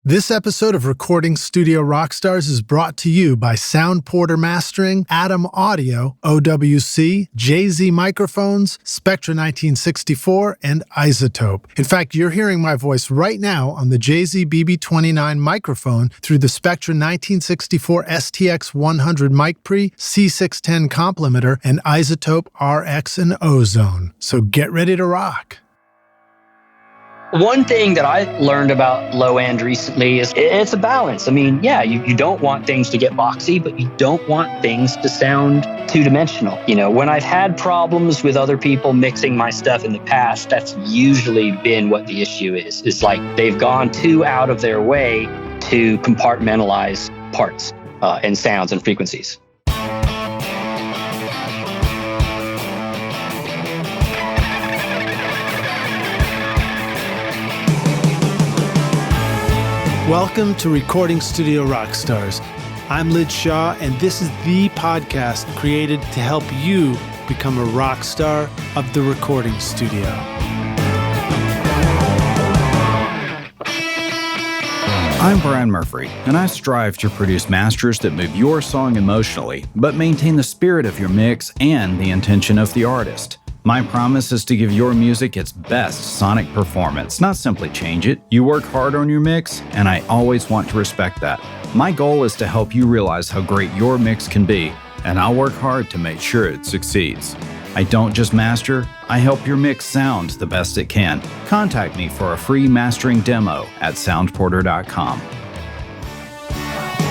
This episode of Recording Studio Rockstars is brought to you by Sound Porter Mastering, Adam Audio, OWC, JZ Microphones, Spectra 1964, and Isotope. In fact, you're hearing my voice right now on the JZ BB29 microphone through the Spectra 1964 STX 100 mic pre, C610 complementer, and Isotope RX and Ozone. So get ready to rock. One thing that I learned about low end recently is it's a balance. I mean, yeah, you don't want things to get boxy, but you don't want things to sound two-dimensional. You know, when I've had problems with other people mixing my stuff in the past, that's usually been what the issue is. It's like they've gone too out of their way to compartmentalize parts and sounds and frequencies. Welcome to Recording Studio Rockstars. I'm Lid Shaw, and this is the podcast created to help you become a rock star of the recording studio. I'm Brian Mercury, and I strive to produce masters that move your song emotionally, but maintain the spirit of your mix and the intention of the artist. My promise is to give your music its best sonic performance, not simply change it. You work hard on your mix, and I always want to respect that. My goal is to help you realize how great your mix can be, and I'll work hard to make sure it succeeds. I don't just master, I help your mix sound the best it can. Contact me for a free mastering demo at soundporter.com.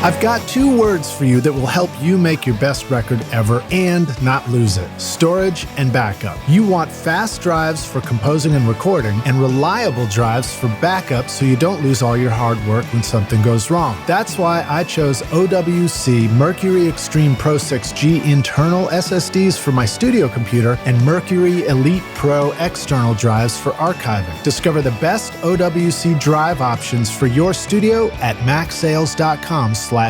I've got two words for you that will help you make your best record ever and not lose it: storage and backup. You want fast drives for composing and recording, and reliable drives for backup so you don't lose all your hard work when something goes wrong. That's why I chose OWC Mercury Extreme Pro 6G internal SSDs for my studio computer and Mercury Elite Pro external drives for archiving. Discover the best OWC drive options for your studio at macsales.com/rockstars. Hey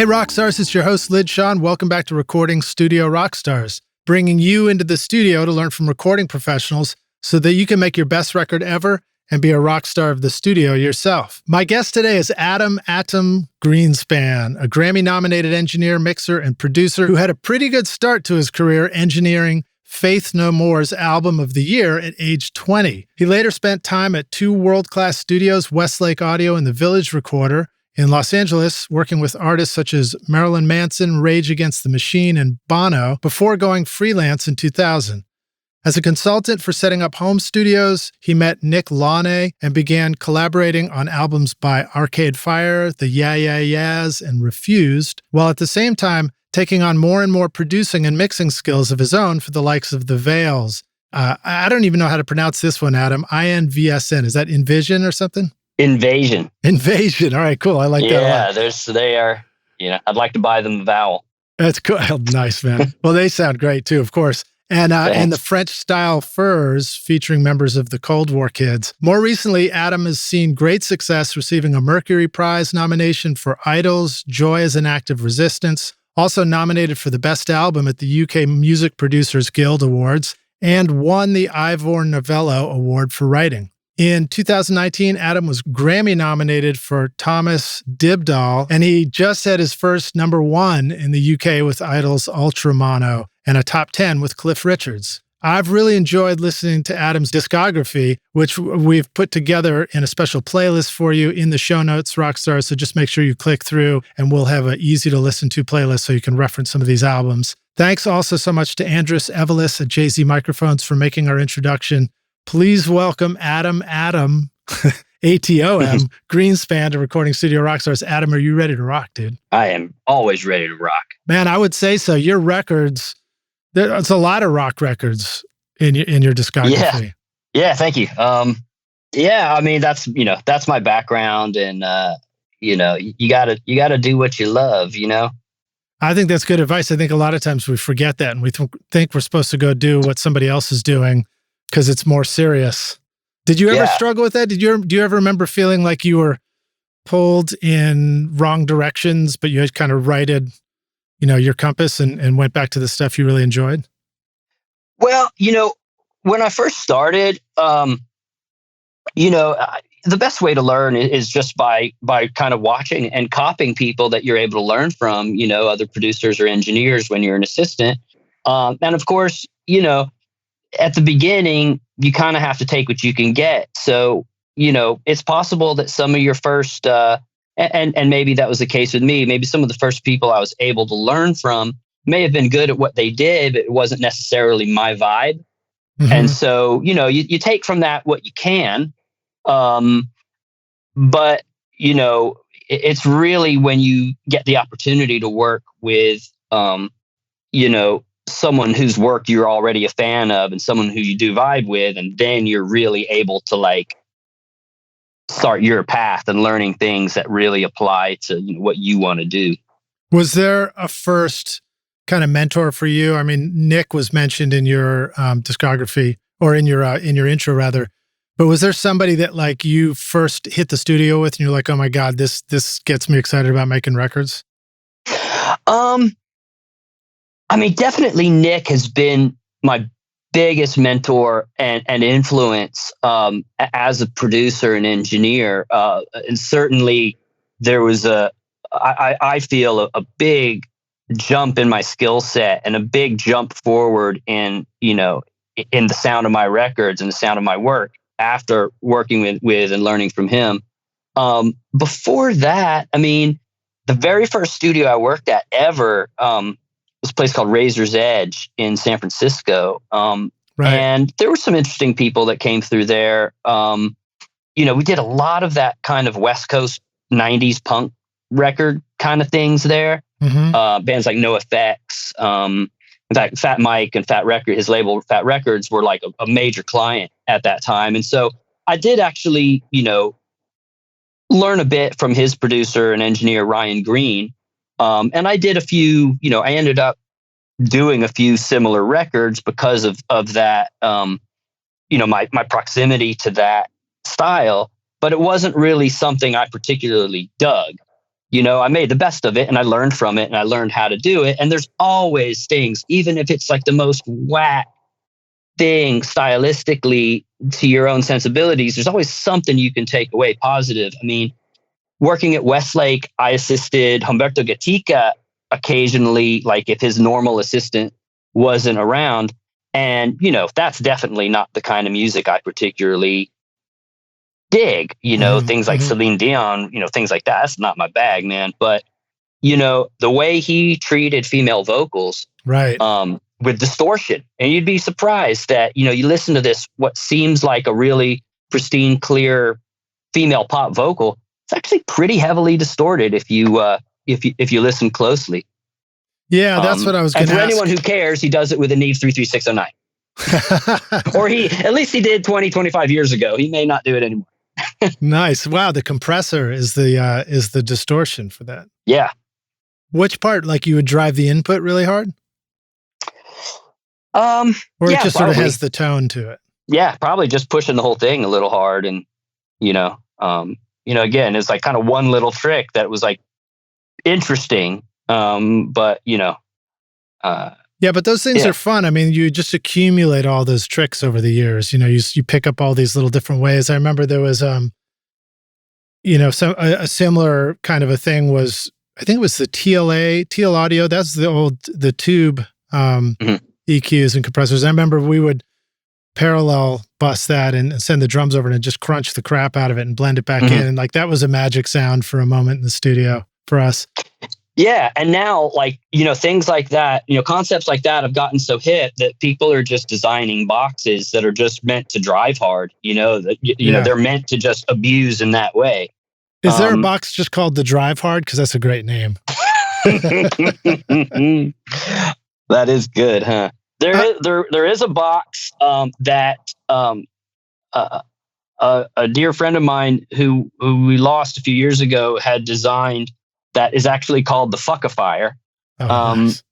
Rockstars, it's your host Lid Shaw. Welcome back to Recording Studio Rockstars, bringing you into the studio to learn from recording professionals so that you can make your best record ever and be a rock star of the studio yourself. My guest today is Adam Greenspan, a Grammy-nominated engineer, mixer, and producer who had a pretty good start to his career engineering Faith No More's album of the year at age 20. He later spent time at two world-class studios, Westlake Audio and the Village Recorder, in Los Angeles, working with artists such as Marilyn Manson, Rage Against the Machine, and Bono, before going freelance in 2000. As a consultant for setting up home studios, he met Nick Launay and began collaborating on albums by Arcade Fire, the Yeah Yeah Yeahs, and Refused, while at the same time taking on more and more producing and mixing skills of his own for the likes of the Veils. I don't even know how to pronounce this one, Adam. INVSN. Is that Invision or something? Invasion. Invasion. All right, cool. I like that a lot. Yeah, they are, I'd like to buy them a vowel. That's cool. Nice, man. Well, they sound great too, of course. And the French-style Furs, featuring members of the Cold War Kids. More recently, Adam has seen great success receiving a Mercury Prize nomination for IDLES, Joy as an Act of Resistance, also nominated for the Best Album at the UK Music Producers Guild Awards, and won the Ivor Novello Award for Writing. In 2019, Adam was Grammy-nominated for Thomas Dybdahl, and he just had his first #1 in the UK with IDLES Ultra Mono, and a top 10 with Cliff Richards. I've really enjoyed listening to Adam's discography, which we've put together in a special playlist for you in the show notes, Rockstars, so just make sure you click through, and we'll have an easy-to-listen-to playlist so you can reference some of ththese albums. Thanks also so much to Andres Evelis at JZ Microphones for making our introduction. Please welcome Adam ATOM, Greenspan to Recording Studio Rockstars. Adam, are you ready to rock, dude? I am always ready to rock. Man, I would say so. Your records, there's a lot of rock records in your discography. Yeah, thank you. I mean, that's my background, and you gotta do what you love, I think that's good advice. I think a lot of times we forget that, and we think we're supposed to go do what somebody else is doing because it's more serious. Did you ever struggle with that? Do you ever remember feeling like you were pulled in wrong directions, but you had kind of righted, your compass and went back to the stuff you really enjoyed? Well, when I first started, The best way to learn is just by kind of watching and copying people that you're able to learn from, other producers or engineers when you're an assistant. And of course, at the beginning, you kind of have to take what you can get. So, it's possible that some of your first, and maybe that was the case with me, maybe some of the first people I was able to learn from may have been good at what they did, but it wasn't necessarily my vibe. Mhm. And so, you take from that what you can. But, it's really when you get the opportunity to work with, someone whose work you're already a fan of and someone who you do vibe with, and then you're really able to like start your path and learning things that really apply to what you want to do. Was there a first kind of mentor for you? I mean, Nick was mentioned in your discography, or in your intro rather. But was there somebody that like you first hit the studio with and you're like, oh my God, this gets me excited about making records? I mean, definitely Nick has been my biggest mentor and influence as a producer and engineer. And certainly there was I feel a big jump in my skill set and a big jump forward in the sound of my records and the sound of my work after working with and learning from him. Before that, I mean, the very first studio I worked at ever was a place called Razor's Edge in San Francisco. Right. And there were some interesting people that came through there. We did a lot of that kind of West Coast 90s punk record kind of things there. Mm-hmm. Bands like NoFX. In fact, Fat Mike and Fat Record, his label Fat Records, were like a major client at that time. And so I did actually, learn a bit from his producer and engineer, Ryan Green. And I did a few, I ended up doing a few similar records because of that, my proximity to that style, but it wasn't really something I particularly dug. I made the best of it and I learned from it and I learned how to do it. And there's always things, even if it's like the most whack thing stylistically to your own sensibilities, there's always something you can take away positive. I mean, working at Westlake, I assisted Humberto Gatica occasionally, like if his normal assistant wasn't around. And, that's definitely not the kind of music I particularly dig, things like Celine Dion, things like that. That's not my bag, man. But, the way he treated female vocals, right, with distortion, and you'd be surprised that, you listen to this, what seems like a really pristine, clear female pop vocal, it's actually pretty heavily distorted if you if you listen closely. Yeah, that's what I was going to ask. And for anyone who cares, he does it with a Neve 33609. Or at least he did 25 years ago. He may not do it anymore. Nice. Wow, the compressor is the distortion for that. Yeah. Which part? Like you would drive the input really hard? Or it just sort of has the tone to it. Yeah, probably just pushing the whole thing a little hard. And, again, it's like kind of one little trick that was like interesting. But yeah, but those things are fun. I mean, you just accumulate all those tricks over the years. You pick up all these little different ways. I remember there was, a similar kind of a thing was, I think it was the TL Audio. That's the tube EQs and compressors. I remember we would parallel bus that and send the drums over and just crunch the crap out of it and blend it back in. And like that was a magic sound for a moment in the studio for us. Yeah. And now, like, things like that, concepts like that have gotten so hip that people are just designing boxes that are just meant to drive hard, they're meant to just abuse in that way. Is there a box just called the Drive Hard? Because that's a great name. That is good, huh? There is a box that a dear friend of mine who we lost a few years ago had designed that is actually called the Fuckifier. Nice.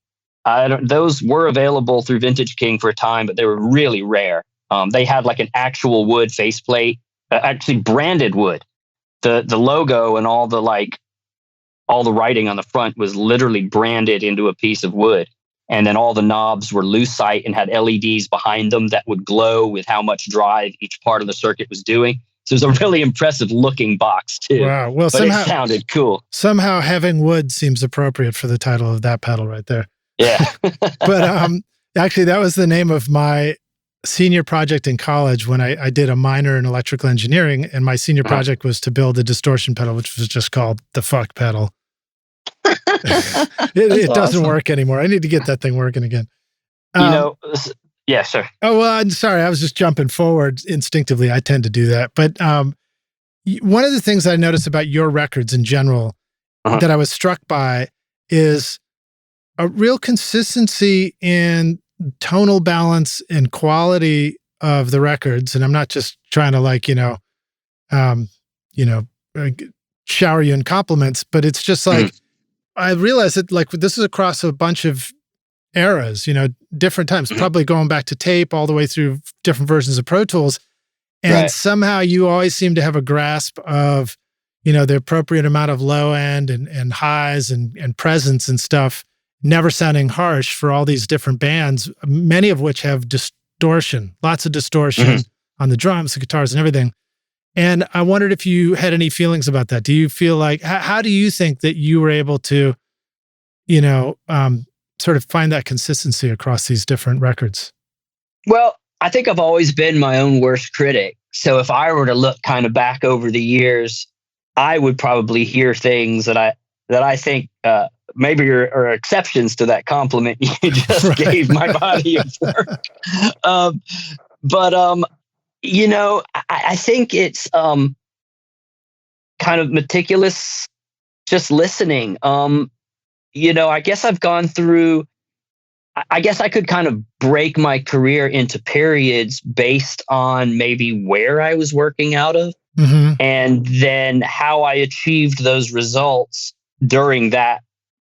Those were available through Vintage King for a time, but they were really rare. They had like an actual wood faceplate, actually branded wood. The logo and all the writing on the front was literally branded into a piece of wood. And then all the knobs were lucite and had LEDs behind them that would glow with how much drive each part of the circuit was doing. So it was a really impressive looking box too. Wow. Well, but it sounded cool. Somehow Having Wood seems appropriate for the title of that pedal right there. Yeah. But actually, that was the name of my senior project in college when I did a minor in electrical engineering, and my senior project was to build a distortion pedal, which was just called the fuck pedal. It doesn't work anymore. I need to get that thing working again. Yeah, sure. Oh, well, I'm sorry. I was just jumping forward instinctively. I tend to do that. But one of the things I noticed about your records in general that I was struck by is a real consistency in tonal balance and quality of the records. And I'm not just trying to shower you in compliments, but it's just like, I realized that like this is across a bunch of eras, different times, probably going back to tape all the way through different versions of Pro Tools. And somehow you always seem to have a grasp of, the appropriate amount of low end and highs and presence and stuff, never sounding harsh for all these different bands, many of which have distortion, lots of distortion on the drums, the guitars and everything. And I wondered if you had any feelings about that. Do you feel like, how do you think that you were able to, sort of find that consistency across these different records? Well, I think I've always been my own worst critic. So if I were to look kind of back over the years, I would probably hear things that I think maybe are exceptions to that compliment you just gave my body of work. I think it's kind of meticulous, just listening. I guess I've gone through, I guess I could kind of break my career into periods based on maybe where I was working out of and then how I achieved those results during that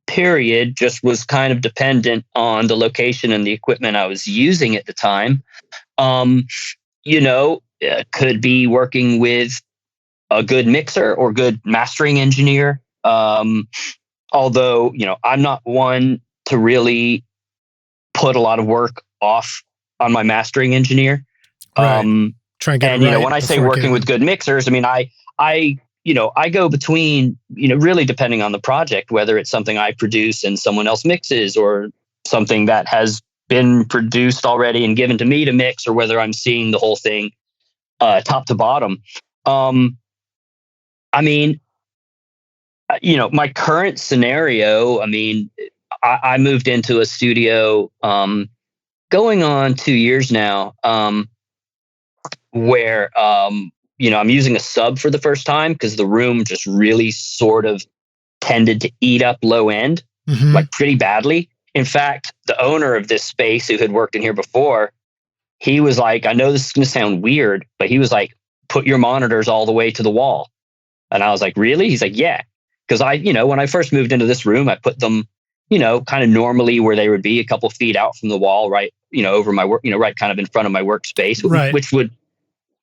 period just was kind of dependent on the location and the equipment I was using at the time. Could be working with a good mixer or good mastering engineer. Although, I'm not one to really put a lot of work off on my mastering engineer. Try and get it right when I say working with good mixers, I mean, I go between, really depending on the project, whether it's something I produce and someone else mixes or something that has been produced already and given to me to mix, or whether I'm seeing the whole thing top to bottom. My current scenario, I moved into a studio going on 2 years now, where, I'm using a sub for the first time because the room just really sort of tended to eat up low end, like pretty badly. In fact, the owner of this space who had worked in here before, he was like, I know this is going to sound weird, but he was like, put your monitors all the way to the wall. And I was like, really? He's like, yeah. Because when I first moved into this room, I put them, kind of normally where they would be, a couple feet out from the wall, right, over my work, right kind of in front of my workspace, which would,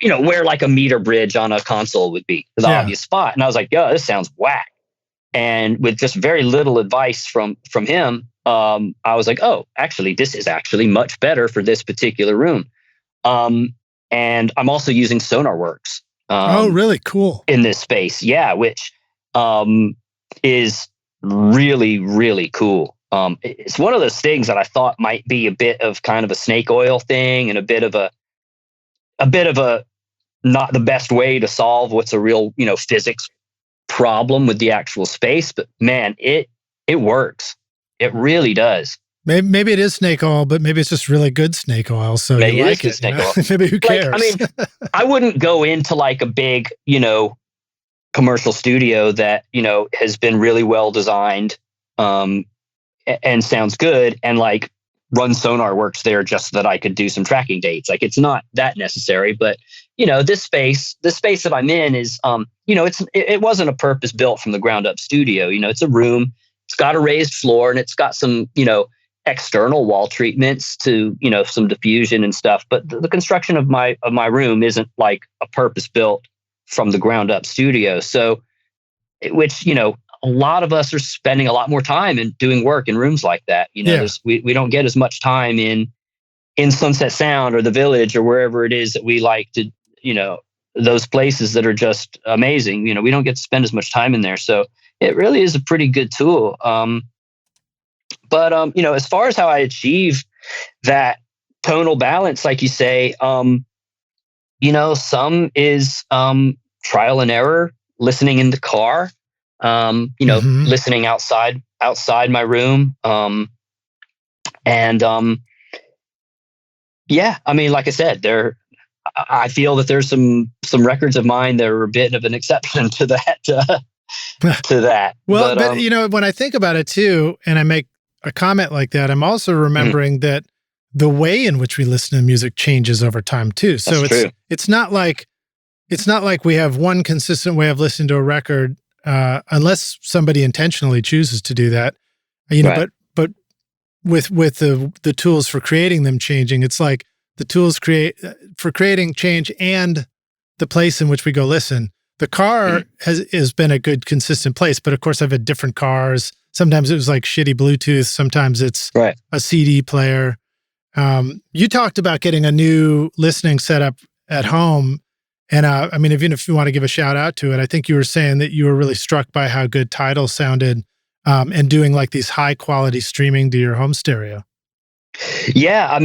where like a meter bridge on a console would be the obvious spot. And I was like, yo, this sounds whack. And with just very little advice from him, I was like, oh, actually, this is actually much better for this particular room. And I'm also using SonarWorks. Oh, really cool. In this space. Yeah, which is really, really cool. It's one of those things that I thought might be a bit of kind of a snake oil thing and a bit of a not the best way to solve what's a real, physics problem with the actual space. But man, it works. It really does. Maybe it is snake oil, but maybe it's just really good snake oil. So maybe you it like is snake oil. Maybe who cares? I wouldn't go into like a big, commercial studio that, has been really well designed and sounds good and like run SonarWorks there just so that I could do some tracking dates. Like it's not that necessary, but this space that I'm in is, it wasn't a purpose built from the ground up studio. It's a room, it's got a raised floor and it's got some, external wall treatments to, some diffusion and stuff. But the construction of my room isn't like a purpose built from the ground up studio. So, which, a lot of us are spending a lot more time in doing work in rooms like that. We don't get as much time in Sunset Sound or the Village or wherever it is that we like to, those places that are just amazing. We don't get to spend as much time in there. So it really is a pretty good tool. But as far as how I achieve that tonal balance, like you say, some is trial and error, listening in the car, listening outside my room. Like I said, I feel that there's some records of mine that are a bit of an exception to that. To that. Well, but when I think about it too, and I make a comment like that, I'm also remembering that the way in which we listen to music changes over time too. So it's not like we have one consistent way of listening to a record, unless somebody intentionally chooses to do that. Right. But with the tools for creating them changing, it's like the tools for creating change and the place in which we go listen. The car has been a good consistent place, but of course I've had different cars. Sometimes it was like shitty Bluetooth. Sometimes it's a CD player. You talked about getting a new listening setup at home. And even if you want to give a shout out to it, I think you were saying that you were really struck by how good Tidal sounded, and doing like these high quality streaming to your home stereo. Yeah.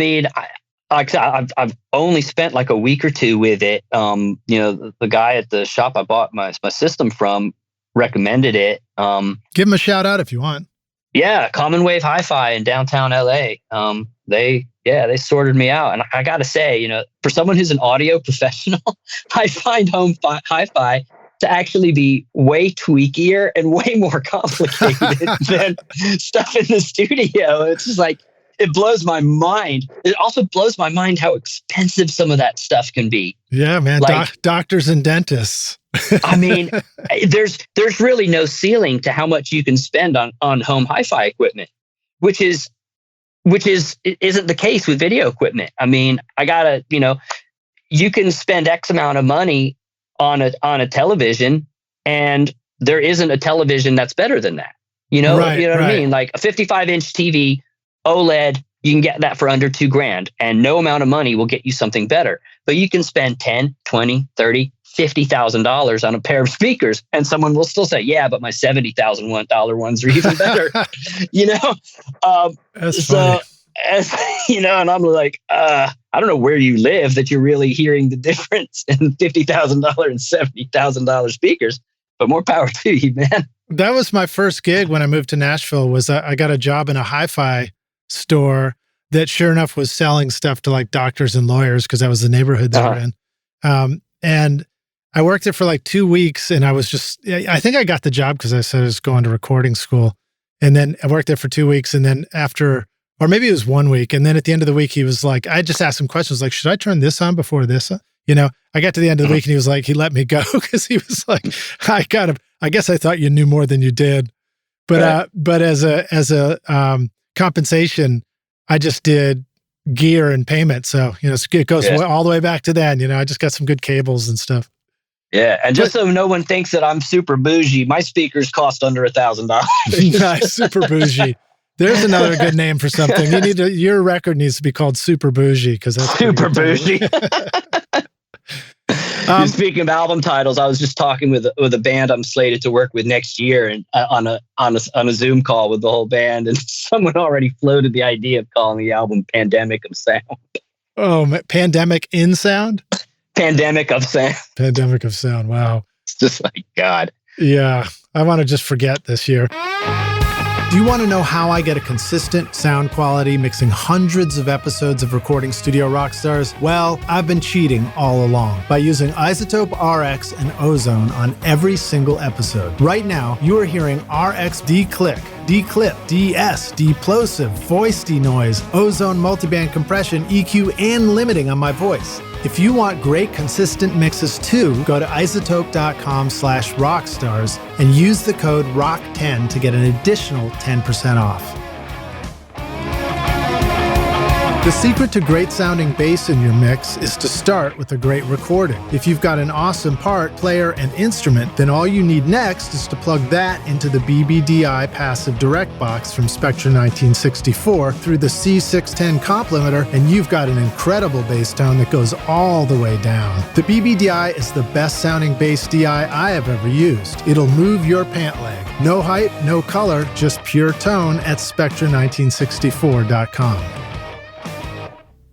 I've only spent like a week or two with it. The guy at the shop I bought my system from recommended it. Give him a shout out if you want. Yeah, Common Wave Hi-Fi in downtown LA. They sorted me out, and I gotta say, for someone who's an audio professional, I find home hi-fi to actually be way tweakier and way more complicated than stuff in the studio. It's just like, it blows my mind. It also blows my mind how expensive some of that stuff can be. Yeah, man. Like, doctors and dentists. There's really no ceiling to how much you can spend on home hi-fi equipment, which isn't the case with video equipment. You can spend X amount of money on a television, and there isn't a television that's better than that. What I mean? Like a 55-inch TV, OLED, you can get that for under $2,000, and no amount of money will get you something better. But you can spend $10, $20, $30, $50,000 on a pair of speakers, and someone will still say, "Yeah, but my $70,000 ones are even better." That's funny. And I'm like, I don't know where you live that you're really hearing the difference in $50,000 and $70,000 speakers. But more power to you, man. That was my first gig when I moved to Nashville. Was I got a job in a hi-fi store that sure enough was selling stuff to like doctors and lawyers, because that was the neighborhood they were in. And I worked there for like 2 weeks, and I think I got the job because I said I was going to recording school. And then I worked there for 2 weeks, and then or maybe it was 1 week. And then at the end of the week, he was like, I just asked him questions like, should I turn this on before this? I got to the end of the week, and he was like, he let me go because he was like, I guess I thought you knew more than you did. But as a compensation, I just did gear and payment. So, it goes all the way back to then. I just got some good cables and stuff. Yeah. And just so no one thinks that I'm super bougie, my speakers cost under $1,000. Nice, super bougie. There's another good name for something. Your record needs to be called Super Bougie, because that's super bougie. Speaking of album titles, I was just talking with a band I'm slated to work with next year, and on a Zoom call with the whole band, and someone already floated the idea of calling the album "Pandemic of Sound." Oh, Pandemic in Sound? Pandemic of Sound. Pandemic of Sound. Wow. It's just like, God. Yeah, I want to just forget this year. Do you want to know how I get a consistent sound quality mixing hundreds of episodes of Recording Studio Rockstars? Well, I've been cheating all along by using Isotope RX and Ozone on every single episode. Right now, you are hearing RX declick, declip, DS, deplosive, voice denoise, Ozone multiband compression, EQ, and limiting on my voice. If you want great consistent mixes too, go to isotope.com/rockstars and use the code ROCK10 to get an additional 10% off. The secret to great sounding bass in your mix is to start with a great recording. If you've got an awesome part, player, and instrument, then all you need next is to plug that into the BBDI Passive Direct box from Spectra 1964 through the C610 complementer, and you've got an incredible bass tone that goes all the way down. The BBDI is the best sounding bass DI I have ever used. It'll move your pant leg. No hype, no color, just pure tone at Spectra1964.com.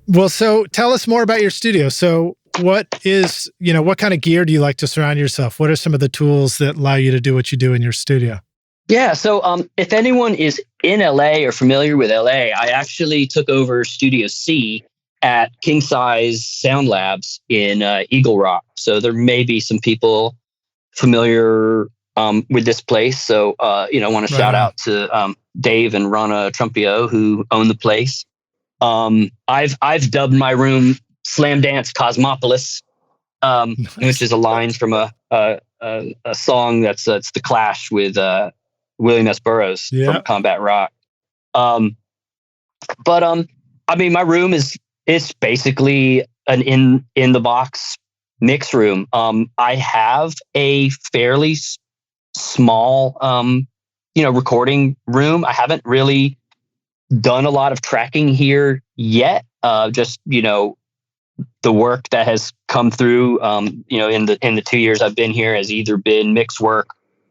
Well, so tell us more about your studio. So what kind of gear do you like to surround yourself? What are some of the tools that allow you to do what you do in your studio? Yeah. So if anyone is in LA or familiar with LA, I actually took over Studio C at King Size Sound Labs in Eagle Rock. So there may be some people familiar with this place. So, I want to shout out to Dave and Rana Trumpio, who own the place. I've dubbed my room Slam Dance Cosmopolis, nice. Which is a line from a song that's The Clash with William S. Burroughs from Combat Rock. My room is basically an in the box mix room. I have a fairly small recording room. I haven't really done a lot of tracking here yet. Just the work that has come through, in the 2 years I've been here has either been mix work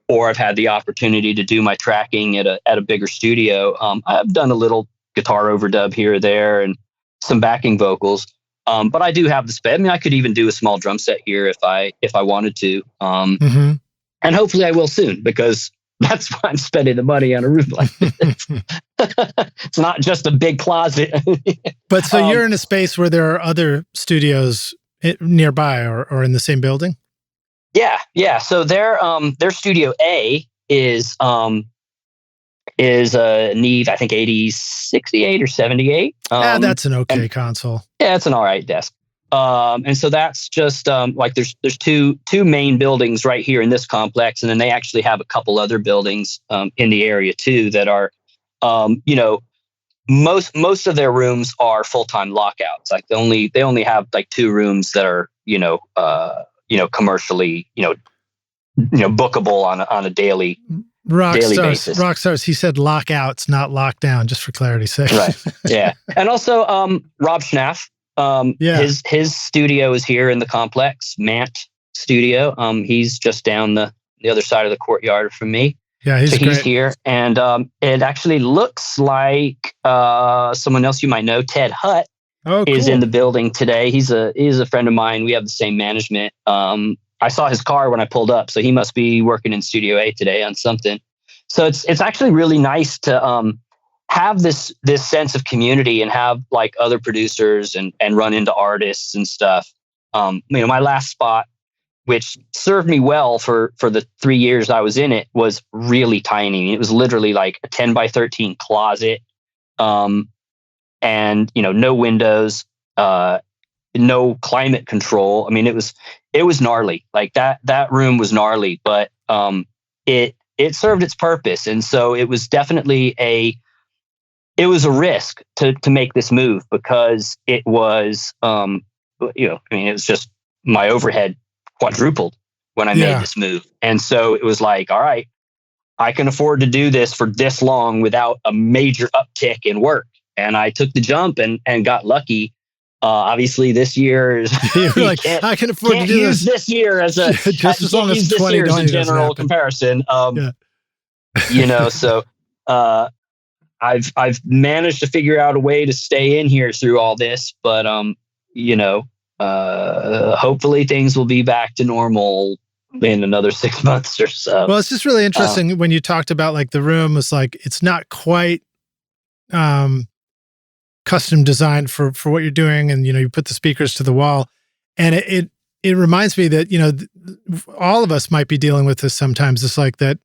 or I've had the opportunity to do my tracking at a bigger studio. I've done a little guitar overdub here or there and some backing vocals. But I do have the space. I could even do a small drum set here if I wanted to. And hopefully I will soon, because that's why I'm spending the money on a room like this. It's not just a big closet. But so you're in a space where there are other studios nearby or in the same building? Yeah. So their Studio A is a Neve, I think 8068 or 78. That's an okay console. Yeah, it's an all right desk. And so that's just there's two main buildings right here in this complex, and then they actually have a couple other buildings in the area too that are, most of their rooms are full-time lockouts. Like they only have like 2 rooms that are commercially bookable on a daily basis. Rockstars. He said lockouts, not lockdown, just for clarity's sake. Right. Yeah. And also Rob Schnaff. His studio is here in the complex, Mant Studio. He's just down the other side of the courtyard from me. Yeah, he's here, and it actually looks like someone else you might know, Ted Hutt, is in the building today. He's a friend of mine. We have the same management. I saw his car when I pulled up, so he must be working in Studio A today on something. So it's actually really nice to have this sense of community and have like other producers and run into artists and stuff. My last spot, which served me well for the 3 years I was in it, was really tiny. It was literally like a 10 by 13 closet, and no windows, no climate control. It was gnarly. Like that room was gnarly, but it served its purpose, and so it was definitely a risk to make this move, because it was it was just my overhead quadrupled when I made this move. And so it was like, all right, I can afford to do this for this long without a major uptick in work. And I took the jump and got lucky. Obviously this year I can afford to do use this year as a just as long as 2020 as a general comparison. So I've managed to figure out a way to stay in here through all this, but hopefully things will be back to normal in another 6 months or so. Well, it's just really interesting when you talked about like the room was like, it's not quite custom designed for what you're doing. And, you put the speakers to the wall, and it reminds me that, all of us might be dealing with this sometimes. It's like that,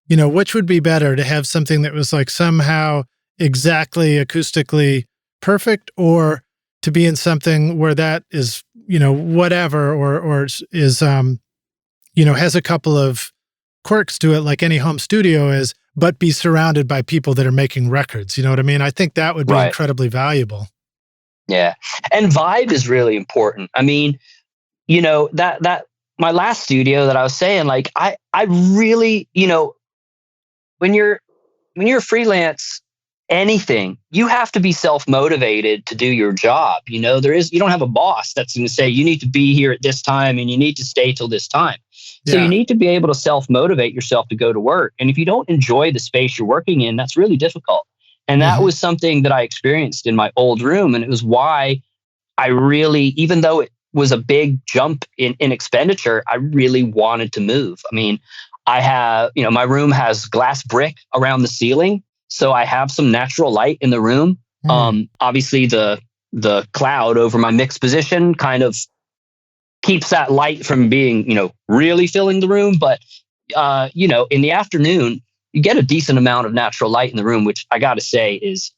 which would be better, to have something that was like somehow exactly acoustically perfect, or to be in something where that is, whatever, or is, has a couple of quirks to it, like any home studio is, but be surrounded by people that are making records. You know what I mean? I think that would be incredibly valuable. Yeah. And vibe is really important. I mean, that my last studio that I was saying, like, I really, when you're freelance, anything, you have to be self-motivated to do your job. You don't have a boss that's going to say you need to be here at this time and you need to stay till this time. So you need to be able to self-motivate yourself to go to work. And if you don't enjoy the space you're working in, that's really difficult. And that was something that I experienced in my old room. And it was why I really, even though it was a big jump in expenditure, I really wanted to move. I mean, I have, my room has glass brick around the ceiling. So I have some natural light in the room. Obviously the cloud over my mix position kind of keeps that light from being, really filling the room. But, in the afternoon, you get a decent amount of natural light in the room, which I got to say is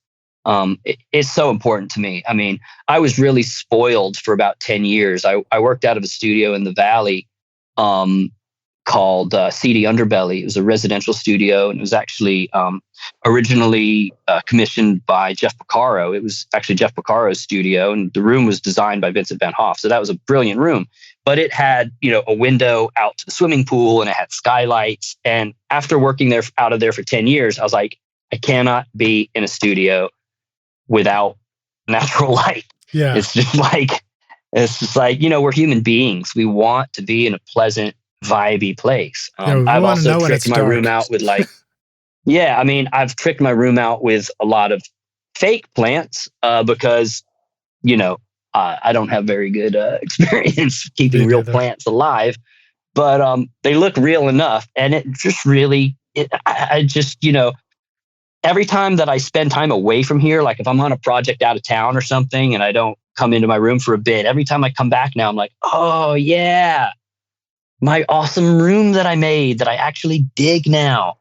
so important to me. I mean, I was really spoiled for about 10 years. I worked out of a studio in the Valley called Seedy Underbelly. It was a residential studio, and it was actually originally commissioned by Jeff Porcaro. It was actually Jeff Porcaro's studio, and the room was designed by Vincent Van Hoff. So that was a brilliant room. But it had, a window out to the swimming pool, and it had skylights. And after working out of there for 10 years, I was like, I cannot be in a studio without natural light. Yeah. It's just like, we're human beings. We want to be in a pleasant, vibey place. I've also tricked my room out with I've tricked my room out with a lot of fake plants because, I don't have very good experience keeping real plants alive, but they look real enough. And it just really, every time that I spend time away from here, like if I'm on a project out of town or something and I don't come into my room for a bit, every time I come back now, I'm like, oh yeah, my awesome room that I made that I actually dig now.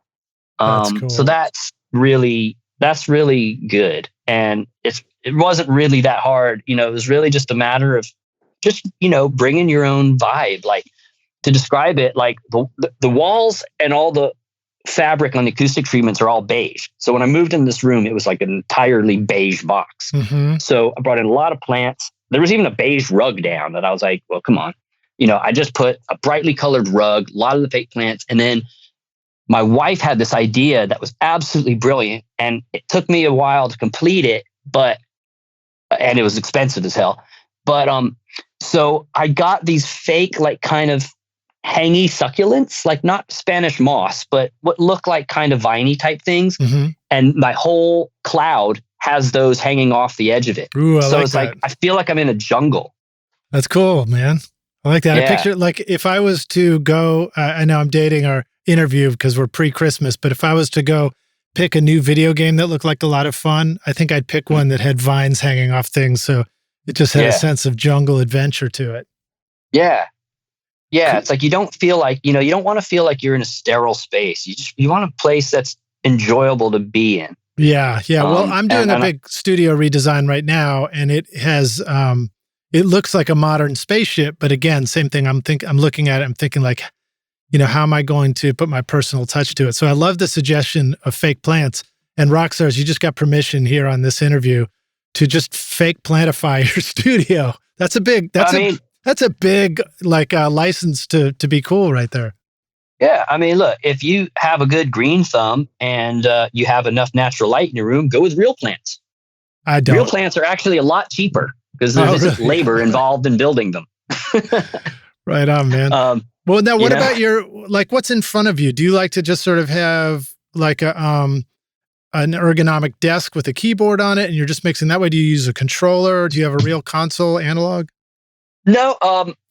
That's cool. So that's really good. And it wasn't really that hard. It was really just a matter of just, bringing your own vibe. Like, to describe it, like the walls and all the fabric on the acoustic treatments are all beige. So when I moved in this room, it was like an entirely beige box. So I brought in a lot of plants. There was even a beige rug down that I was like, well, come on. I just put a brightly colored rug, a lot of the fake plants. And then my wife had this idea that was absolutely brilliant. And it took me a while to complete it, and it was expensive as hell. But so I got these fake, like, kind of hangy succulents, like not Spanish moss, but what look like kind of viney type things. And my whole cloud has those hanging off the edge of it. Ooh, so like it's that. like, I feel like I'm in a jungle. That's cool, man. I like that. Yeah. I picture, like, if I was to go, I know I'm dating our interview because we're pre-Christmas, but if I was to go pick a new video game that looked like a lot of fun, I think I'd pick one that had vines hanging off things. So it just had a sense of jungle adventure to it. Yeah. Yeah. It's like, you don't feel like, you don't want to feel like you're in a sterile space. You want a place that's enjoyable to be in. Yeah. Yeah. Well, I'm doing a big studio redesign right now, and it has, it looks like a modern spaceship, but again, same thing. I'm looking at it, I'm thinking like, how am I going to put my personal touch to it? So I love the suggestion of fake plants. And Rockstars, you just got permission here on this interview to just fake plantify your studio. That's a big, like, license to be cool right there. Yeah. I mean, look, if you have a good green thumb and you have enough natural light in your room, go with real plants. I don't. Real plants are actually a lot cheaper because there's just labor involved in building them. Right on, man. Well, now what about what's in front of you? Do you like to just sort of have like an ergonomic desk with a keyboard on it and you're just mixing that way? Do you use a controller? Do you have a real console analog? No,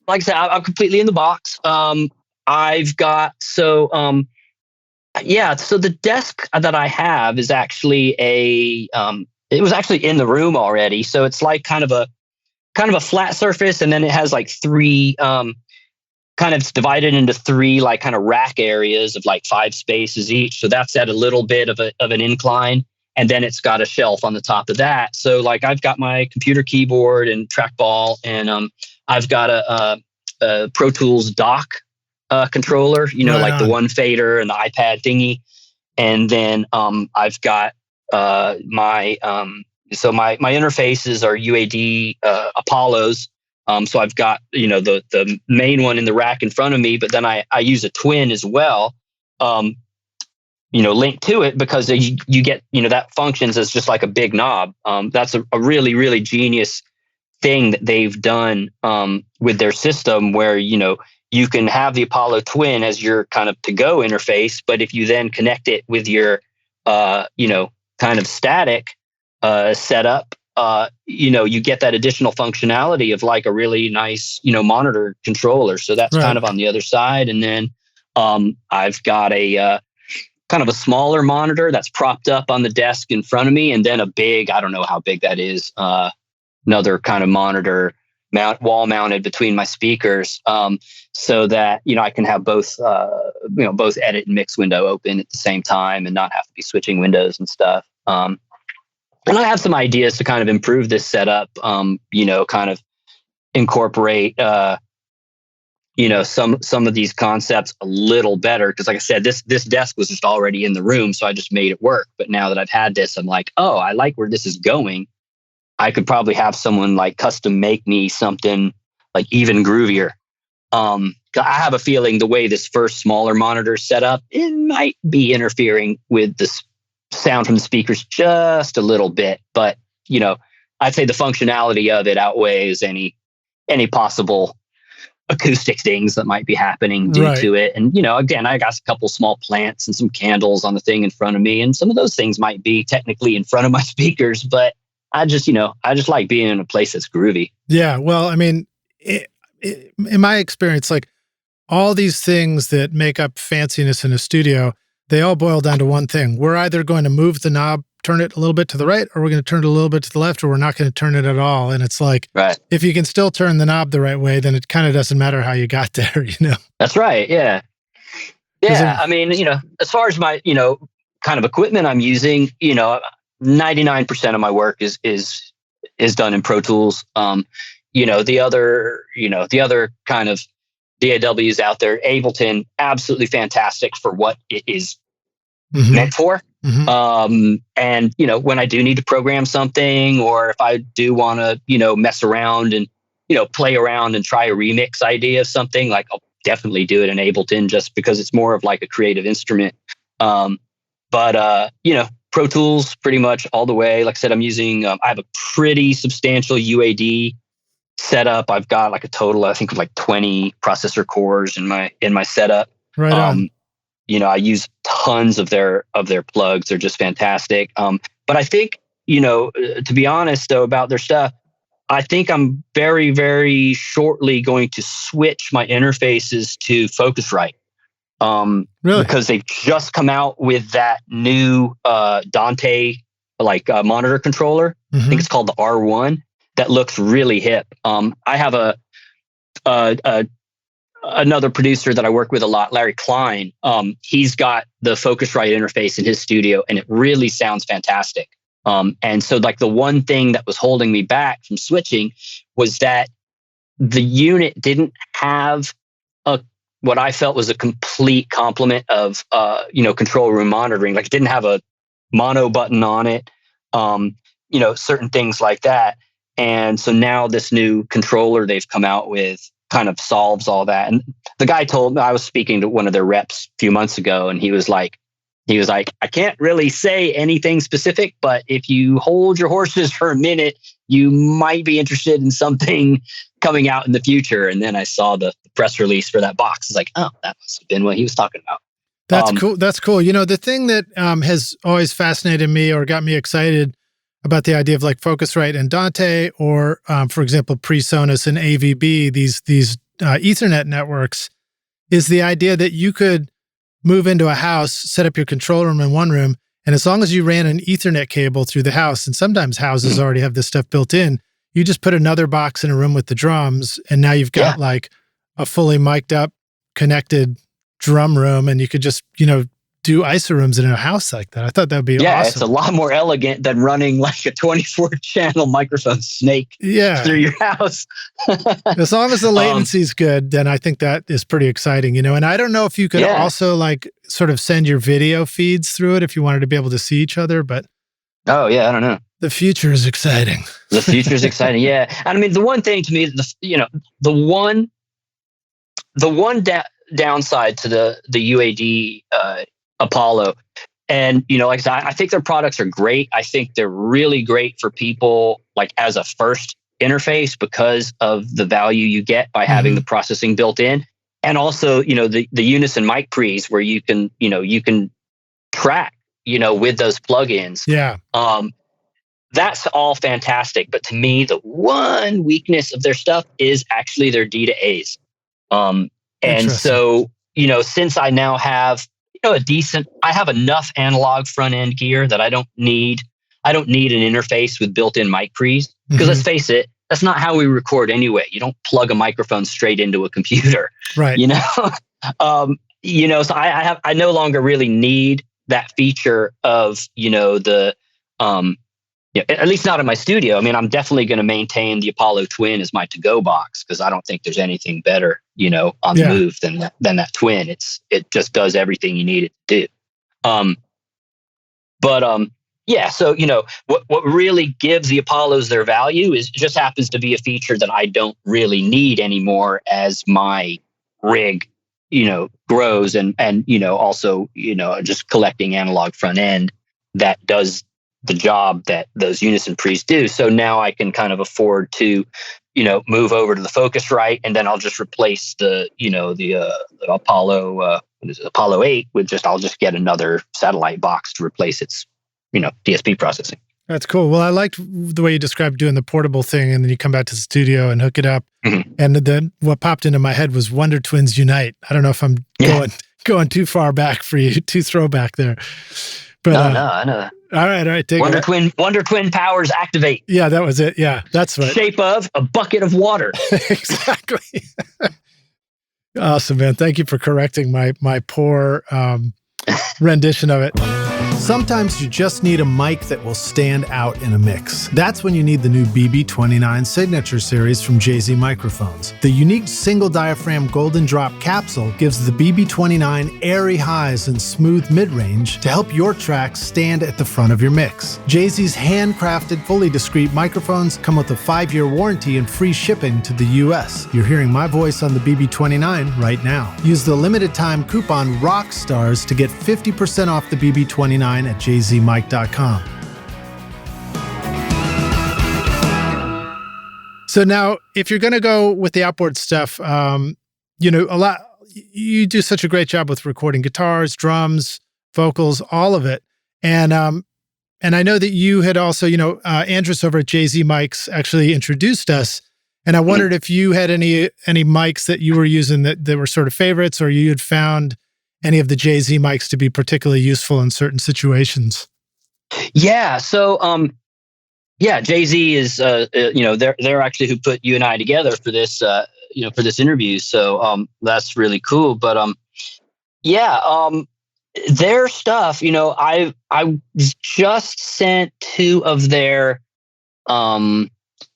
like I said, I'm completely in the box. I've got, so the desk that I have is actually it was actually in the room already. So it's like kind of a flat surface. And then it has like three, kind of divided into three, like kind of rack areas of like 5 spaces each. So that's at a little bit of an incline. And then it's got a shelf on the top of that. So like I've got my computer keyboard and trackball, and I've got a Pro Tools dock controller, like the one fader and the iPad thingy. And then I've got my So my interfaces are UAD Apollos. So I've got, the main one in the rack in front of me, but then I use a twin as well, linked to it, because you get, that functions as just like a big knob. That's a really, really genius thing that they've done with their system, where, you can have the Apollo twin as your kind of to-go interface, but if you then connect it with your, kind of static setup, you get that additional functionality of like a really nice, monitor controller. So that's Right. kind of on the other side. And then I've got a kind of a smaller monitor that's propped up on the desk in front of me, and then a big, I don't know how big that is, another kind of monitor wall mounted between my speakers, so that I can have both both edit and mix window open at the same time and not have to be switching windows and stuff. And I have some ideas to kind of improve this setup, kind of incorporate some of these concepts a little better, because like I said, this desk was just already in the room, so I just made it work. But now that I've had this, I'm like, oh, I like where this is going. I could probably have someone like custom make me something like even groovier. I have a feeling the way this first smaller monitor is set up, it might be interfering with the sound from the speakers just a little bit. But, I'd say the functionality of it outweighs any possible acoustic things that might be happening due to it. And, again, I got a couple small plants and some candles on the thing in front of me. And some of those things might be technically in front of my speakers, but I just like being in a place that's groovy. Yeah. Well, I mean, in my experience, like all these things that make up fanciness in a studio, they all boil down to one thing. We're either going to move the knob, turn it a little bit to the right, or we're going to turn it a little bit to the left, or we're not going to turn it at all. And it's like, if you can still turn the knob the right way, then it kind of doesn't matter how you got there, That's right. Yeah. Yeah. I mean, as far as my, kind of equipment I'm using, 99% of my work is done in Pro Tools. The other kind of DAWs out there, Ableton, absolutely fantastic for what it is meant for. And when I do need to program something, or if I do want to, mess around and, play around and try a remix idea of something, like I'll definitely do it in Ableton, just because it's more of like a creative instrument. But Pro Tools pretty much all the way. Like I said, I'm using, I have a pretty substantial UAD setup. I've got like a total, I think, of like 20 processor cores in my setup. Right on. I use tons of their plugs. They're just fantastic. But I think, to be honest though, about their stuff, I think I'm very, very shortly going to switch my interfaces to Focusrite. Really? Because they've just come out with that new Dante monitor controller. I think it's called the R1. That looks really hip. I have another producer that I work with a lot, Larry Klein. He's got the Focusrite interface in his studio, and it really sounds fantastic. And so like the one thing that was holding me back from switching was that the unit didn't have what I felt was a complete complement of, control room monitoring. Like it didn't have a mono button on it, certain things like that. And so now this new controller they've come out with kind of solves all that. And the guy told me, I was speaking to one of their reps a few months ago, and he was like, I can't really say anything specific, but if you hold your horses for a minute, you might be interested in something coming out in the future. And then I saw the press release for that box. It's like, oh, that must have been what he was talking about. That's cool. That's cool. The thing that has always fascinated me or got me excited about the idea of like Focusrite and Dante, or for example, PreSonus and AVB, these Ethernet networks, is the idea that you could move into a house, set up your control room in one room, and as long as you ran an Ethernet cable through the house, and sometimes houses already have this stuff built in, you just put another box in a room with the drums, and now you've got like a fully mic'd up, connected drum room, and you could just, do ISO rooms in a house like that. I thought that would be awesome. Yeah, it's a lot more elegant than running like a 24-channel microphone snake through your house. As long as the latency is good, then I think that is pretty exciting, And I don't know if you could also like sort of send your video feeds through it if you wanted to be able to see each other, but... Oh, yeah, I don't know. The future is exciting. The future is exciting. Yeah. And I mean, the one thing to me, the one downside to the UAD Apollo, and like I said, I think their products are great. I think they're really great for people like as a first interface because of the value you get by having the processing built in, and also the Unison mic pre's where you can track with those plugins. Yeah. That's all fantastic. But to me, the one weakness of their stuff is actually their D to A's. And so, since I now have, I have enough analog front end gear that I don't need an interface with built-in mic pre's, because let's face it, that's not how we record anyway. You don't plug a microphone straight into a computer, right? So I no longer really need that feature of, at least not in my studio. I mean, I'm definitely going to maintain the Apollo Twin as my to-go box because I don't think there's anything better, on the move than that Twin. It just does everything you need it to do. So what really gives the Apollos their value is just happens to be a feature that I don't really need anymore as my rig, grows and also just collecting analog front end that does the job that those Unison pre's do. So now I can kind of afford to, move over to the Focusrite, and then I'll just replace the Apollo, Apollo 8 with I'll just get another satellite box to replace its, DSP processing. That's cool. Well, I liked the way you described doing the portable thing, and then you come back to the studio and hook it up. And then what popped into my head was Wonder Twins Unite. I don't know if I'm going too far back for you, too throwback there. But, no, I know that. All right. Wonder Twin powers activate. Yeah, that was it. Yeah, that's right. Shape of a bucket of water. Exactly. Awesome, man. Thank you for correcting my poor rendition of it. Sometimes you just need a mic that will stand out in a mix. That's when you need the new BB29 Signature Series from JZ Microphones. The unique single diaphragm Golden Drop capsule gives the BB29 airy highs and smooth mid-range to help your tracks stand at the front of your mix. JZ's handcrafted, fully discreet microphones come with a 5-year warranty and free shipping to the US. You're hearing my voice on the BB29 right now. Use the limited time coupon ROCKSTARS to get 50% off the BB29 at jzmic.com. So now, if you're going to go with the outboard stuff, you do such a great job with recording guitars, drums, vocals, all of it. And I know that you had also, Andrus over at JZ Mics actually introduced us. And I wondered if you had any mics that you were using that were sort of favorites, or you had found any of the JZ mics to be particularly useful in certain situations. Yeah. So, JZ is, they're actually who put you and I together for this, for this interview. So, that's really cool. But, their stuff, I just sent 2 of their,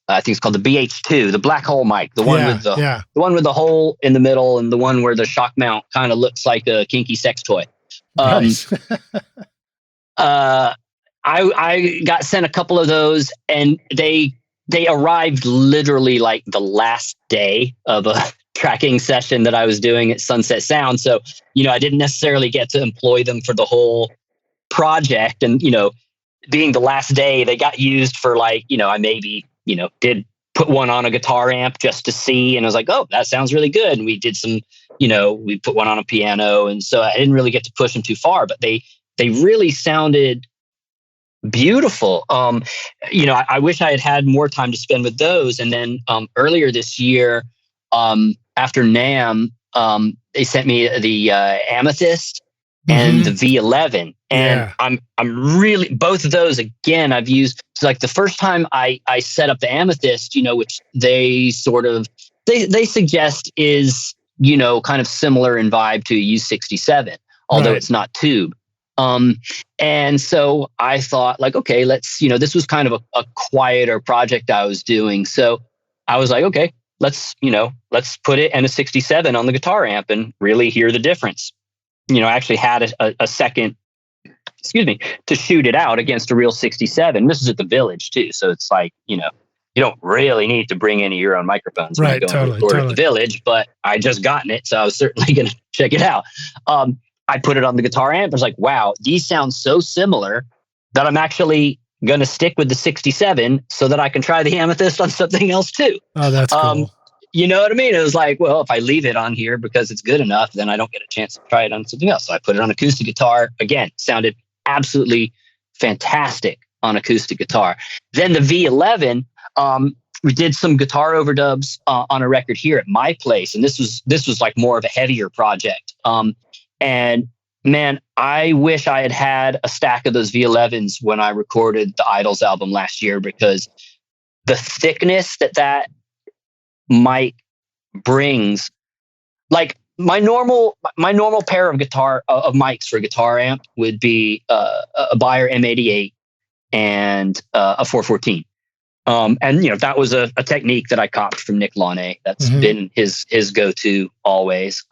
I think it's called the BH2, the black hole mic, the one with the hole in the middle, and the one where the shock mount kind of looks like a kinky sex toy. Nice. I got sent a couple of those, and they arrived literally like the last day of a tracking session that I was doing at Sunset Sound. So, I didn't necessarily get to employ them for the whole project. And, being the last day, they got used for like, I maybe, did put one on a guitar amp just to see. And I was like, oh, that sounds really good. And we did some, we put one on a piano. And so I didn't really get to push them too far, but they really sounded beautiful. I wish I had had more time to spend with those. And then earlier this year, after NAMM, they sent me the Amethyst and the V11. And I'm really, both of those, again, I've used. So like the first time I set up the Amethyst, which they sort of, they suggest is, kind of similar in vibe to a U67, although it's not tube. And so I thought like, okay, let's, this was kind of a quieter project I was doing. So I was like, okay, let's put it in a 67 on the guitar amp and really hear the difference. I actually had a second excuse me, to shoot it out against a real 67. This is at the Village too. So it's like, you don't really need to bring any of your own microphones when you go and record at the Village, but I just gotten it. So I was certainly going to check it out. I put it on the guitar amp. I was like, wow, these sound so similar that I'm actually going to stick with the 67 so that I can try the Amethyst on something else too. Oh, that's cool. You know what I mean? It was like, well, if I leave it on here because it's good enough, then I don't get a chance to try it on something else. So I put it on acoustic guitar. Again, sounded absolutely fantastic on acoustic guitar. Then the V11, we did some guitar overdubs on a record here at my place, and this was like more of a heavier project. And man, I wish I had a stack of those V11s when I recorded the IDLES album last year, because the thickness that mic brings, like my normal pair of mics for a guitar amp would be a Beyer M88 and a 414. And that was a technique that I copied from Nick Launay. That's been his go-to always.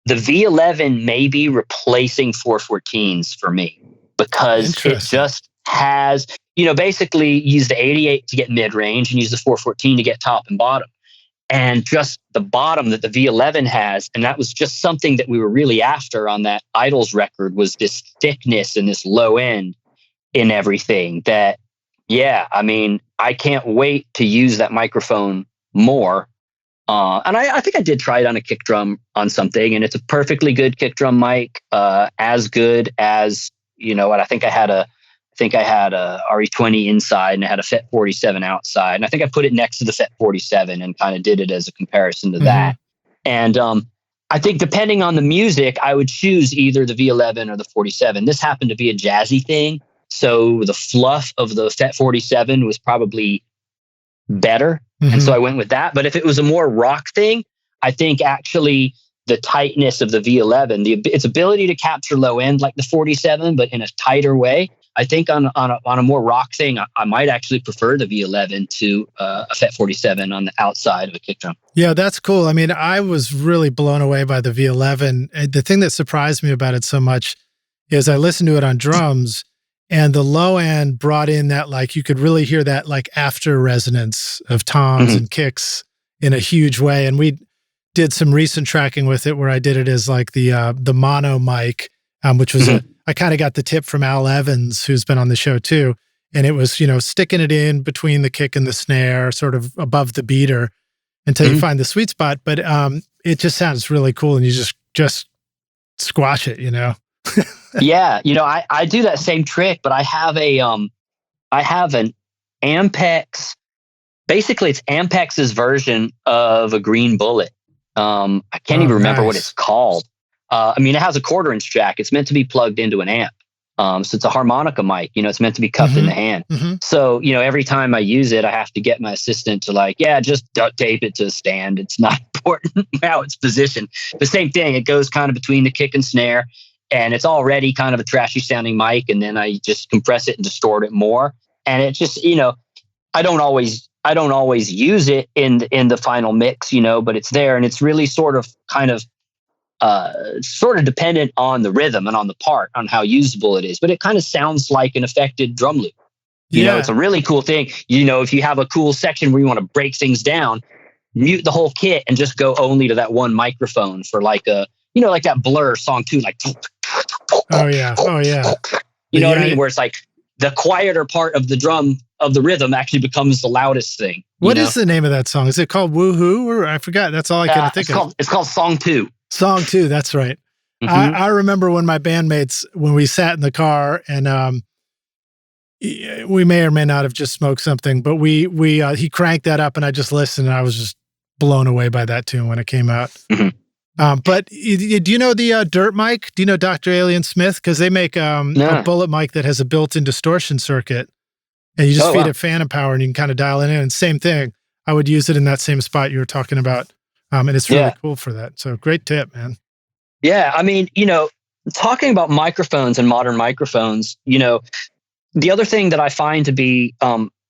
The V11 may be replacing 414s for me, because it just has, basically use the 88 to get mid-range and use the 414 to get top and bottom. And just the bottom that the V11 has, and that was just something that we were really after on that IDLES record, was this thickness and this low end in everything that, I can't wait to use that microphone more. And I think I did try it on a kick drum on something, and it's a perfectly good kick drum mic, as good as, what I think I had a RE20 inside, and I had a FET 47 outside. And I think I put it next to the FET 47 and kind of did it as a comparison to that. And I think depending on the music, I would choose either the V11 or the 47. This happened to be a jazzy thing, so the fluff of the FET 47 was probably better. And so I went with that. But if it was a more rock thing, I think actually the tightness of the V11, its ability to capture low end like the 47, but in a tighter way, I think on a more rock thing, I might actually prefer the V11 to a FET 47 on the outside of a kick drum. Yeah, that's cool. I mean, I was really blown away by the V11. The thing that surprised me about it so much is I listened to it on drums, and the low end brought in that, like, you could really hear that like after resonance of toms and kicks in a huge way. And we did some recent tracking with it where I did it as like the mono mic, which was I kind of got the tip from Al Evans, who's been on the show too. And it was, sticking it in between the kick and the snare, sort of above the beater until you find the sweet spot. But it just sounds really cool, and you just squash it, Yeah, I do that same trick, but I have an Ampex. Basically, it's Ampex's version of a Green Bullet. I can't even remember what it's called. It has a 1/4-inch jack. It's meant to be plugged into an amp. So it's a harmonica mic. It's meant to be cupped in the hand. So, every time I use it, I have to get my assistant to just duct tape it to a stand. It's not important how it's positioned. The same thing. It goes kind of between the kick and snare. And it's already kind of a trashy sounding mic, and then I just compress it and distort it more. And it just, I don't always use it in the final mix, but it's there, and it's really sort of dependent on the rhythm and on the part, on how usable it is. But it kind of sounds like an affected drum loop. It's a really cool thing. If you have a cool section where you want to break things down, mute the whole kit and just go only to that one microphone for like that Blur song 2, like. Oh yeah. You know what I mean? Where it's like the quieter part of the drum of the rhythm actually becomes the loudest thing. What is the name of that song? Is it called Woohoo? Or I forgot. That's all I can think of. It's called Song 2. Song 2. That's right. I remember when my bandmates, when we sat in the car, and we may or may not have just smoked something, but he cranked that up, and I just listened, and I was just blown away by that tune when it came out. But do you know the Dirt mic? Do you know Dr. Alien Smith? Because they make a bullet mic that has a built-in distortion circuit, and you just feed it phantom power, and you can kind of dial it in. And same thing, I would use it in that same spot you were talking about, and it's really cool for that. So great tip, man. Yeah, talking about microphones and modern microphones, the other thing that I find to be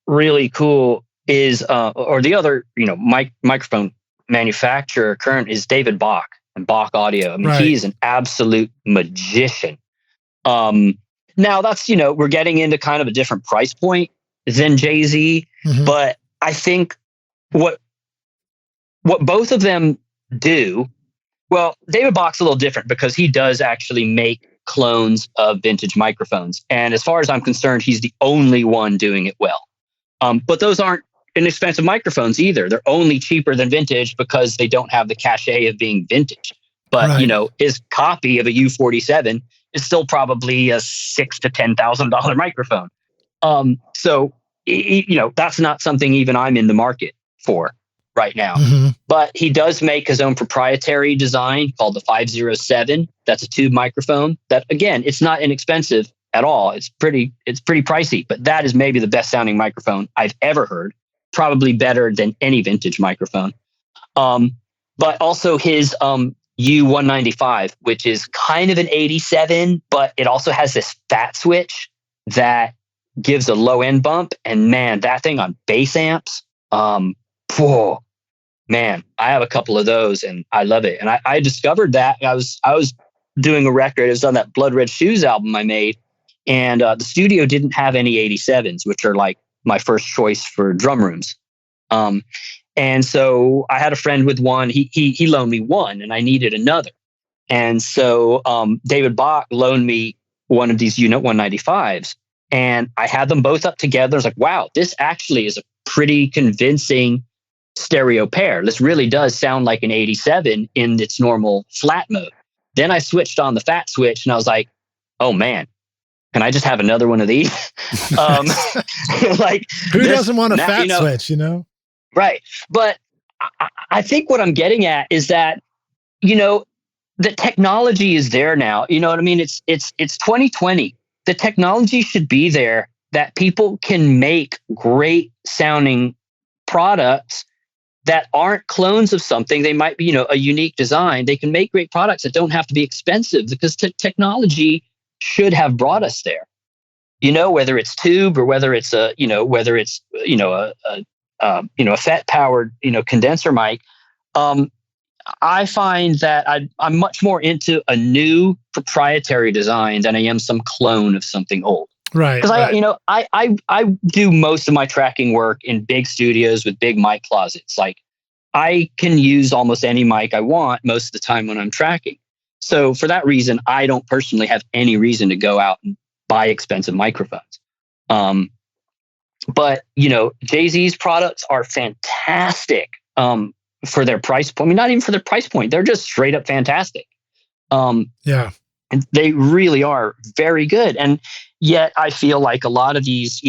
really cool is, or the other, microphone manufacturer current is David Bach. and Bach Audio. I mean, Right. he's an absolute magician. Now that's, we're getting into kind of a different price point than Jay-Z, but I think what both of them do, well, David Bach's a little different because he does actually make clones of vintage microphones. And as far as I'm concerned, he's the only one doing it well. But those aren't inexpensive microphones either. They're only cheaper than vintage because they don't have the cachet of being vintage. But, Right. His copy of a U47 is still probably a $6,000 to $10,000 microphone. So, that's not something even I'm in the market for right now. But he does make his own proprietary design called the 507. That's a tube microphone that, again, it's not inexpensive at all. It's pretty pricey, but that is maybe the best sounding microphone I've ever heard. Probably better than any vintage microphone. But also his U195, which is kind of an 87, but it also has this fat switch that gives a low end bump. And man, that thing on bass amps, man, I have a couple of those and I love it. And I discovered that I was doing a record. It was on that Blood Red Shoes album I made. And the studio didn't have any 87s, which are like my first choice for drum rooms. And so I had a friend with one. He loaned me one, and I needed another. And so David Bach loaned me one of these Unit 195s, and I had them both up together. I was like, wow, this actually is a pretty convincing stereo pair. This really does sound like an 87 in its normal flat mode. Then I switched on the fat switch, and I was like, oh man, can I just have another one of these? Like, who doesn't want a fat switch, Right. But I think what I'm getting at is that, the technology is there now. You know what I mean? It's 2020. The technology should be there that people can make great sounding products that aren't clones of something. They might be, a unique design. They can make great products that don't have to be expensive because technology should have brought us there. Whether it's tube or whether it's a FET powered, condenser mic. I find that I'm much more into a new proprietary design than I am some clone of something old. Right. Because I do most of my tracking work in big studios with big mic closets. Like I can use almost any mic I want most of the time when I'm tracking. So for that reason, I don't personally have any reason to go out and buy expensive microphones. But, Jay-Z's products are fantastic for their price point. I mean, not even for their price point. They're just straight up fantastic. Yeah. And they really are very good. And yet I feel like a lot of these,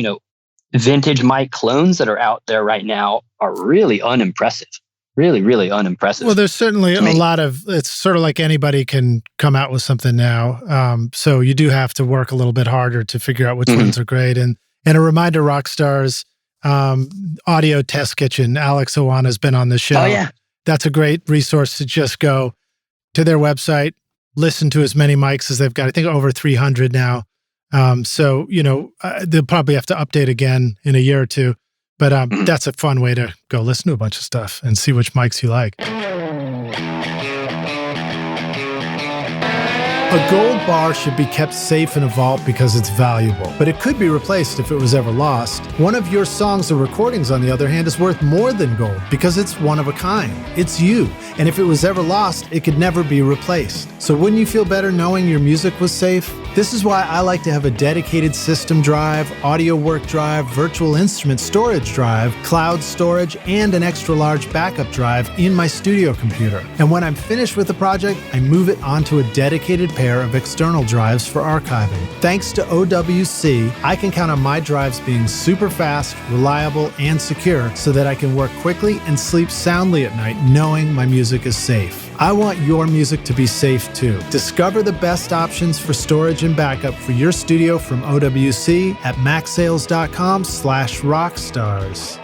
vintage mic clones that are out there right now are really unimpressive. Really, really unimpressive. Well, there's certainly a lot of, it's sort of like anybody can come out with something now. So you do have to work a little bit harder to figure out which ones are great. And a reminder, Rockstars, Audio Test Kitchen, Alex Owana has been on the show. Oh, yeah. That's a great resource to just go to their website, listen to as many mics as they've got. I think over 300 now. So, they'll probably have to update again in a year or two. But that's a fun way to go listen to a bunch of stuff and see which mics you like. A gold bar should be kept safe in a vault because it's valuable, but it could be replaced if it was ever lost. One of your songs or recordings, on the other hand, is worth more than gold because it's one of a kind. It's you, and if it was ever lost, it could never be replaced. So wouldn't you feel better knowing your music was safe? This is why I like to have a dedicated system drive, audio work drive, virtual instrument storage drive, cloud storage, and an extra large backup drive in my studio computer. And when I'm finished with the project, I move it onto a dedicated pair of external drives for archiving. Thanks to OWC, I can count on my drives being super fast, reliable, and secure so that I can work quickly and sleep soundly at night knowing my music is safe. I want your music to be safe too. Discover the best options for storage and backup for your studio from OWC at maxsales.com/rockstars.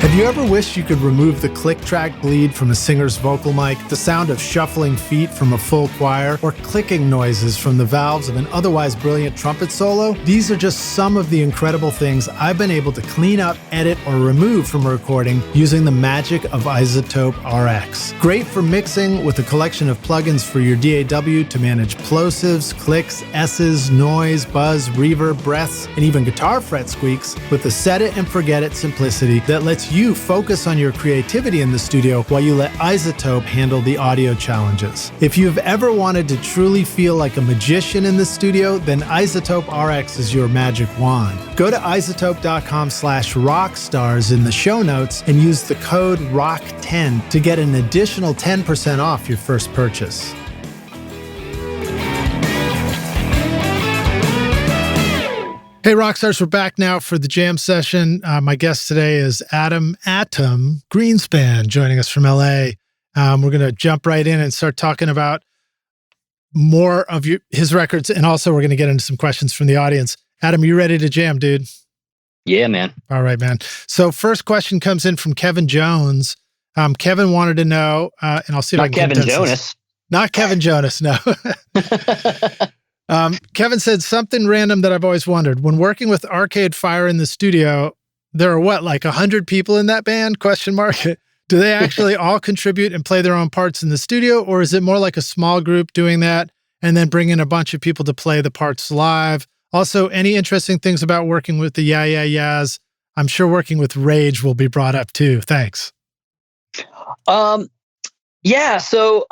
Have you ever wished you could remove the click-track bleed from a singer's vocal mic, the sound of shuffling feet from a full choir, or clicking noises from the valves of an otherwise brilliant trumpet solo? These are just some of the incredible things I've been able to clean up, edit, or remove from a recording using the magic of iZotope RX. Great for mixing with a collection of plugins for your DAW to manage plosives, clicks, S's, noise, buzz, reverb, breaths, and even guitar fret squeaks with the set-it-and-forget-it simplicity that lets you focus on your creativity in the studio while you let iZotope handle the audio challenges. If you've ever wanted to truly feel like a magician in the studio, then iZotope RX is your magic wand. Go to iZotope.com/rockstars in the show notes and use the code ROCK10 to get an additional 10% off your first purchase. Hey, Rockstars, we're back now for the jam session. My guest today is Adam Greenspan, joining us from LA. We're going to jump right in and start talking about more of his records, and also we're going to get into some questions from the audience. Adam, you ready to jam, dude? Yeah, man. All right, man. So first question comes in from Kevin Jones. Kevin wanted to know, and I'll see if I can Not Kevin Jonas. Not Kevin Jonas, no. Kevin said something random that I've always wondered. When working with Arcade Fire in the studio, there are like 100 people in that band? ? Do they actually all contribute and play their own parts in the studio, or is it more like a small group doing that and then bring in a bunch of people to play the parts live? Also, any interesting things about working with the Yeah Yeah Yeahs? I'm sure working with Rage will be brought up too. Thanks. Yeah. So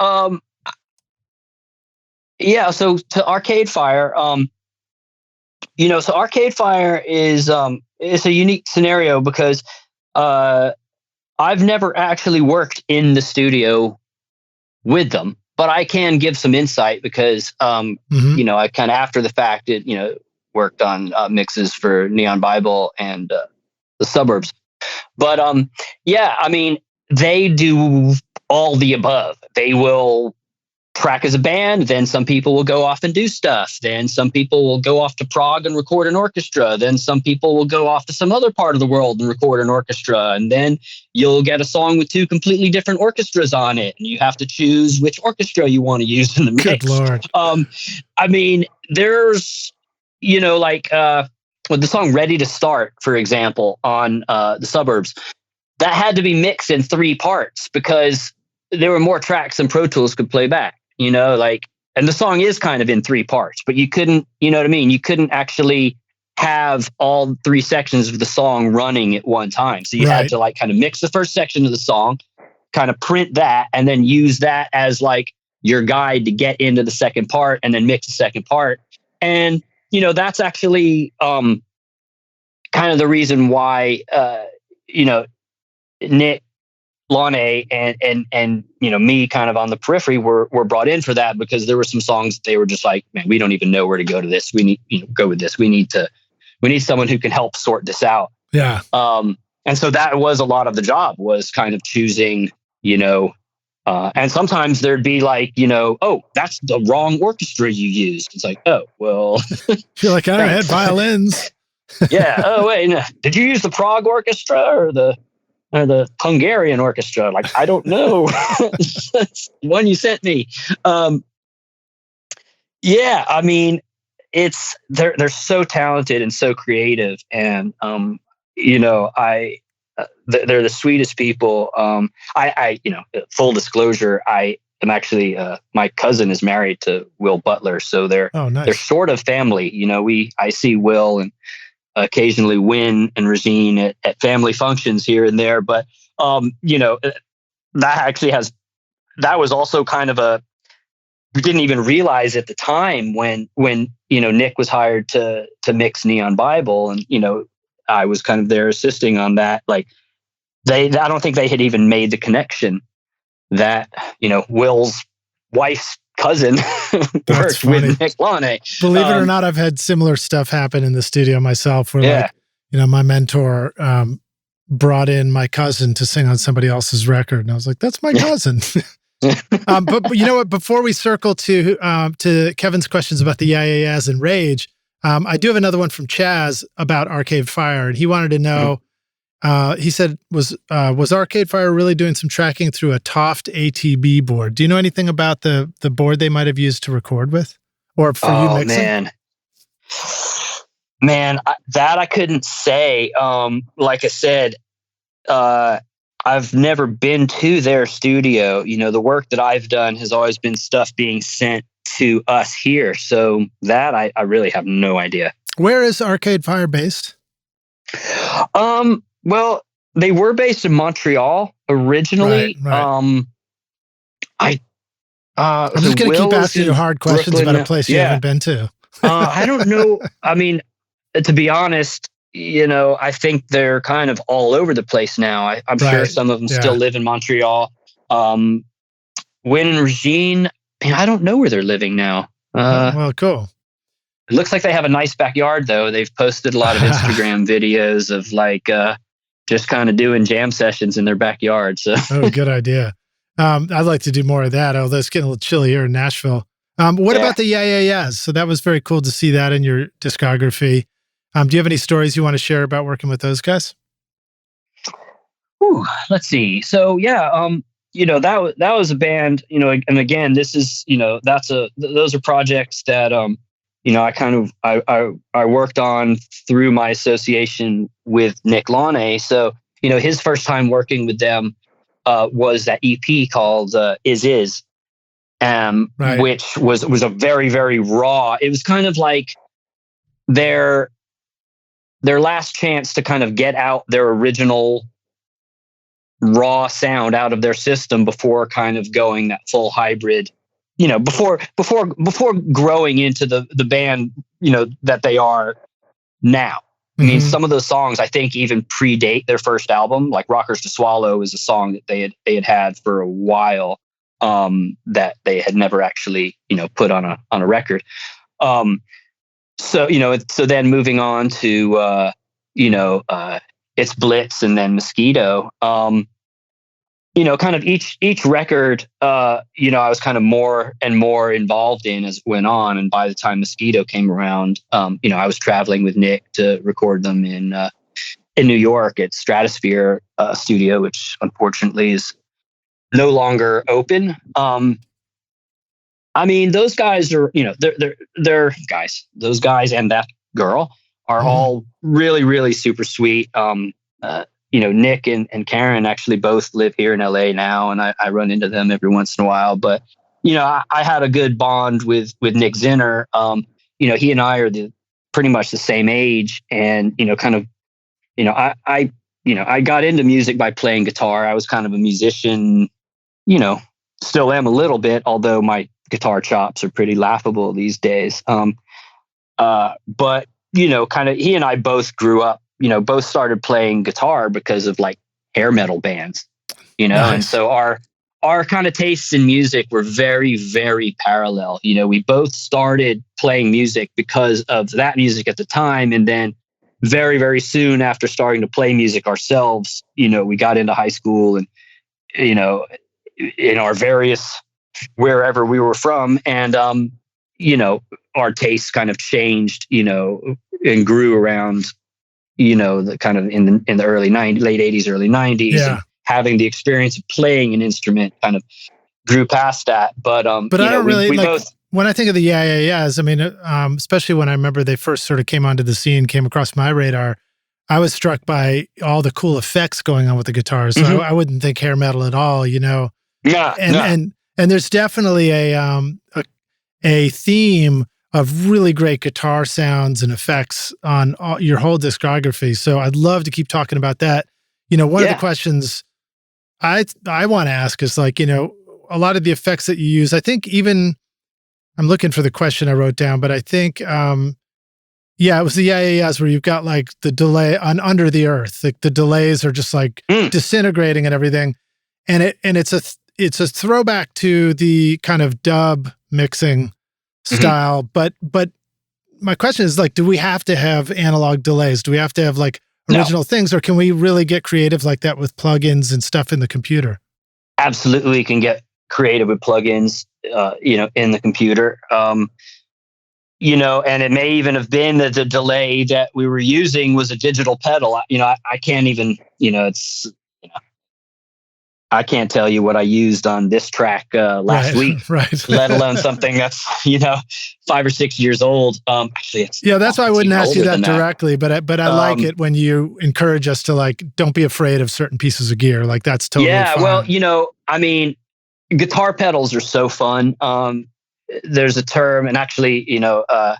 to Arcade Fire, so Arcade Fire is a unique scenario because I've never actually worked in the studio with them, but I can give some insight because I kind of after the fact worked on mixes for Neon Bible and the Suburbs. But they do all the above. They will track as a band, then some people will go off and do stuff, then some people will go off to Prague and record an orchestra, then some people will go off to some other part of the world and record an orchestra, and then you'll get a song with two completely different orchestras on it, and you have to choose which orchestra you want to use in the mix. Good Lord. There's with the song Ready to Start, for example, on the Suburbs, that had to be mixed in 3 parts because there were more tracks than Pro Tools could play back. And the song is kind of in 3 parts, but you couldn't, you couldn't actually have all 3 sections of the song running at one time. So you had to kind of mix the first section of the song, kind of print that, and then use that as your guide to get into the second part and then mix the second part. And, that's actually kind of the reason why, Nick Launay and me kind of on the periphery were brought in for that, because there were some songs that they were just like, man, we don't even know where to go to this. We need go with this. We need someone who can help sort this out. Yeah. And so that was a lot of the job, was kind of choosing, and sometimes there'd be oh, that's the wrong orchestra you used. It's like, oh, well. You're like, I had violins. Yeah. Oh, wait, no. Did you use the Prague orchestra or the Hungarian orchestra? I don't know. That's the one you sent me. They're so talented and so creative, and they're the sweetest people. Full disclosure, I am actually my cousin is married to Will Butler, so they're sort of family. I see Will and occasionally Win and Rosine at family functions here and there, but that was also kind of we didn't even realize at the time when Nick was hired to mix Neon Bible, and I was kind of there assisting on that. I don't think they had even made the connection that Will's wife's cousin worked with Nick Launay. Believe it or not, I've had similar stuff happen in the studio myself, where my mentor brought in my cousin to sing on somebody else's record, and I was like, that's my cousin. But you know what? Before we circle to Kevin's questions about the Yeah Yeah Yeahs and Rage, I do have another one from Chaz about Arcade Fire, and he wanted to know He said, was Arcade Fire really doing some tracking through a Toft ATB board? Do you know anything about the board they might have used to record with, or for you mixing? Man, that I couldn't say. Like I said, I've never been to their studio. The work that I've done has always been stuff being sent to us here. So that I really have no idea. Where is Arcade Fire based? Well, they were based in Montreal originally. Right. I'm just going to keep asking you hard questions about a place you haven't been to. I don't know. I mean, to be honest, I think they're kind of all over the place now. I'm sure some of them still live in Montreal. Win and Regine, I don't know where they're living now. Well, cool. It looks like they have a nice backyard, though. They've posted a lot of Instagram videos of just kind of doing jam sessions in their backyard. So, good idea. I'd like to do more of that, although it's getting a little chilly here in Nashville. What about the Yeah? So that was very cool to see that in your discography. Do you have any stories you want to share about working with those guys? Ooh, let's see. So that was a band, and again, this is, those are projects that, I worked on through my association with Nick Launay. So, his first time working with them was that EP called Is, which was a very, very raw. It was kind of like their last chance to kind of get out their original raw sound out of their system before kind of going that full hybrid, before growing into the band, that they are now. I mean, some of those songs I think even predate their first album. Like "Rockers to Swallow" is a song that they had for a while, that they had never actually, put on a record. So then moving on to It's Blitz and then Mosquito. Kind of each record, I was kind of more and more involved in as it went on. And by the time Mosquito came around, I was traveling with Nick to record them in New York at Stratosphere Studio, which unfortunately is no longer open. I mean, those guys are, they're guys. Those guys and that girl are all really, really super sweet. Nick and Karen actually both live here in LA now, and I run into them every once in a while. But, I had a good bond with Nick Zinner. He and I are pretty much the same age, and, I got into music by playing guitar. I was kind of a musician, still am a little bit, although my guitar chops are pretty laughable these days. But, kind of he and I both grew up, both started playing guitar because of like hair metal bands, nice. And so our kind of tastes in music were very, very parallel. We both started playing music because of that music at the time. And then very, very soon after starting to play music ourselves, we got into high school and, in our various, wherever we were from. And, our tastes kind of changed, and grew around, the kind of in the early 90s, late 80s, early 90s. Yeah. And having the experience of playing an instrument kind of grew past that. But I don't really we like both, when I think of the Yeahs, I mean, especially when I remember they first sort of came onto the scene, came across my radar, I was struck by all the cool effects going on with the guitars. So I wouldn't think hair metal at all, Yeah. And there's definitely a theme of really great guitar sounds and effects on your whole discography. So I'd love to keep talking about that. One of the questions I want to ask is like, a lot of the effects that you use, I think even, I'm looking for the question I wrote down, but I think, it was the Yeahs where you've got like the delay on Under the Earth. Like the delays are just like disintegrating and everything. And it's a throwback to the kind of dub mixing style. But my question is like, do we have to have analog delays? Do we have to have like original things, or can we really get creative like that with plugins and stuff in the computer? Absolutely, you can get creative with plugins, in the computer. and it may even have been that the delay that we were using was a digital pedal. I can't even, I can't tell you what I used on this track last week, right. let alone something that's, 5 or 6 years old. Actually, that's why I wouldn't ask you that directly, but I like Um, it when you encourage us to like, don't be afraid of certain pieces of gear. Like that's totally fine. Well, guitar pedals are so fun. There's a term, and actually, a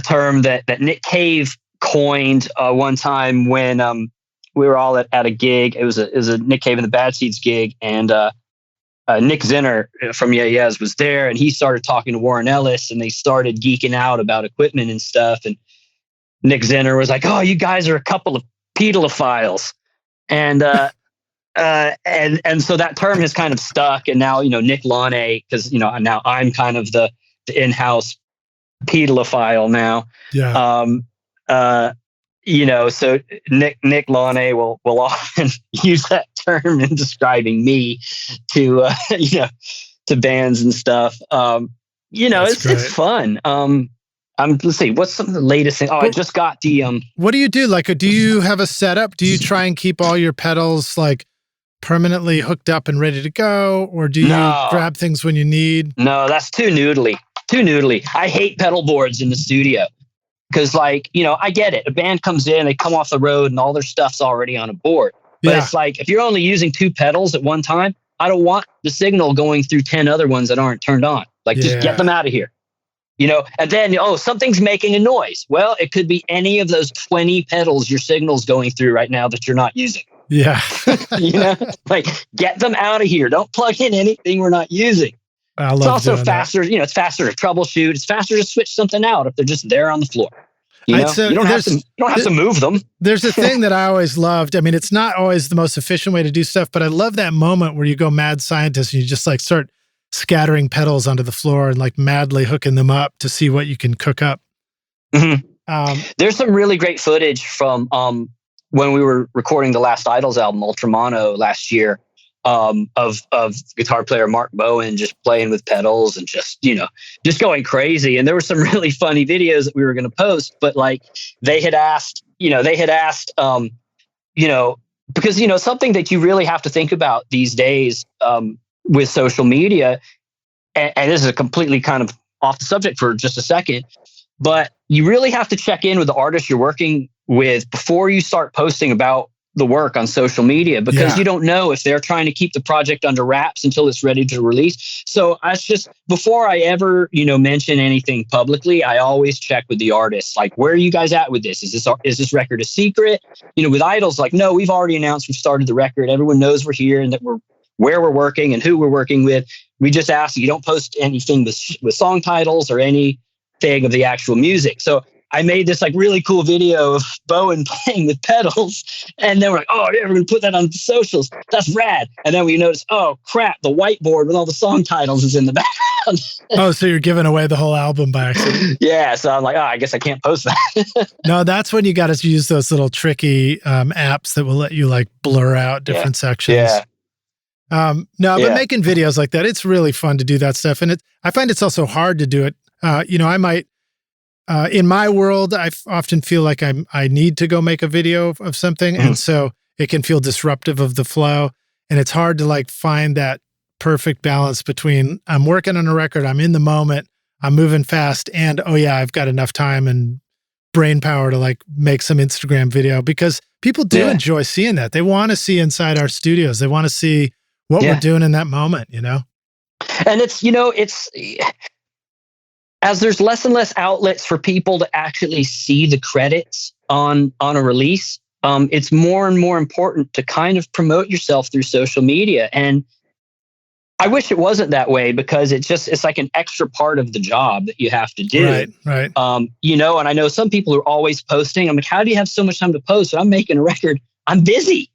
term that Nick Cave coined one time when we were all at a gig. It was a Nick Cave and the Bad Seeds gig, and Nick Zinner from Yeah Yeahs was there, and he started talking to Warren Ellis, and they started geeking out about equipment and stuff. And Nick Zinner was like, "Oh, you guys are a couple of pedalophiles," and so that term has kind of stuck. And now, Nick Launay, because now I'm kind of the in-house pedalophile now. Yeah. So Nick Launay will often use that term in describing me to to bands and stuff. It's fun. Let's see, what's some of the latest thing? I just got the What do you do? Like, do you have a setup? Do you try and keep all your pedals like permanently hooked up and ready to go, or do you grab things when you need? No, that's too noodly. I hate pedal boards in the studio. Because, I get it. A band comes in, they come off the road, and all their stuff's already on a board. But it's like, if you're only using 2 pedals at one time, I don't want the signal going through 10 other ones that aren't turned on. Like, just get them out of here. And then, something's making a noise. Well, it could be any of those 20 pedals your signal's going through right now that you're not using. Yeah. Like, get them out of here. Don't plug in anything we're not using. It's also faster, it's faster to troubleshoot. It's faster to switch something out if they're just there on the floor. You don't have to move them. There's a thing that I always loved. I mean, it's not always the most efficient way to do stuff, but I love that moment where you go mad scientist and you just like start scattering pedals onto the floor and like madly hooking them up to see what you can cook up. Mm-hmm. There's some really great footage from when we were recording the last IDLES album, Ultramono, last year. Of guitar player Mark Bowen just playing with pedals and just going crazy. And there were some really funny videos that we were going to post, but like they had asked, because something that you really have to think about these days with social media, and this is a completely kind of off the subject for just a second, but you really have to check in with the artist you're working with before you start posting about the work on social media, because you don't know if they're trying to keep the project under wraps until it's ready to release. So before I ever, mention anything publicly, I always check with the artist, like, where are you guys at with this? Is this record a secret? With IDLES, like, no, we've already announced we've started the record. Everyone knows we're here and that where we're working and who we're working with. We just ask that you don't post anything with song titles or anything of the actual music. So I made this like really cool video of Bowen playing with pedals, and then we're like, oh yeah, we're gonna put that on the socials. That's rad. And then we notice, oh crap, the whiteboard with all the song titles is in the background. Oh, so you're giving away the whole album by accident. Yeah, so I'm like, I guess I can't post that. No, that's when you got to use those little tricky apps that will let you like blur out different sections. Yeah. But making videos like that, it's really fun to do that stuff, and I find it's also hard to do it. I might. In my world, I often feel like I need to go make a video of something. And so it can feel disruptive of the flow. And it's hard to like find that perfect balance between I'm working on a record, I'm in the moment, I'm moving fast, and I've got enough time and brain power to like make some Instagram video, because people do enjoy seeing that. They want to see inside our studios. They want to see what we're doing in that moment, And it's, as there's less and less outlets for people to actually see the credits on a release, it's more and more important to kind of promote yourself through social media. And I wish it wasn't that way, because it's like an extra part of the job that you have to do. Right. And I know some people are always posting. I'm like, how do you have so much time to post? I'm making a record. I'm busy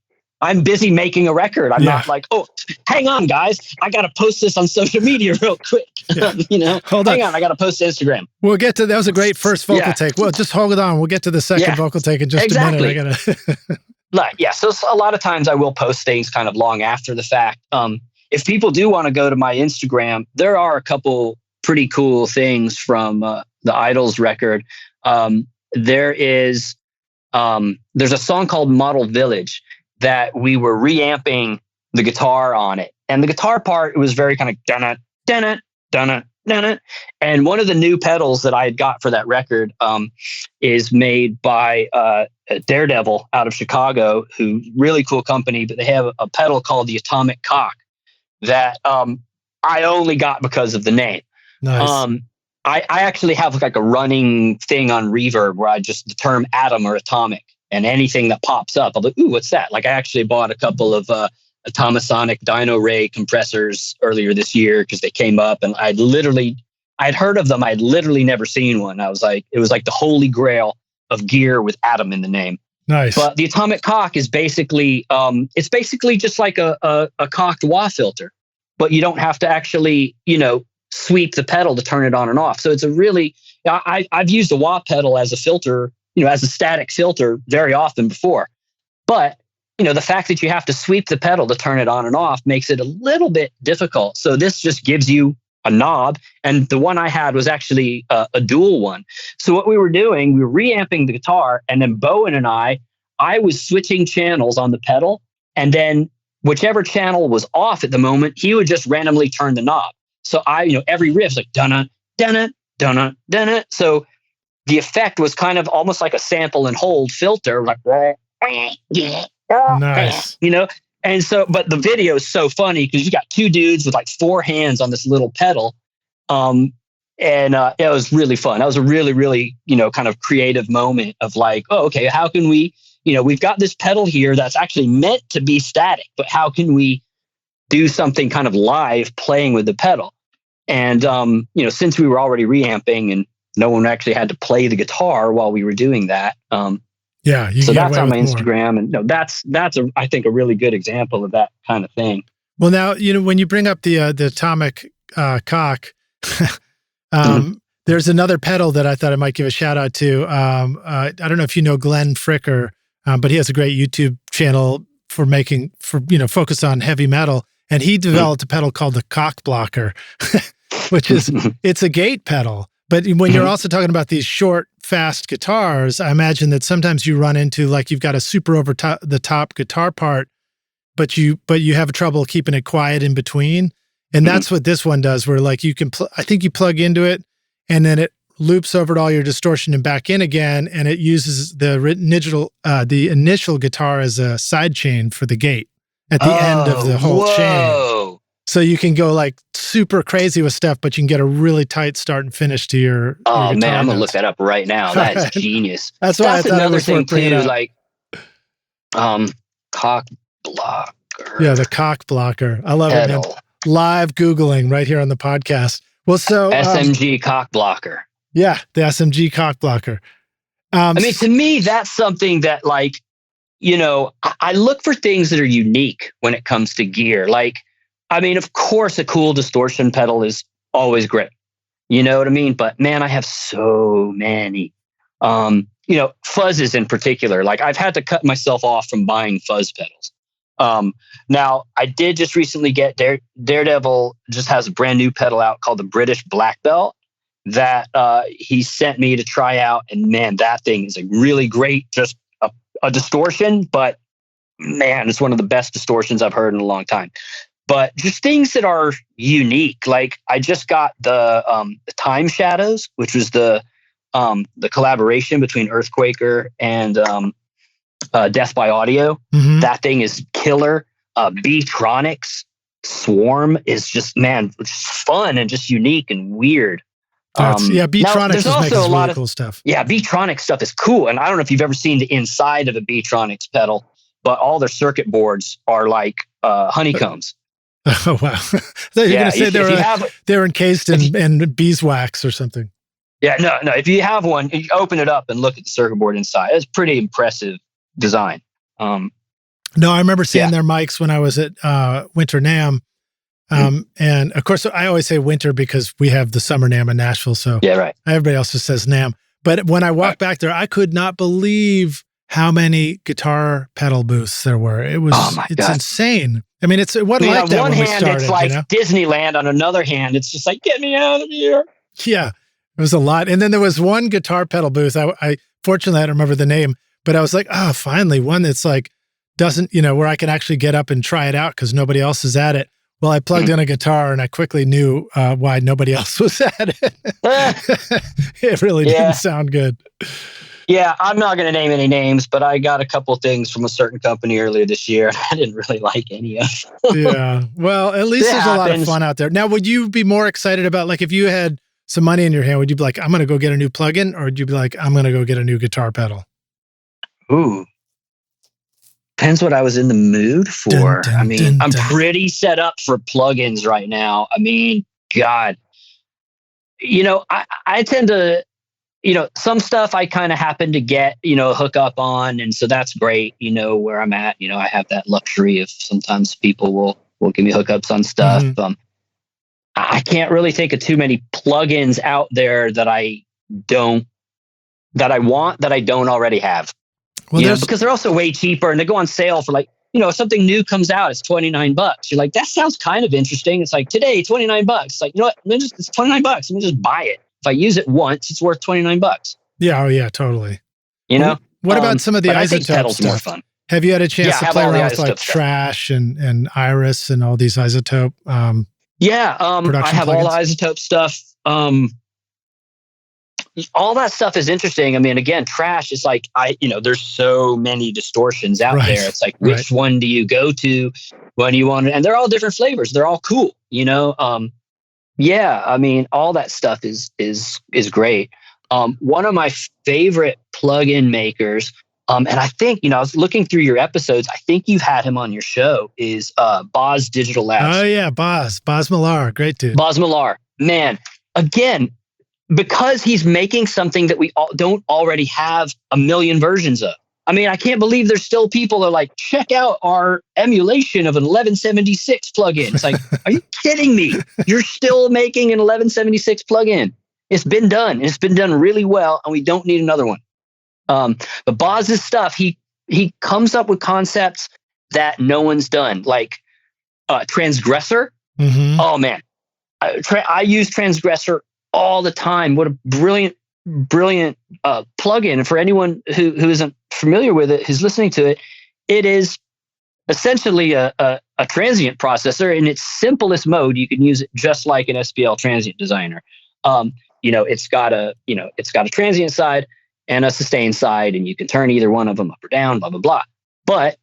making a record. I'm not like, oh, hang on, guys, I got to post this on social media real quick. Hold on, I got to post to Instagram. We'll get to that. Was a great first vocal take. Well, just hold it on. We'll get to the second vocal take in just a minute. So a lot of times I will post things kind of long after the fact. If people do want to go to my Instagram, there are a couple pretty cool things from the IDLES record, there's a song called Model Village that we were reamping the guitar on it. And the guitar part, it was very kind of dun-it, dun-it, dun-it, dun-it. And one of the new pedals that I had got for that record is made by Daredevil out of Chicago, who really cool company, but they have a pedal called the Atomic Cock that I only got because of the name. Nice. I actually have like a running thing on Reverb where I just the term atom or atomic, and anything that pops up, I'll be, ooh, what's that? Like I actually bought a couple of Atomisonic Dino Ray compressors earlier this year because they came up, and I'd heard of them. I'd literally never seen one. I was like, it was like the holy grail of gear with atom in the name. Nice. But the Atomic Cock is basically, it's basically just like a cocked wah filter, but you don't have to actually, sweep the pedal to turn it on and off. So it's a really, I've used a wah pedal as a filter, as a static filter very often before. But, the fact that you have to sweep the pedal to turn it on and off makes it a little bit difficult. So this just gives you a knob. And the one I had was actually a dual one. So what we were doing, we were reamping the guitar, and then Bowen and I was switching channels on the pedal. And then whichever channel was off at the moment, he would just randomly turn the knob. So every riff's like dun-dun, dun-dun, dun-dun, dun-dun. So the effect was kind of almost like a sample and hold filter, like nice. And so, but the video is so funny because you got two dudes with like four hands on this little pedal. And it was really fun. That was a really, really, kind of creative moment of like, oh, okay, how can we, we've got this pedal here that's actually meant to be static, but how can we do something kind of live playing with the pedal? And, since we were already reamping and no one actually had to play the guitar while we were doing that. So that's on my Instagram. And that's I think a really good example of that kind of thing. Well, now, when you bring up the Atomic Cock, there's another pedal that I thought I might give a shout out to. I don't know if you know Glenn Fricker, but he has a great YouTube channel focused on heavy metal. And he developed a pedal called the Cock Blocker, which is, it's a gate pedal. But when you're also talking about these short, fast guitars, I imagine that sometimes you run into like you've got a super over the top guitar part, but you have trouble keeping it quiet in between. And that's what this one does, where like you can, I think you plug into it and then it loops over to all your distortion and back in again. And it uses the initial guitar as a side chain for the gate at the end of the whole chain. So you can go like super crazy with stuff, but you can get a really tight start and finish to your Oh man, I'm notes. gonna look that up right now. That's genius. That's why I thought another it was thing too, up. like Cock Blocker. Yeah, the Cock Blocker. I love pedal. it, man. Live Googling right here on the podcast. Well, so SMG Cock Blocker. Yeah, the SMG Cock Blocker. I mean, to me, that's something that like, I look for things that are unique when it comes to gear. Like, I mean, of course, a cool distortion pedal is always great. You know what I mean? But man, I have so many, fuzzes in particular. Like I've had to cut myself off from buying fuzz pedals. Now, I did just recently get Daredevil just has a brand new pedal out called the British Black Belt that he sent me to try out. And man, that thing is a really great, just a distortion, but man, it's one of the best distortions I've heard in a long time. But just things that are unique. Like I just got the Time Shadows, which was the collaboration between Earthquaker and Death by Audio. Mm-hmm. That thing is killer. Beatronics Swarm is just, man, just fun and just unique and weird. Beatronics is making a lot really of cool stuff. Yeah, Beatronics stuff is cool. And I don't know if you've ever seen the inside of a Beatronics pedal, but all their circuit boards are like honeycombs. Oh, wow. You're going to say they're encased in beeswax or something. Yeah, no. If you have one, you open it up and look at the circuit board inside. It's pretty impressive design. No, I remember seeing their mics when I was at Winter NAMM. And of course, I always say winter because we have the summer NAMM in Nashville. So yeah, right. Everybody else just says NAMM. But when I walked back there, I could not believe how many guitar pedal booths there were. It's insane. I mean, it wasn't like that when we started. On one hand, it's like Disneyland. On another hand, it's just like, get me out of here. Yeah. It was a lot. And then there was one guitar pedal booth. I fortunately, I don't remember the name, but I was like, oh, finally one that's like, doesn't, where I can actually get up and try it out because nobody else is at it. Well, I plugged in a guitar and I quickly knew why nobody else was at it. It really didn't sound good. Yeah, I'm not going to name any names, but I got a couple of things from a certain company earlier this year. I didn't really like any of them. Yeah, well, at least there's a lot of fun out there. Now, would you be more excited about, like, if you had some money in your hand, would you be like, I'm going to go get a new plugin, or would you be like, I'm going to go get a new guitar pedal? Ooh. Depends what I was in the mood for. I'm pretty set up for plugins right now. I mean, God, I tend to, some stuff I kind of happen to get, hook up on. And so that's great, where I'm at. I have that luxury of sometimes people will give me hookups on stuff. Mm-hmm. I can't really think of too many plugins out there that I want that I don't already have. Well, because they're also way cheaper and they go on sale for like, if something new comes out, it's $29. You're like, that sounds kind of interesting. It's like, today, $29. It's like, you know what? It's $29. Let me just buy it. If I use it once, it's worth $29. Yeah. Oh yeah, totally. What about some of the isotope stuff? More fun. Have you had a chance to play around with like Trash and Iris and all these isotope? I have plugins? All the isotope stuff. All that stuff is interesting. I mean, again, Trash is like, there's so many distortions out there. It's like, which one do you go to when you want it? And they're all different flavors. They're all cool, I mean, all that stuff is great. One of my favorite plugin makers, and I think, I was looking through your episodes, I think you've had him on your show, is Boz Digital Labs. Oh yeah, Boz Millar, great dude. Boz Millar, man, again, because he's making something that we don't already have a million versions of. I mean, I can't believe there's still people that are like, check out our emulation of an 1176 plugin. It's like, are you kidding me? You're still making an 1176 plugin. It's been done. It's been done really well, and we don't need another one. But Boz's stuff, he comes up with concepts that no one's done, like Transgressor. Mm-hmm. Oh man, I use Transgressor all the time. What a brilliant plugin. And for anyone who isn't familiar with it, who's listening to it, it is essentially a transient processor. In its simplest mode, you can use it just like an SPL transient designer. It's got a transient side and a sustain side, and you can turn either one of them up or down, blah, blah, blah. But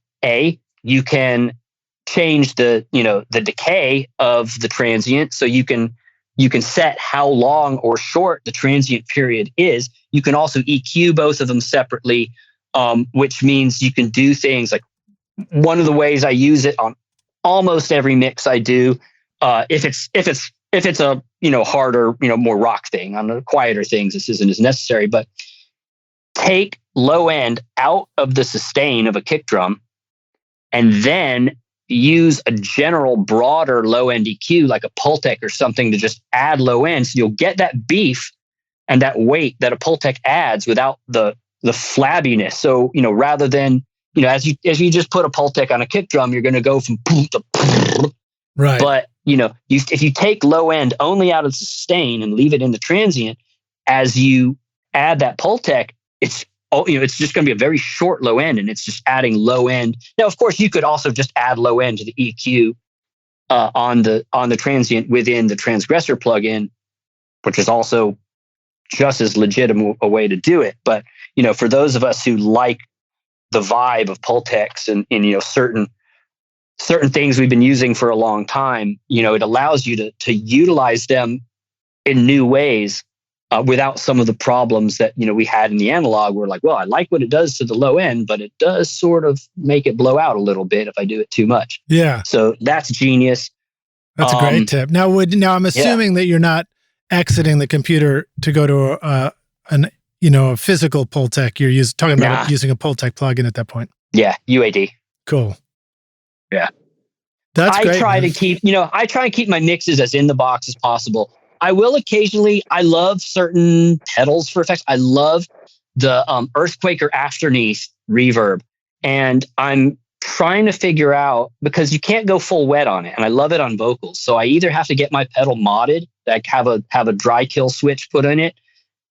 you can change the decay of the transient. So you can set how long or short the transient period is. You can also EQ both of them separately, which means you can do things like, one of the ways I use it on almost every mix I do, if it's a harder, more rock thing. On the quieter things, this isn't as necessary, but take low end out of the sustain of a kick drum and then use a general broader low end EQ like a Pultec or something to just add low end. So you'll get that beef and that weight that a Pultec adds without the flabbiness. So, rather than, as you just put a Pultec on a kick drum, you're going to go from boom to boom. Right. But, if you take low end only out of the sustain and leave it in the transient, as you add that Pultec, it's just going to be a very short low end, and it's just adding low end. Now, of course, you could also just add low end to the EQ on the transient within the Transgressor plugin, which is also just as legitimate a way to do it. But for those of us who like the vibe of Pultecs and certain things we've been using for a long time, it allows you to utilize them in new ways. Without some of the problems that we had in the analog. We're like, well, I like what it does to the low end, but it does sort of make it blow out a little bit if I do it too much. Yeah. So that's genius. That's a great tip. Now I'm assuming that you're not exiting the computer to go to a physical Pultec. You're talking about using a Pultec plugin at that point. Yeah, UAD. Cool. Yeah. That's great. I try and keep my mixes as in the box as possible. I will occasionally, I love certain pedals for effects. I love the Earthquake or Afterneath reverb. And I'm trying to figure out, because you can't go full wet on it. And I love it on vocals. So I either have to get my pedal modded like have a dry kill switch put in it.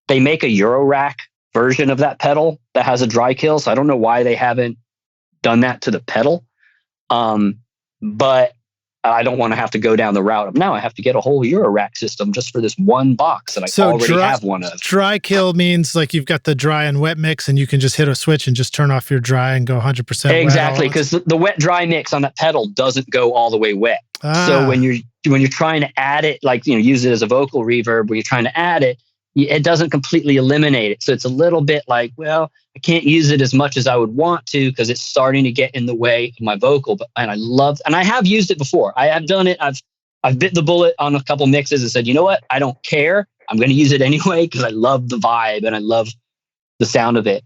They make a Eurorack version of that pedal that has a dry kill. So I don't know why they haven't done that to the pedal. But I don't want to have to go down the route of now I have to get a whole Eurorack system just for this one box that I already have one of. Dry kill means like you've got the dry and wet mix and you can just hit a switch and just turn off your dry and go 100% wet. Exactly, because the wet dry mix on that pedal doesn't go all the way wet. So when you're trying to add it, like, use it as a vocal reverb, when you're trying to add it, it doesn't completely eliminate it. So it's a little bit like, well, I can't use it as much as I would want to because it's starting to get in the way of my vocal. And I have used it before. I have done it. I've bit the bullet on a couple mixes and said, you know what? I don't care. I'm going to use it anyway because I love the vibe and I love the sound of it.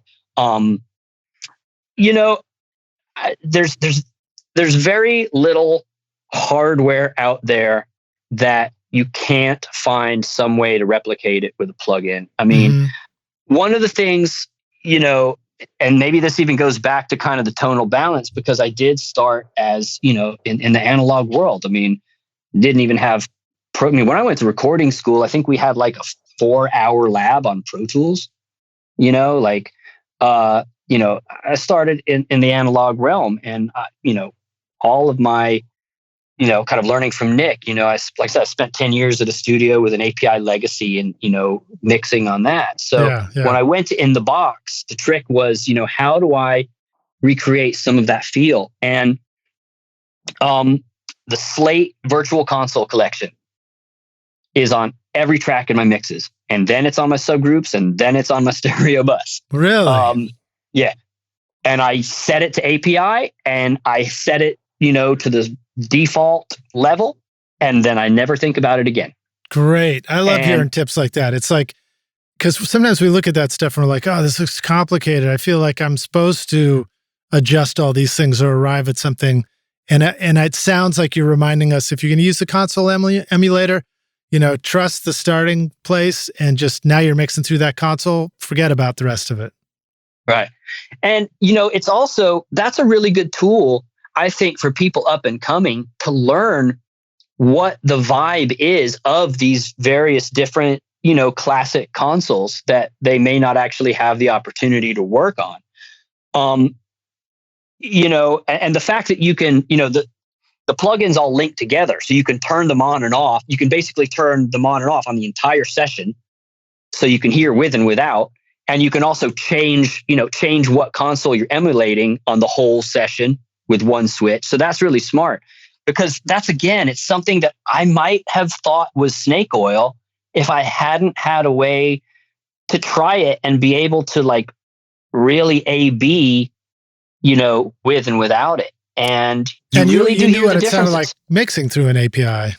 There's very little hardware out there that you can't find some way to replicate it with a plugin. I mean, one of the things, and maybe this even goes back to kind of the tonal balance, because I did start as, in the analog world. I mean, didn't even have when I went to recording school, I think we had like a 4-hour lab on Pro Tools, I started in the analog realm and, all of my, kind of learning from Nick, I spent 10 years at a studio with an API legacy and, mixing on that. So when I went to In the Box, the trick was, how do I recreate some of that feel? And the Slate Virtual Console collection is on every track in my mixes. And then it's on my subgroups and then it's on my stereo bus. Really? Yeah. And I set it to API and I set it, to the default level, and then I never think about it again. Great. I love hearing tips like that. It's like, because sometimes we look at that stuff and we're like, oh, this looks complicated. I feel like I'm supposed to adjust all these things or arrive at something. And it sounds like you're reminding us, if you're going to use the console emulator, trust the starting place and just now you're mixing through that console, forget about the rest of it. Right. And, it's also, that's a really good tool, I think, for people up and coming to learn what the vibe is of these various different, classic consoles that they may not actually have the opportunity to work on. And the fact that you can, the plugins all link together, so you can turn them on and off. You can basically turn them on and off on the entire session, so you can hear with and without. And you can also change what console you're emulating on the whole session with one switch. So that's really smart, because it's something that I might have thought was snake oil if I hadn't had a way to try it and be able to like really A/B, with and without it. And you knew what it sounded like mixing through an API.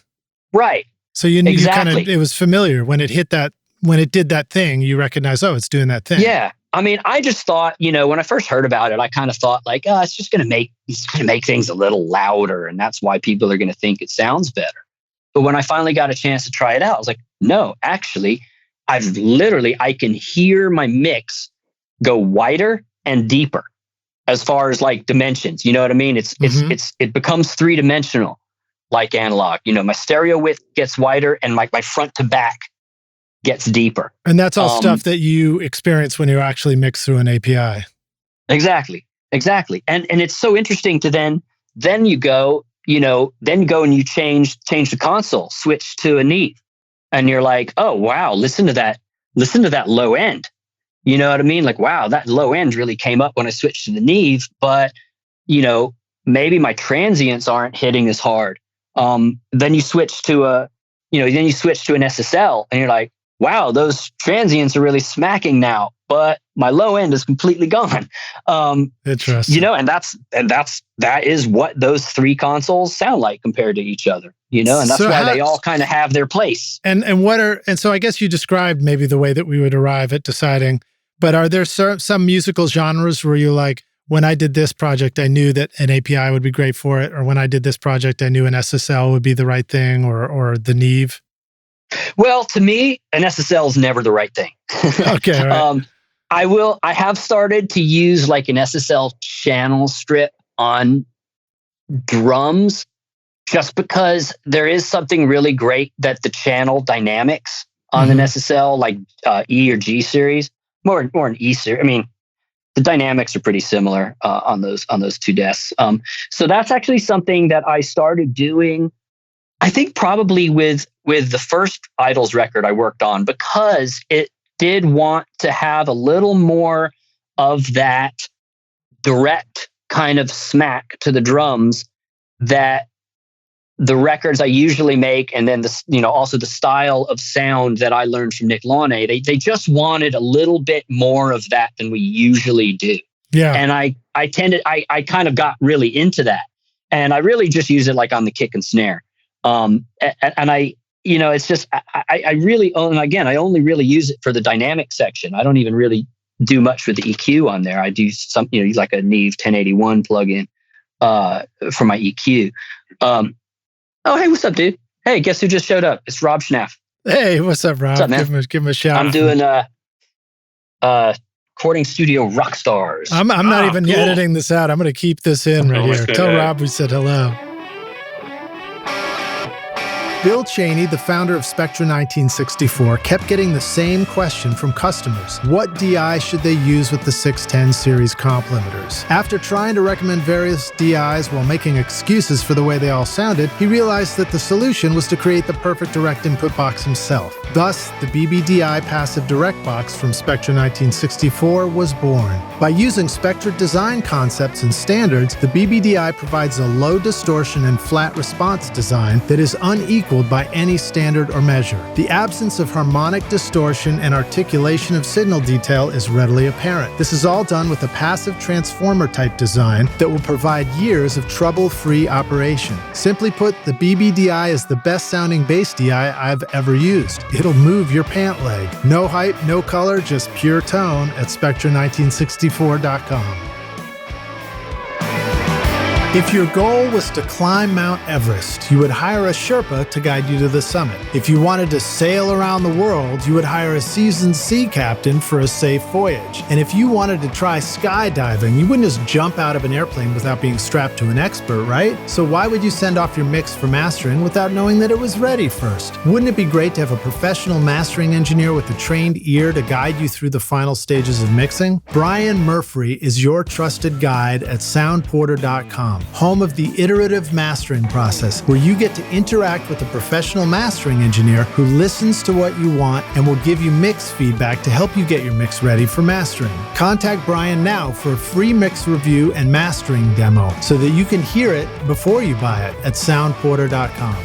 Right. So you it was familiar when it did that thing, you recognize, oh, it's doing that thing. Yeah. I mean, I just thought, when I first heard about it, I kind of thought like, oh, it's going to make things a little louder. And that's why people are going to think it sounds better. But when I finally got a chance to try it out, I was like, no, actually, I can hear my mix go wider and deeper as far as like dimensions. You know what I mean? It becomes 3-dimensional like analog. My stereo width gets wider and my front to back gets deeper. And that's all stuff that you experience when you actually mix through an API. Exactly. And it's so interesting to then you go and you change the console, switch to a Neve. And you're like, oh, wow, listen to that low end. You know what I mean? Like, wow, that low end really came up when I switched to the Neve, but, maybe my transients aren't hitting as hard. Then you switch to an SSL and you're like, wow, those transients are really smacking now, but my low end is completely gone. Interesting. And that is what those 3 consoles sound like compared to each other, and that's why they all kind of have their place. And so I guess you described maybe the way that we would arrive at deciding, but are there some musical genres where you're like, when I did this project, I knew that an API would be great for it, or when I did this project, I knew an SSL would be the right thing, or the Neve? Well, to me, an SSL is never the right thing. Okay. Right. I have started to use like an SSL channel strip on drums just because there is something really great that the channel dynamics on an SSL, like E or G series, more an E series. I mean, the dynamics are pretty similar on those two desks. So that's actually something that I started doing, I think probably with the first IDLES record I worked on, because it did want to have a little more of that direct kind of smack to the drums that the records I usually make, and then also the style of sound that I learned from Nick Launay, they just wanted a little bit more of that than we usually do. Yeah. And I kind of got really into that, and I really just use it like on the kick and snare. And I, it's just I really I only really use it for the dynamic section. I don't even really do much with the EQ on there. I do some, like a Neve 1081 plugin for my EQ. Oh, hey, what's up, dude? Hey, guess who just showed up? It's Rob Schnaff. Hey, what's up, Rob? What's up, man? Give him a shout. I'm doing recording studio rock stars. I'm not even editing this out. I'm going to keep this in right here. Tell Rob we said hello. Bill Cheney, the founder of Spectra 1964, kept getting the same question from customers. What DI should they use with the 610 series comp limiters? After trying to recommend various DIs while making excuses for the way they all sounded, he realized that the solution was to create the perfect direct input box himself. Thus, the BBDI passive direct box from Spectra 1964 was born. By using Spectra design concepts and standards, the BBDI provides a low distortion and flat response design that is unequaled by any standard or measure. The absence of harmonic distortion and articulation of signal detail is readily apparent. This is all done with a passive transformer type design that will provide years of trouble-free operation. Simply put, the BBDI is the best sounding bass DI I've ever used. It'll move your pant leg. No hype, no color, just pure tone at Spectra1964.com. If your goal was to climb Mount Everest, you would hire a Sherpa to guide you to the summit. If you wanted to sail around the world, you would hire a seasoned sea captain for a safe voyage. And if you wanted to try skydiving, you wouldn't just jump out of an airplane without being strapped to an expert, right? So why would you send off your mix for mastering without knowing that it was ready first? Wouldn't it be great to have a professional mastering engineer with a trained ear to guide you through the final stages of mixing? Brian Murphy is your trusted guide at soundporter.com. Home of the iterative mastering process, where you get to interact with a professional mastering engineer who listens to what you want and will give you mix feedback to help you get your mix ready for mastering. Contact Brian now for a free mix review and mastering demo so that you can hear it before you buy it at soundporter.com.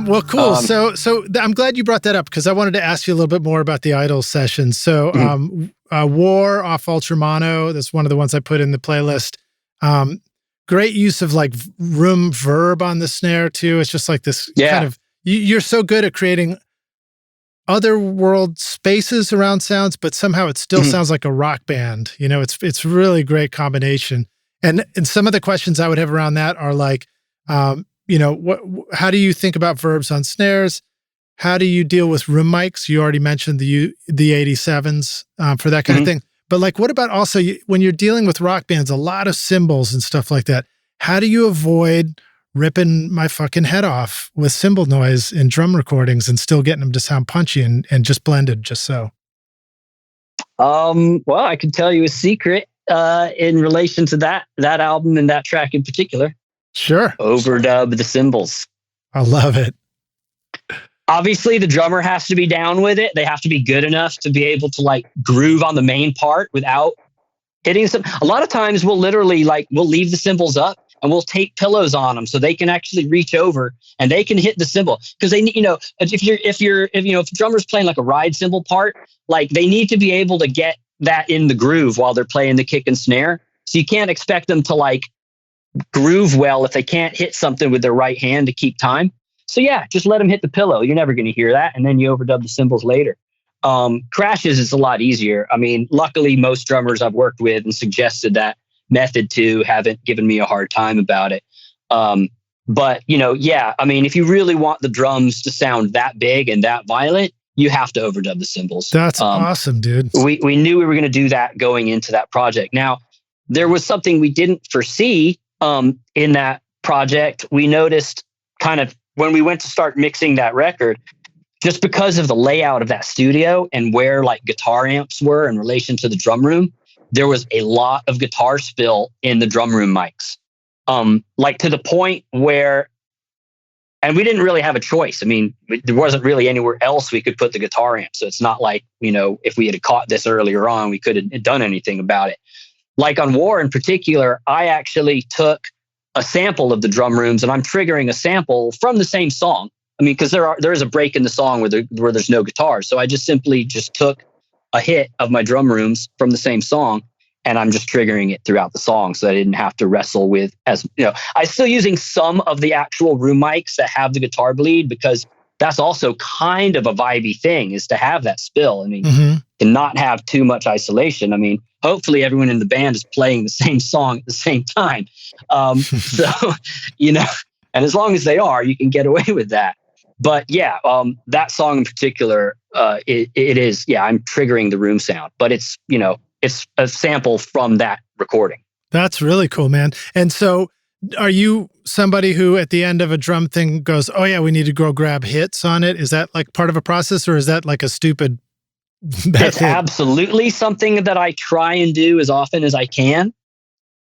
Well, cool. So I'm glad you brought that up, because I wanted to ask you a little bit more about the IDLES session. So War off Ultra Mono, that's one of the ones I put in the playlist. Great use of like room verb on the snare too. It's just like this kind of, you're so good at creating other world spaces around sounds, but somehow it still sounds like a rock band. It's really great combination. And some of the questions I would have around that are like, how do you think about verbs on snares? How do you deal with room mics? You already mentioned the 87s for that kind of thing. But like, what about also when you're dealing with rock bands, a lot of cymbals and stuff like that? How do you avoid ripping my fucking head off with cymbal noise in drum recordings and still getting them to sound punchy and just blended just so? Well, I can tell you a secret in relation to that album and that track in particular. Sure. Overdub the cymbals. I love it. Obviously, the drummer has to be down with it. They have to be good enough to be able to like groove on the main part without hitting some. A lot of times we'll literally we'll leave the cymbals up and we'll tape pillows on them so they can actually reach over and they can hit the cymbal. Because they, if the drummer's playing like a ride cymbal part, like they need to be able to get that in the groove while they're playing the kick and snare. So you can't expect them to like groove well if they can't hit something with their right hand to keep time. So yeah, just let them hit the pillow. You're never going to hear that. And then you overdub the cymbals later. Crashes is a lot easier. I mean, luckily most drummers I've worked with and suggested that method to haven't given me a hard time about it. But I mean, if you really want the drums to sound that big and that violent, you have to overdub the cymbals. That's awesome, dude. We knew we were going to do that going into that project. Now, there was something we didn't foresee in that project. We noticed kind of when we went to start mixing that record, just because of the layout of that studio and where like guitar amps were in relation to the drum room, there was a lot of guitar spill in the drum room mics. Like to the point where, and we didn't really have a choice. I mean, there wasn't really anywhere else we could put the guitar amp. So it's not like, if we had caught this earlier on, we could have done anything about it. Like on War in particular, I actually took a sample of the drum rooms, and I'm triggering a sample from the same song. I mean, because there is a break in the song where there's no guitar. So I just simply took a hit of my drum rooms from the same song, and I'm just triggering it throughout the song, so I didn't have to wrestle with I'm still using some of the actual room mics that have the guitar bleed, because that's also kind of a vibey thing, is to have that spill. I mean, to not have too much isolation. I mean, hopefully everyone in the band is playing the same song at the same time. So, and as long as they are, you can get away with that. But yeah, that song in particular, it is, I'm triggering the room sound, but it's a sample from that recording. That's really cool, man. And so are you somebody who at the end of a drum thing goes, oh yeah, we need to go grab hits on it? Is that like part of a process, or is that like a stupid It's absolutely something that I try and do as often as I can.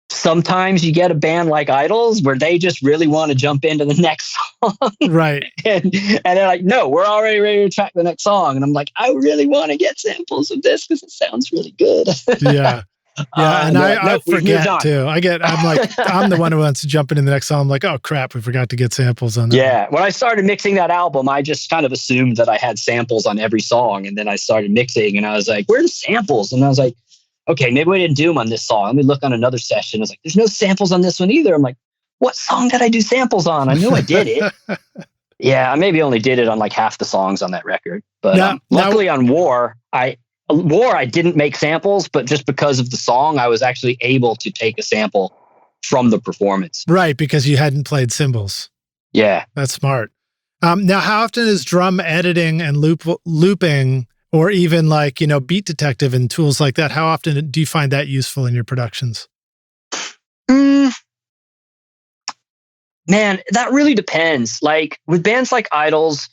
Sometimes you get a band like IDLES where they just really want to jump into the next song. Right. and they're like, no, we're already ready to track the next song. And I'm like, I really want to get samples of this because it sounds really good. Yeah. Yeah. And I forget too. I'm the one who wants to jump into the next song. I'm like, oh crap, we forgot to get samples on that. Yeah. When I started mixing that album, I just kind of assumed that I had samples on every song. And then I started mixing and I was like, where are the samples? And I was like, okay, maybe we didn't do them on this song. Let me look on another session. I was like, there's no samples on this one either. I'm like, what song did I do samples on? I knew I did it. Yeah, I maybe only did it on like half the songs on that record. But luckily on War, I didn't make samples, but just because of the song, I was actually able to take a sample from the performance. Right, because you hadn't played cymbals. Yeah. That's smart. Now, how often is drum editing and looping, or even like, Beat Detective and tools like that, how often do you find that useful in your productions? Man, that really depends. Like with bands like IDLES,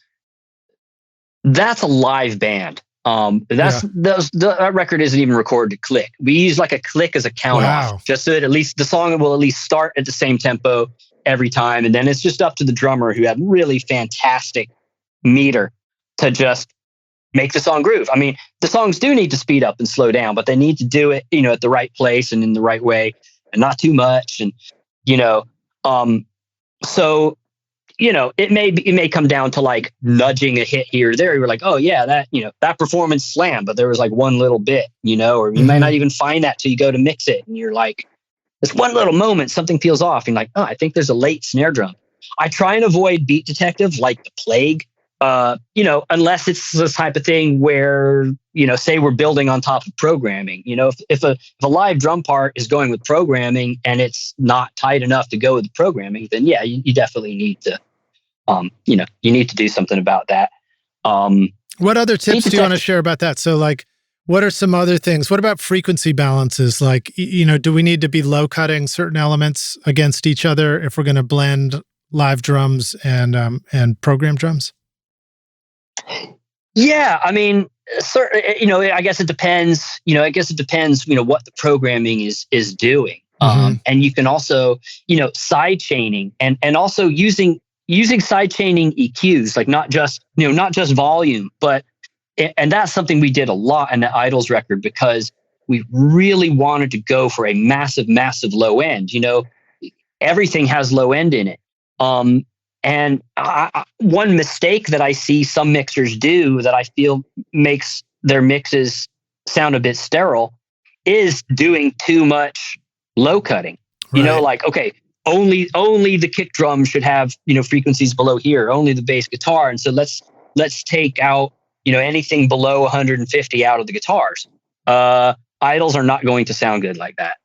that's a live band. That record isn't even recorded to click. We use like a click as a count off, just so that at least the song will at least start at the same tempo every time. And then it's just up to the drummer, who had really fantastic meter, to just make the song groove. I mean, the songs do need to speed up and slow down, but they need to do it, at the right place and in the right way, and not too much. And, so, it may come down to like nudging a hit here or there. You're like, oh yeah, that performance slammed, but there was like one little bit, or you might not even find that till you go to mix it. And you're like, this one little moment, something feels off. And like, oh, I think there's a late snare drum. I try and avoid Beat Detective like the plague. Unless it's this type of thing where, say we're building on top of programming, if a live drum part is going with programming and it's not tight enough to go with the programming, then yeah, you definitely need to, you need to do something about that. What other tips do you want to share about that? So like, what are some other things? What about frequency balances? Like, do we need to be low cutting certain elements against each other if we're going to blend live drums and program drums? Yeah, I mean, I guess it depends. What the programming is doing. And you can also, side chaining and also using side chaining EQs, like not just volume, but and that's something we did a lot in the IDLES record, because we really wanted to go for a massive, massive low end. Everything has low end in it. And one mistake that I see some mixers do that I feel makes their mixes sound a bit sterile is doing too much low cutting. Right. Like, okay, only the kick drum should have, frequencies below here, only the bass guitar. And so let's take out, anything below 150 out of the guitars. IDLES are not going to sound good like that.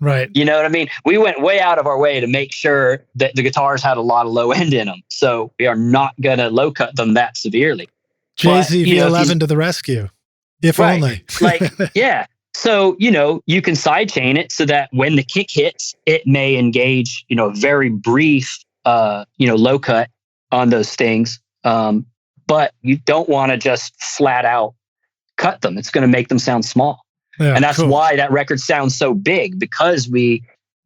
Right. You know what I mean? We went way out of our way to make sure that the guitars had a lot of low end in them. So we are not going to low cut them that severely. Jay-Z V11 to the rescue, if right, only. yeah. So, you can sidechain it so that when the kick hits, it may engage, a very brief, low cut on those things. But you don't want to just flat out cut them. It's going to make them sound small. Yeah, and that's cool. why that record sounds so big, because we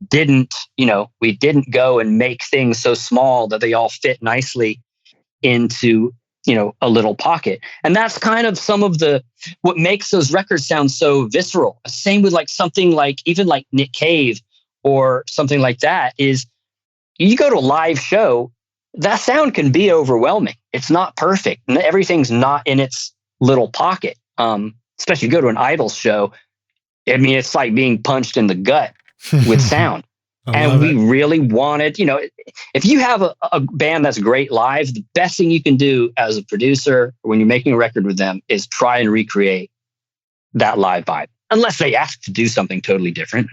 didn't go and make things so small that they all fit nicely into, a little pocket. And that's kind of some of what makes those records sound so visceral. Same with something even like Nick Cave or something like that, is you go to a live show, that sound can be overwhelming. It's not perfect. And everything's not in its little pocket. Especially you go to an IDLES show. I mean, it's like being punched in the gut with sound. And we really wanted, if you have a band that's great live, the best thing you can do as a producer when you're making a record with them is try and recreate that live vibe. Unless they ask to do something totally different.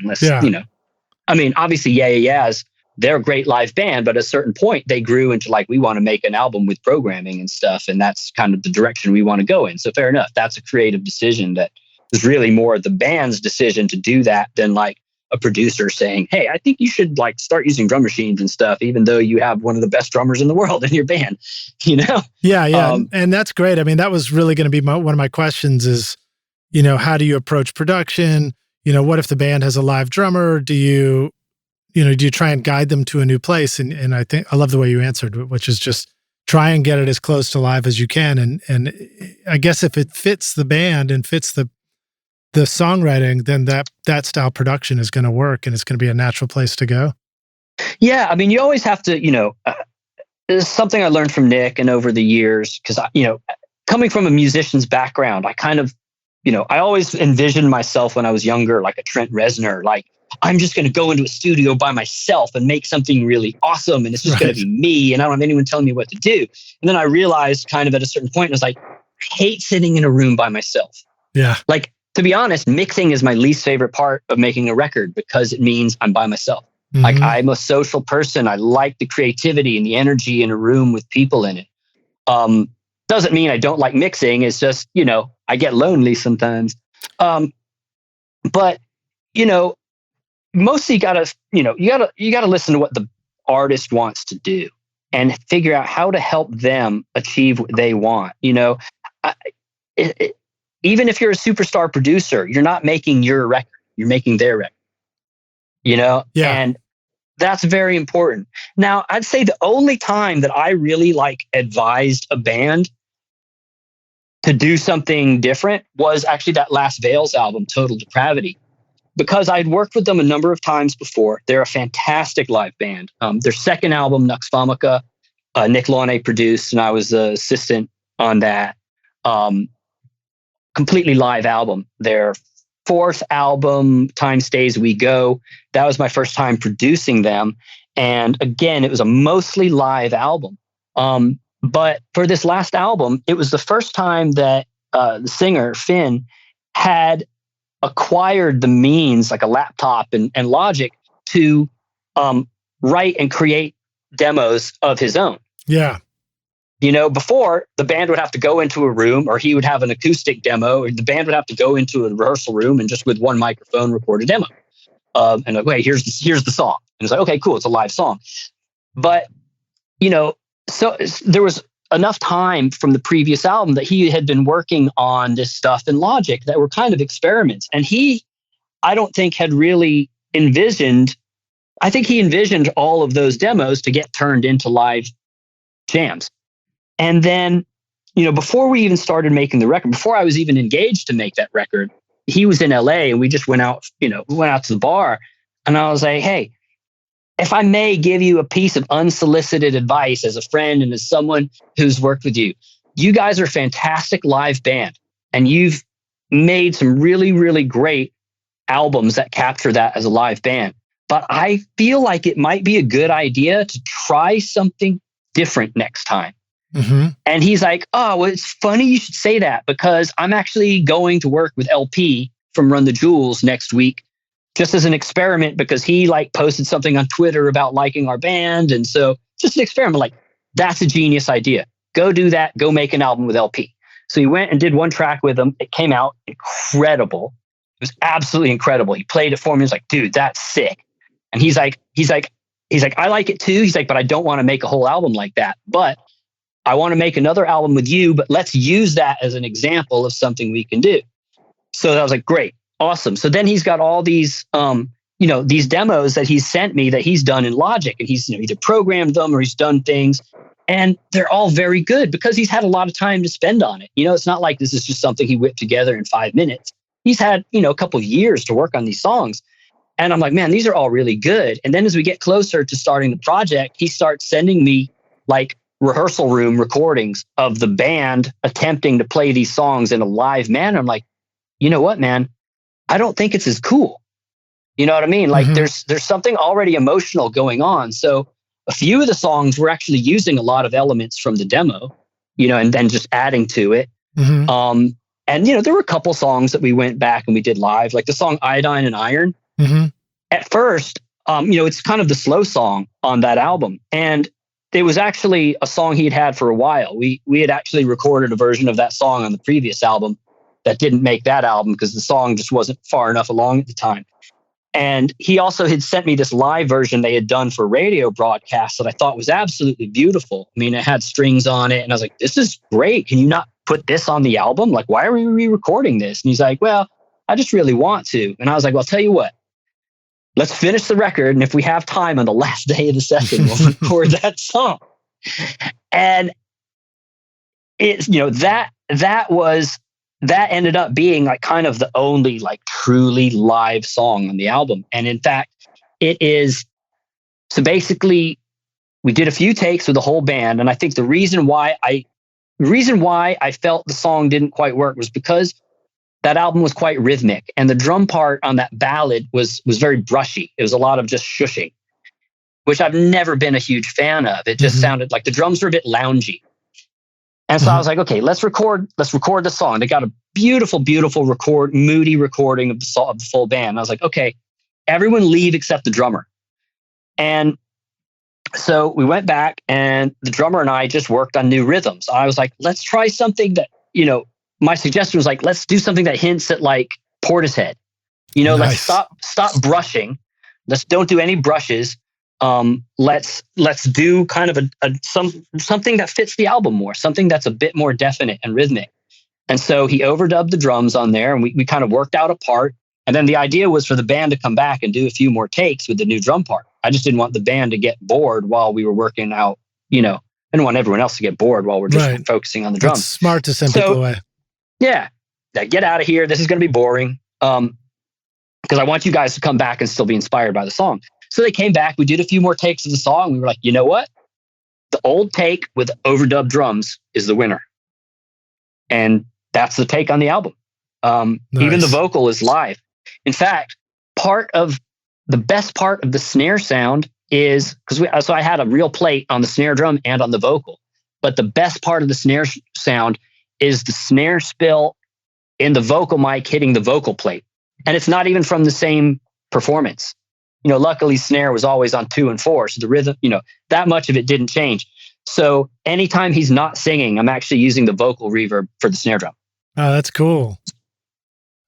I mean, obviously, Yeahs, they're a great live band, but at a certain point they grew into we want to make an album with programming and stuff. And that's kind of the direction we want to go in. So fair enough. That's a creative decision that is really more the band's decision to do that than a producer saying, hey, I think you should start using drum machines and stuff, even though you have one of the best drummers in the world in your band, Yeah. And that's great. I mean, that was really going to be one of my questions is, how do you approach production? What if the band has a live drummer? Do you try and guide them to a new place? And I think I love the way you answered, which is just try and get it as close to live as you can. And I guess if it fits the band and fits the songwriting, then that style production is going to work and it's going to be a natural place to go. Yeah. I mean, you always have to, it's something I learned from Nick and over the years, because, coming from a musician's background, I kind of, I always envisioned myself when I was younger, like a Trent Reznor, I'm just going to go into a studio by myself and make something really awesome. And it's just going to be me. And I don't have anyone telling me what to do. And then I realized kind of at a certain point, I was like, I hate sitting in a room by myself. Yeah. To be honest, mixing is my least favorite part of making a record because it means I'm by myself. Mm-hmm. I'm a social person. I like the creativity and the energy in a room with people in it. Doesn't mean I don't like mixing. It's just, I get lonely sometimes. But, mostly you gotta listen to what the artist wants to do and figure out how to help them achieve what they want. Even if you're a superstar producer, you're not making your record, you're making their record, Yeah. And that's very important. Now, I'd say the only time that I really advised a band to do something different was actually that last Veils album, Total Depravity, because I'd worked with them a number of times before. They're a fantastic live band. Their second album, Nux Vomica, Nick Launay produced, and I was the assistant on that. Completely live album. Their fourth album, Time Stays We Go, that was my first time producing them. And again, it was a mostly live album. But for this last album, it was the first time that the singer, Finn, had acquired the means, like a laptop and Logic, to write and create demos of his own. Yeah. Before, the band would have to go into a room, or he would have an acoustic demo, or the band would have to go into a rehearsal room and just with one microphone record a demo. And wait, here's the song. And it's like, okay, cool, it's a live song. But, so there was enough time from the previous album that he had been working on this stuff in Logic that were kind of experiments. And I don't think had really envisioned all of those demos to get turned into live jams. And then, before we even started making the record, before I was even engaged to make that record, he was in LA and we just went out, to the bar. And I was like, hey, if I may give you a piece of unsolicited advice as a friend and as someone who's worked with you, you guys are a fantastic live band and you've made some really, really great albums that capture that as a live band. But I feel like it might be a good idea to try something different next time. Mm-hmm. And he's like, oh, well, it's funny you should say that because I'm actually going to work with LP from Run the Jewels next week, just as an experiment, because he posted something on Twitter about liking our band. And so just an experiment, that's a genius idea. Go do that. Go make an album with LP. So he went and did one track with him. It came out incredible. It was absolutely incredible. He played it for me. He was like, dude, that's sick. And he's like, I like it too. He's like, but I don't want to make a whole album like that. But I want to make another album with you, but let's use that as an example of something we can do. So I was like, great, awesome. So then he's got all these, these demos that he's sent me that he's done in Logic, and he's either programmed them or he's done things, and they're all very good because he's had a lot of time to spend on it. It's not like this is just something he whipped together in 5 minutes. He's had, a couple of years to work on these songs. And I'm like, man, these are all really good. And then as we get closer to starting the project, he starts sending me like rehearsal room recordings of the band attempting to play these songs in a live manner. I'm like, you know what, man? I don't think it's as cool. You know what I mean? Like there's something already emotional going on. So a few of the songs were actually using a lot of elements from the demo, and then just adding to it. And there were a couple songs that we went back and we did live, like the song Iodine and Iron. At first, it's kind of the slow song on that album. And it was actually a song he'd had for a while. We had actually recorded a version of that song on the previous album that didn't make that album because the song just wasn't far enough along at the time. And he also had sent me this live version they had done for radio broadcast that I thought was absolutely beautiful. I mean, it had strings on it. And I was like, this is great. Can you not put this on the album? Like, why are we re-recording this? And he's like, well, I just really want to. And I was like, well, I'll tell you what. Let's finish the record. And if we have time on the last day of the session, we'll record that song. And it's, that ended up being like kind of the only like truly live song on the album. And in fact, it is, so basically we did a few takes with the whole band. And I think the reason why I felt the song didn't quite work was because that album was quite rhythmic, and the drum part on that ballad was very brushy. It was a lot of just shushing, which I've never been a huge fan of. It just sounded like the drums were a bit loungy. And so I was like, okay, let's record the song. They got a beautiful, beautiful moody recording of the full band. And I was like, okay, everyone leave except the drummer. And so we went back, and the drummer and I just worked on new rhythms. I was like, let's try something that, my suggestion was like, let's do something that hints at like Portishead. Nice. Let's stop brushing. Let's don't do any brushes. Let's do kind of something that fits the album more, something that's a bit more definite and rhythmic. And so he overdubbed the drums on there, and we kind of worked out a part. And then the idea was for the band to come back and do a few more takes with the new drum part. I just didn't want the band to get bored while we were working out, I didn't want everyone else to get bored while we're just focusing on the drums. That's smart to send people away. Yeah. Get out of here. This is going to be boring. Because I want you guys to come back and still be inspired by the song. So they came back. We did a few more takes of the song. We were like, you know what? The old take with overdubbed drums is the winner. And that's the take on the album. Nice. Even the vocal is live. In fact, the best part of the snare sound is, so I had a real plate on the snare drum and on the vocal. But the best part of the snare sound is the snare spill in the vocal mic hitting the vocal plate. And it's not even from the same performance. Luckily snare was always on 2 and 4. So the rhythm, that much of it didn't change. So anytime he's not singing, I'm actually using the vocal reverb for the snare drum. Oh, that's cool.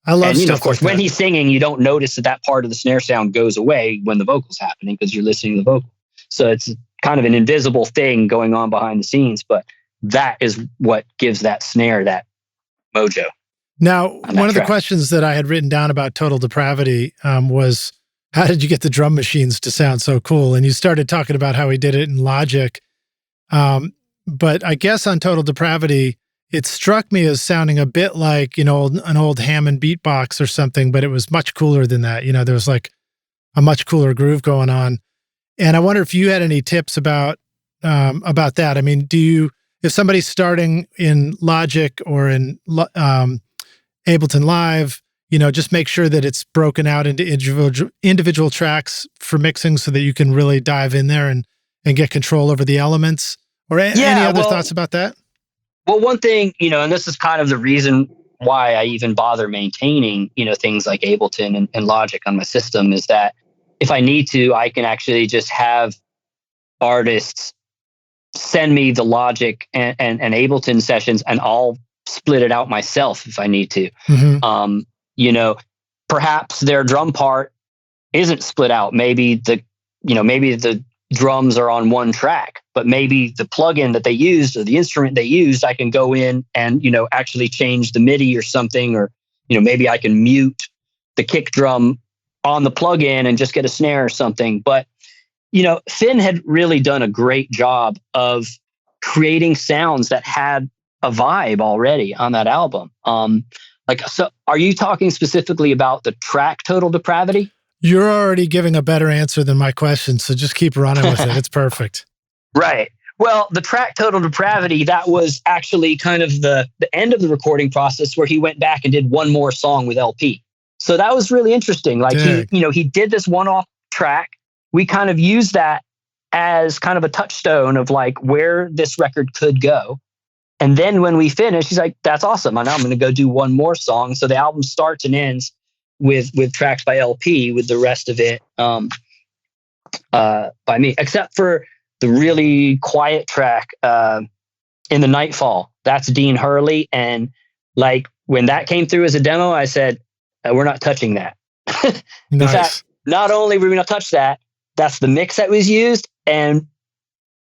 I love stuff of course, like when he's singing, you don't notice that part of the snare sound goes away when the vocal's happening because you're listening to the vocal. So it's kind of an invisible thing going on behind the scenes, but that is what gives that snare that mojo. Now, one of the questions that I had written down about Total Depravity was, how did you get the drum machines to sound so cool? And you started talking about how he did it in Logic. But I guess on Total Depravity, it struck me as sounding a bit like, an old Hammond beatbox or something, but it was much cooler than that. There was like a much cooler groove going on. And I wonder if you had any tips about that. I mean, if somebody's starting in Logic or in Ableton Live, just make sure that it's broken out into individual tracks for mixing so that you can really dive in there and get control over the elements. Or any other thoughts about that? Well, one thing, and this is kind of the reason why I even bother maintaining, things like Ableton and Logic on my system, is that if I need to, I can actually just have artists send me the Logic and Ableton sessions, and I'll split it out myself if I need to. Mm-hmm. You know, perhaps their drum part isn't split out. Maybe the drums are on one track, but maybe the plugin that they used or the instrument they used, I can go in and, you know, actually change the MIDI or something, or, you know, maybe I can mute the kick drum on the plugin and just get a snare or something. But, you know, Finn had really done a great job of creating sounds that had a vibe already on that album. So are you talking specifically about the track Total Depravity? You're already giving a better answer than my question, so just keep running with it. It's perfect. Right. Well, the track Total Depravity, that was actually kind of the end of the recording process where he went back and did one more song with LP. So that was really interesting. Like he did this one-off track. We kind of used that as kind of a touchstone of like where this record could go. And then when we finished, he's like, that's awesome. Now I'm going to go do one more song. So the album starts and ends with tracks by LP, with the rest of it by me, except for the really quiet track In the Nightfall. That's Dean Hurley. And like when that came through as a demo, I said, we're not touching that. In fact, not only were we not touch that, that's the mix that was used. And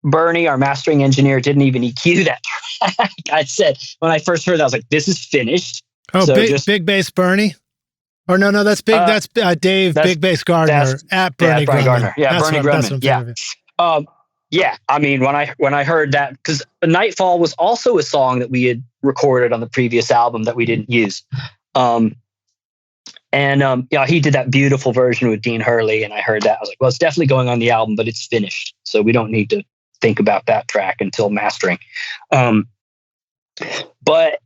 Bernie, our mastering engineer, didn't even EQ that track. I said, when I first heard that, I was like, this is finished. Oh, so Big Bass Bernie? Or no, that's Big. That's Dave, Big Bass Gardner at Bernie Gardner. Yeah, Bernie Grumman. Yeah. I mean, when I heard that, because Nightfall was also a song that we had recorded on the previous album that we didn't use. He did that beautiful version with Dean Hurley, and I heard that. I was like, well, it's definitely going on the album, but it's finished, so we don't need to think about that track until mastering. But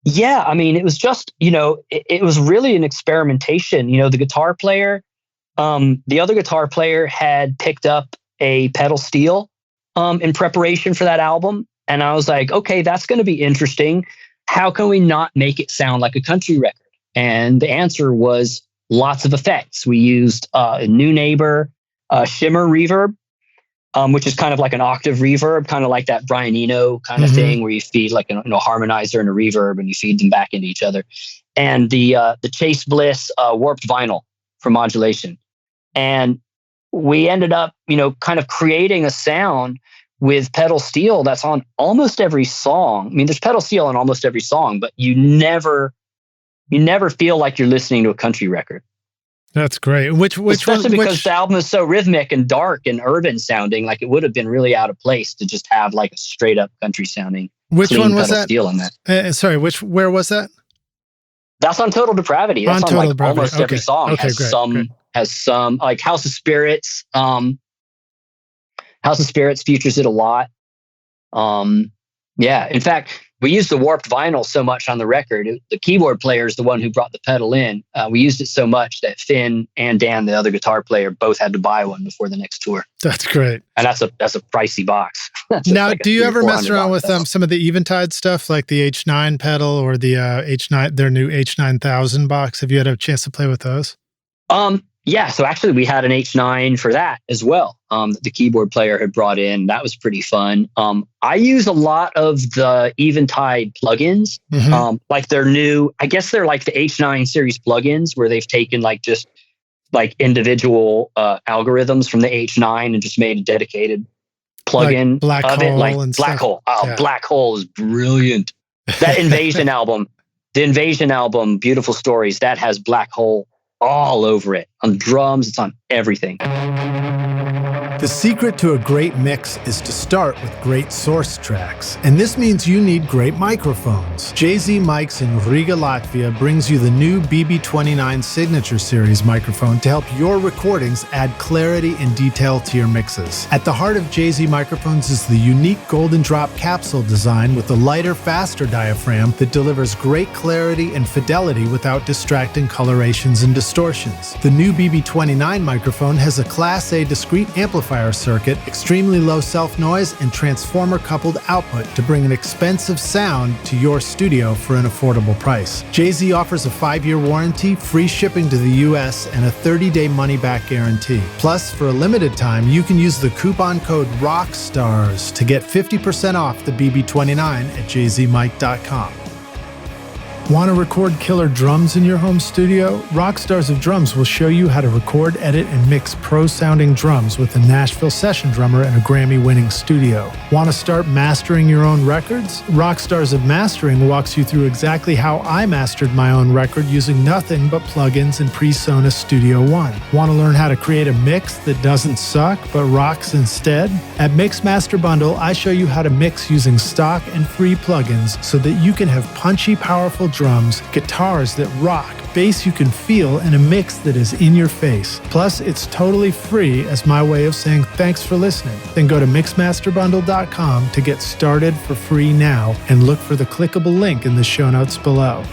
yeah, I mean, it was just, you know, it was really an experimentation. You know, the guitar player, the other guitar player had picked up a pedal steel in preparation for that album. And I was like, okay, that's going to be interesting. How can we not make it sound like a country record? And the answer was lots of effects. We used a New Neighbor shimmer reverb, which is kind of like an octave reverb, kind of like that Brian Eno kind of thing, where you feed like a harmonizer and a reverb, and you feed them back into each other. And the Chase Bliss warped vinyl for modulation. And we ended up, you know, kind of creating a sound with pedal steel that's on almost every song. I mean, there's pedal steel on almost every song, but you never feel like you're listening to a country record. That's great. Especially because the album is so rhythmic and dark and urban sounding, like it would have been really out of place to just have like a straight up country sounding. Which one was that? Steel on that. Where was that? That's on Total Depravity. That's on like almost every song. Has some like House of Spirits. House of Spirits features it a lot. Yeah. In fact, we used the warped vinyl so much on the record. The keyboard player is the one who brought the pedal in. We used it so much that Finn and Dan, the other guitar player, both had to buy one before the next tour. That's great. And that's a pricey box. Now, like do you ever mess around with some of the Eventide stuff, like the H9 pedal or the H9, their new H9000 box? Have you had a chance to play with those? Yeah, so actually we had an H9 for that as well. The keyboard player had brought in. That was pretty fun. I use a lot of the Eventide plugins, like their new, I guess they're like the H9 series plugins where they've taken like just like individual algorithms from the H9 and just made a dedicated plugin like of it, like Black Hole. Oh, yeah. Black Hole is brilliant. That Invasion album, the Invasion album, Beautiful Stories, that has Black Hole all over it. On drums, it's on everything. The secret to a great mix is to start with great source tracks, and this means you need great microphones. JZ Mics in Riga, Latvia brings you the new BB29 Signature Series microphone to help your recordings add clarity and detail to your mixes. At the heart of JZ microphones is the unique Golden Drop capsule design with a lighter, faster diaphragm that delivers great clarity and fidelity without distracting colorations and distortions. The new BB29 microphone has a Class A discrete amplifier circuit, extremely low self-noise, and transformer-coupled output to bring an expensive sound to your studio for an affordable price. JZ offers a 5-year warranty, free shipping to the US, and a 30-day money-back guarantee. Plus, for a limited time, you can use the coupon code ROCKSTARS to get 50% off the BB29 at jzmic.com. Want to record killer drums in your home studio? Rockstars of Drums will show you how to record, edit, and mix pro-sounding drums with a Nashville session drummer in a Grammy-winning studio. Want to start mastering your own records? Rockstars of Mastering walks you through exactly how I mastered my own record using nothing but plugins in PreSonus Studio One. Want to learn how to create a mix that doesn't suck but rocks instead? At Mixmaster Bundle, I show you how to mix using stock and free plugins so that you can have punchy, powerful drums, guitars that rock, bass you can feel, and a mix that is in your face. Plus, it's totally free as my way of saying thanks for listening. Then go to mixmasterbundle.com to get started for free now and look for the clickable link in the show notes below.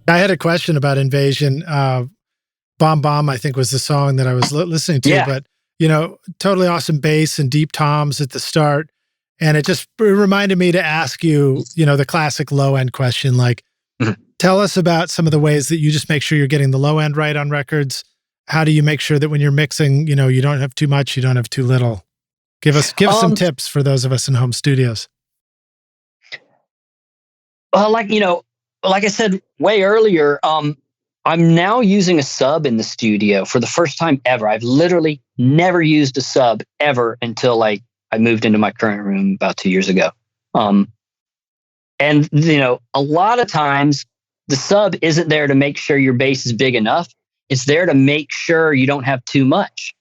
I had a question about Invasion. Bomb Bomb, I think, was the song that I was listening to, but, you know, totally awesome bass and deep toms at the start. And it reminded me to ask you, you know, the classic low end question, like, tell us about some of the ways that you just make sure you're getting the low end right on records. How do you make sure that when you're mixing, you know, you don't have too much, you don't have too little? Give us some tips for those of us in home studios. Well, like I said way earlier, I'm now using a sub in the studio for the first time ever. I've literally never used a sub ever until I moved into my current room about 2 years ago. And, you know, a lot of times the sub isn't there to make sure your bass is big enough. It's there to make sure you don't have too much.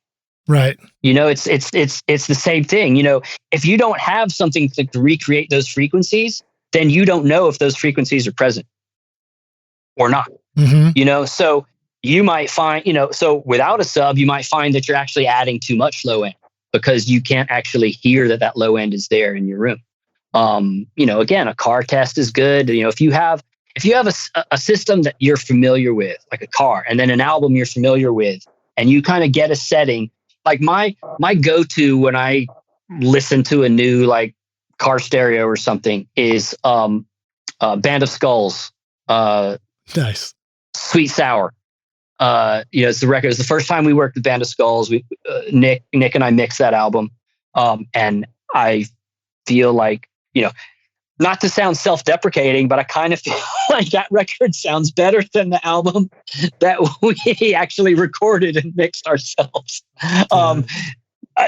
Right. You know, it's the same thing. You know, if you don't have something to recreate those frequencies, then you don't know if those frequencies are present or not. Mm-hmm. You know, so you might find, you know, so without a sub, you might find that you're actually adding too much low end, because you can't actually hear that low end is there in your room. You know, again, a car test is good. You know, if you have a system that you're familiar with, like a car, and then an album you're familiar with, and you kind of get a setting, like my go-to when I listen to a new like car stereo or something is Band of Skulls. Nice. Sweet Sour. You know, it's the record. It was the first time we worked with Band of Skulls. Nick and I mixed that album. And I feel like, you know, not to sound self-deprecating, but I kind of feel like that record sounds better than the album that we actually recorded and mixed ourselves.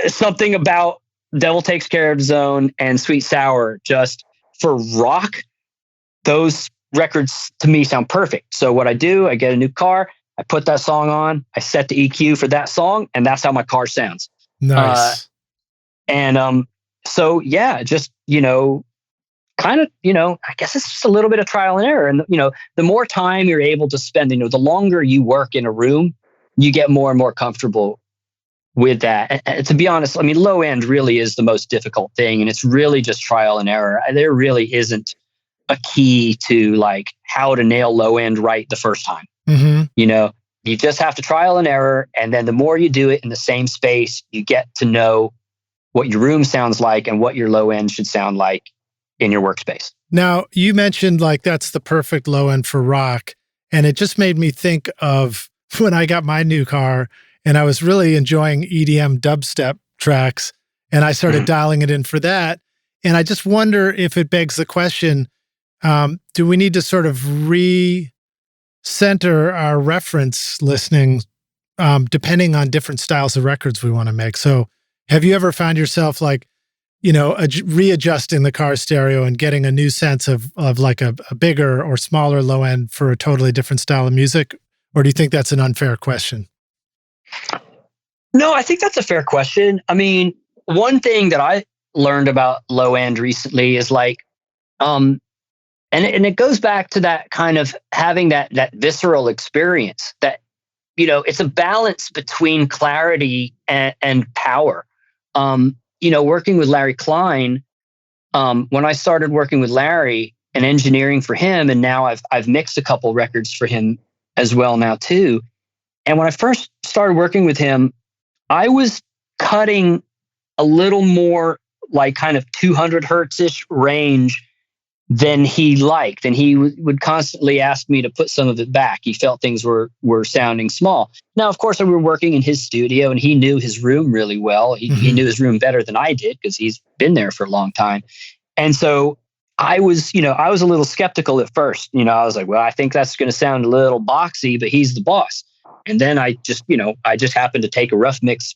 Something about Devil Takes Care of His Own and Sweet Sour, just for rock, those records to me sound perfect. So what I do, I get a new car, I put that song on, I set the EQ for that song, and that's how my car sounds. Nice. So yeah, just, you know, kind of, you know, I guess it's just a little bit of trial and error. And, you know, the more time you're able to spend, you know, the longer you work in a room, you get more and more comfortable with that. And to be honest, I mean, low end really is the most difficult thing. And it's really just trial and error. There really isn't a key to like how to nail low end right the first time. Mm-hmm. You know, you just have to trial and error. And then the more you do it in the same space, you get to know what your room sounds like and what your low end should sound like in your workspace. Now, you mentioned like that's the perfect low end for rock. And it just made me think of when I got my new car and I was really enjoying EDM dubstep tracks and I started dialing it in for that. And I just wonder if it begs the question, do we need to sort of re-center our reference listening depending on different styles of records we want to make? So have you ever found yourself like, you know, readjusting the car stereo and getting a new sense of like a bigger or smaller low end for a totally different style of music? Or do you think that's an unfair question? No, I think that's a fair question. I mean, one thing that I learned about low end recently is like, and it goes back to that kind of having that visceral experience that, you know, it's a balance between clarity and power. You know, working with Larry Klein, when I started working with Larry and engineering for him, and now I've mixed a couple records for him as well now too. And when I first started working with him, I was cutting a little more like kind of 200 hertz-ish range than he liked. And he would constantly ask me to put some of it back. He felt things were sounding small. Now, of course, we were working in his studio and he knew his room really well. He knew his room better than I did because he's been there for a long time. And so I was a little skeptical at first. I was like, well, I think that's going to sound a little boxy, but he's the boss. And then I just happened to take a rough mix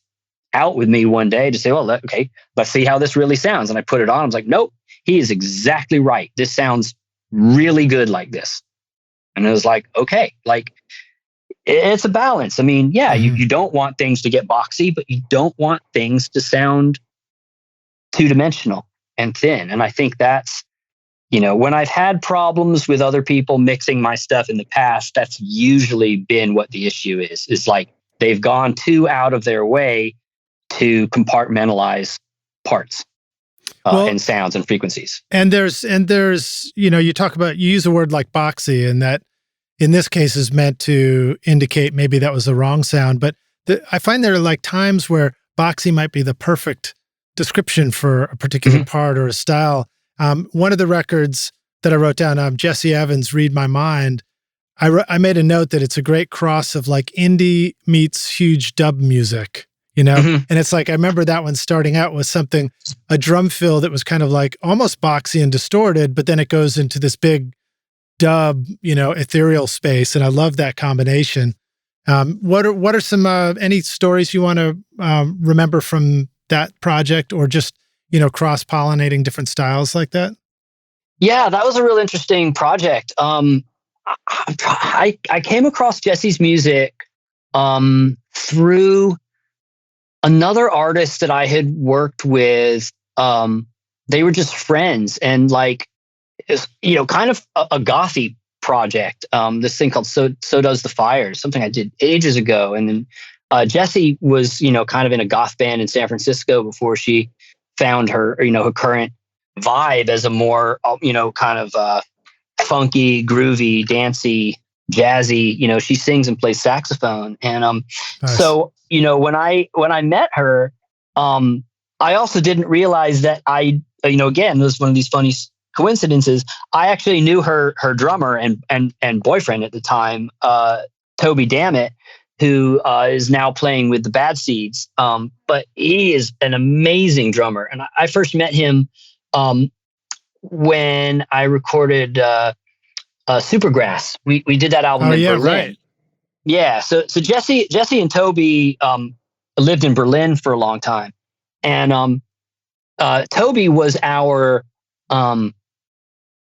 out with me one day to say, well, okay, let's see how this really sounds. And I put it on. I was like, nope, he is exactly right. This sounds really good like this. And it was like, okay, like it's a balance. I mean, yeah, you don't want things to get boxy, but you don't want things to sound two-dimensional and thin. And I think that's, when I've had problems with other people mixing my stuff in the past, that's usually been what the issue is like they've gone too out of their way to compartmentalize parts and sounds and frequencies. And there's, you use a word like boxy, and that in this case is meant to indicate maybe that was the wrong sound. But I find there are like times where boxy might be the perfect description for a particular part or a style. One of the records that I wrote down, Jesse Evans' Read My Mind, I made a note that it's a great cross of like indie meets huge dub music, And it's like, I remember that one starting out with a drum fill that was kind of like almost boxy and distorted, but then it goes into this big dub, ethereal space. And I love that combination. What are some, any stories you want to remember from that project, or just, cross-pollinating different styles like that? Yeah, that was a real interesting project. I came across Jesse's music through another artist that I had worked with. They were just friends, and like, kind of a gothy project. This thing called So Does the Fire, something I did ages ago. And then Jessie was, kind of in a goth band in San Francisco before she found her current vibe as a more, kind of funky, groovy, dancey, jazzy. She sings and plays saxophone. And Nice. So when I met her, I also didn't realize that again, it was one of these funny coincidences. I actually knew her drummer and boyfriend at the time, Toby Dammit, who is now playing with the Bad Seeds. But he is an amazing drummer. And I first met him when I recorded Supergrass. We did that album in Berlin. Right. Yeah. So Jesse and Toby lived in Berlin for a long time. And Toby was our, on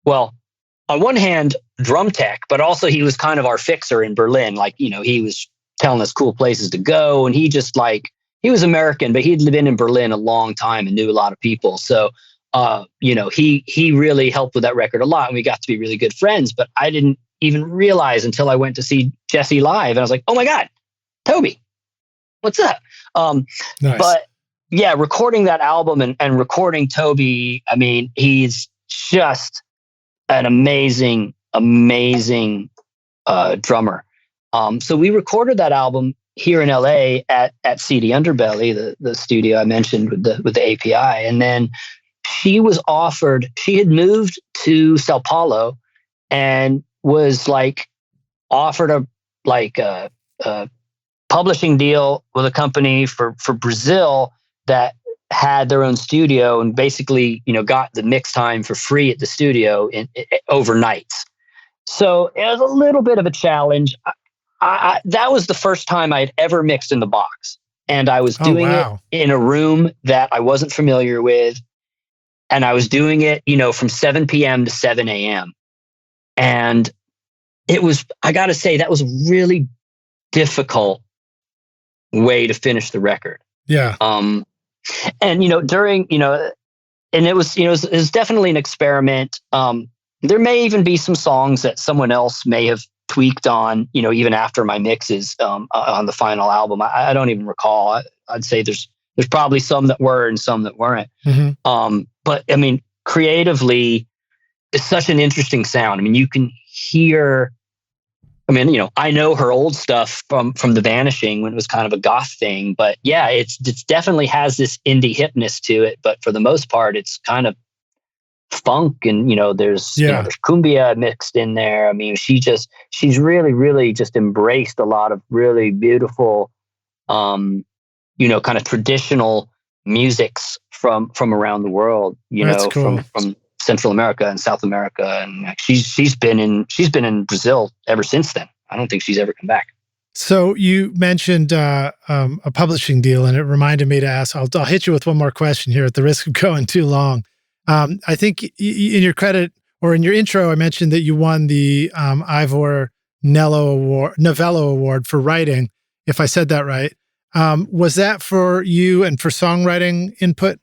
one hand, drum tech, but also he was kind of our fixer in Berlin. Like, he was telling us cool places to go. And he was American, but he'd been in Berlin a long time and knew a lot of people. So, he really helped with that record a lot, and we got to be really good friends. But I didn't even realize until I went to see Jesse live, and I was like, oh my God, Toby, what's up? Nice. But yeah, recording that album and recording Toby, I mean, he's just an amazing drummer. So we recorded that album here in LA at CD Underbelly, the studio I mentioned with the API. And then she had moved to Sao Paulo and was like offered a publishing deal with a company for Brazil that had their own studio, and basically, got the mix time for free at the studio overnight. So it was a little bit of a challenge. That was the first time I'd ever mixed in the box, and I was doing it in a room that I wasn't familiar with, and I was doing it, from 7 p.m. to 7 a.m. And I got to say, that was a really difficult way to finish the record. Yeah. And, during, and it was definitely an experiment. There may even be some songs that someone else may have tweaked on, even after my mixes on the final album. I don't even recall. I'd say there's probably some that were and some that weren't. Mm-hmm. But I mean, creatively, it's such an interesting sound. I mean, you can hear, I know her old stuff from The Vanishing when it was kind of a goth thing, but yeah, it's definitely has this indie hipness to it. But for the most part, it's kind of funk, and there's there's cumbia mixed in there. I mean, she's really, really just embraced a lot of really beautiful, kind of traditional musics from around the world. That's cool. from Central America and South America, and she's been in Brazil ever since then. I don't think she's ever come back. So you mentioned a publishing deal, and it reminded me to ask. I'll hit you with one more question here at the risk of going too long. I think in your credit or in your intro, I mentioned that you won the Ivor Novello Award for writing, if I said that right. Was that for you and for songwriting input?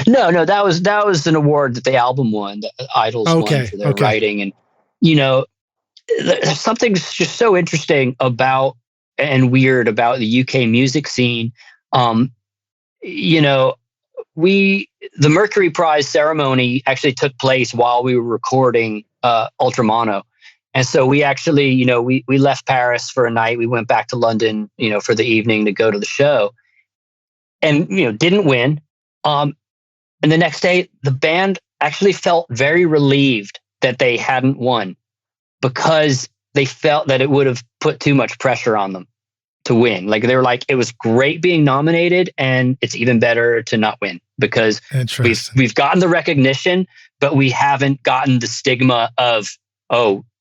No, that was an award that the album won, that IDLES won for their writing. And, something just so interesting about and weird about the UK music scene. The Mercury Prize ceremony actually took place while we were recording Ultramono. And so we actually, we left Paris for a night. We went back to London, for the evening to go to the show, and, didn't win. And the next day, the band actually felt very relieved that they hadn't won, because they felt that it would have put too much pressure on them to win. Like, they were like, it was great being nominated, and it's even better to not win, because we've gotten the recognition, but we haven't gotten the stigma of,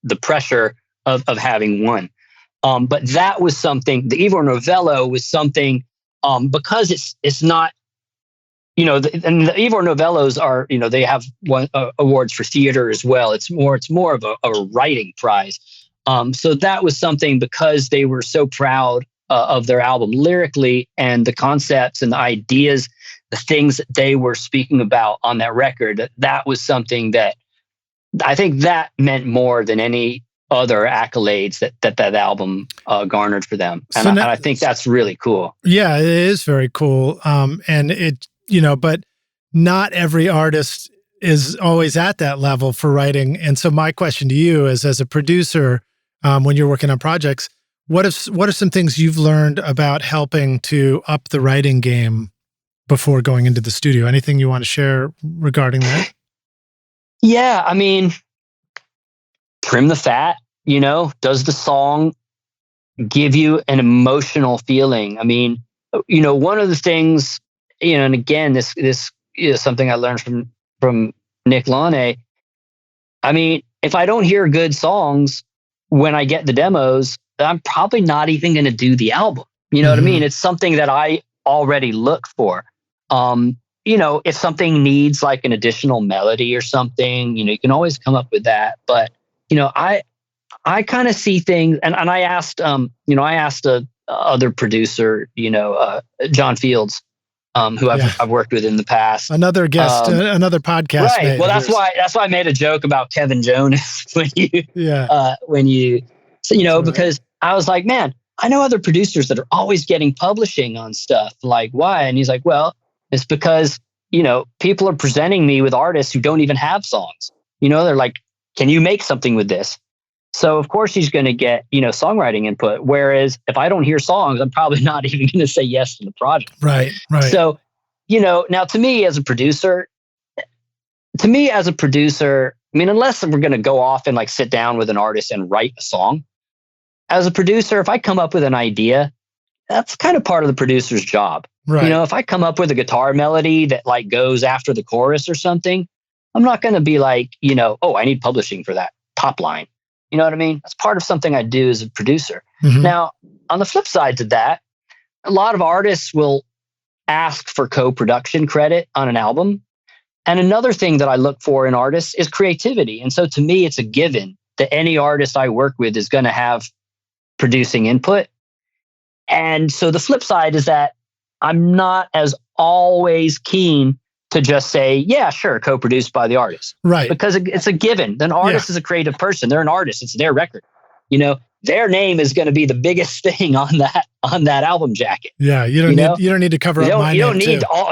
the pressure of having won. But that was something, the Ivor Novello was something, because it's not, and the Ivor Novellos are, they have awards for theater as well. It's more of a writing prize. So that was something, because they were so proud of their album lyrically, and the concepts and the ideas, the things that they were speaking about on that record. That was something that I think that meant more than any other accolades that album garnered for them. And I think that's really cool. Yeah, it is very cool. And it, but not every artist is always at that level for writing. And so my question to you is, as a producer, when you're working on projects, what are some things you've learned about helping to up the writing game before going into the studio? Anything you want to share regarding that? Yeah, I mean, trim the fat, does the song give you an emotional feeling? I mean, one of the things, and again, this is something I learned from Nick Launay. I mean, if I don't hear good songs when I get the demos, I'm probably not even going to do the album. You know what I mean? It's something that I already look for. If something needs like an additional melody or something, you can always come up with that. But, I kind of see things, and I asked, I asked a other producer, John Fields, who I've worked with in the past. Another guest, another podcast. Right. Mate. Well, that's why I made a joke about Kevin Jonas because I was like, man, I know other producers that are always getting publishing on stuff. Like, why? And he's like, well, it's because, people are presenting me with artists who don't even have songs. They're like, can you make something with this? So of course he's going to get, songwriting input. Whereas if I don't hear songs, I'm probably not even going to say yes to the project. Right. So, now to me as a producer, I mean, unless we're going to go off and like sit down with an artist and write a song, as a producer, if I come up with an idea, that's kind of part of the producer's job. Right. If I come up with a guitar melody that like goes after the chorus or something, I'm not going to be like, I need publishing for that top line. You know what I mean? That's part of something I do as a producer. Mm-hmm. Now, on the flip side to that, a lot of artists will ask for co-production credit on an album. And another thing that I look for in artists is creativity. And so to me, it's a given that any artist I work with is going to have producing input. And so the flip side is that I'm not as always keen to just say, yeah, sure, co-produced by the artist. Right. Because it's a given. An artist is a creative person. They're an artist. It's their record. Their name is going to be the biggest thing on that album jacket. Yeah, you don't need to cover up my name. You don't need all,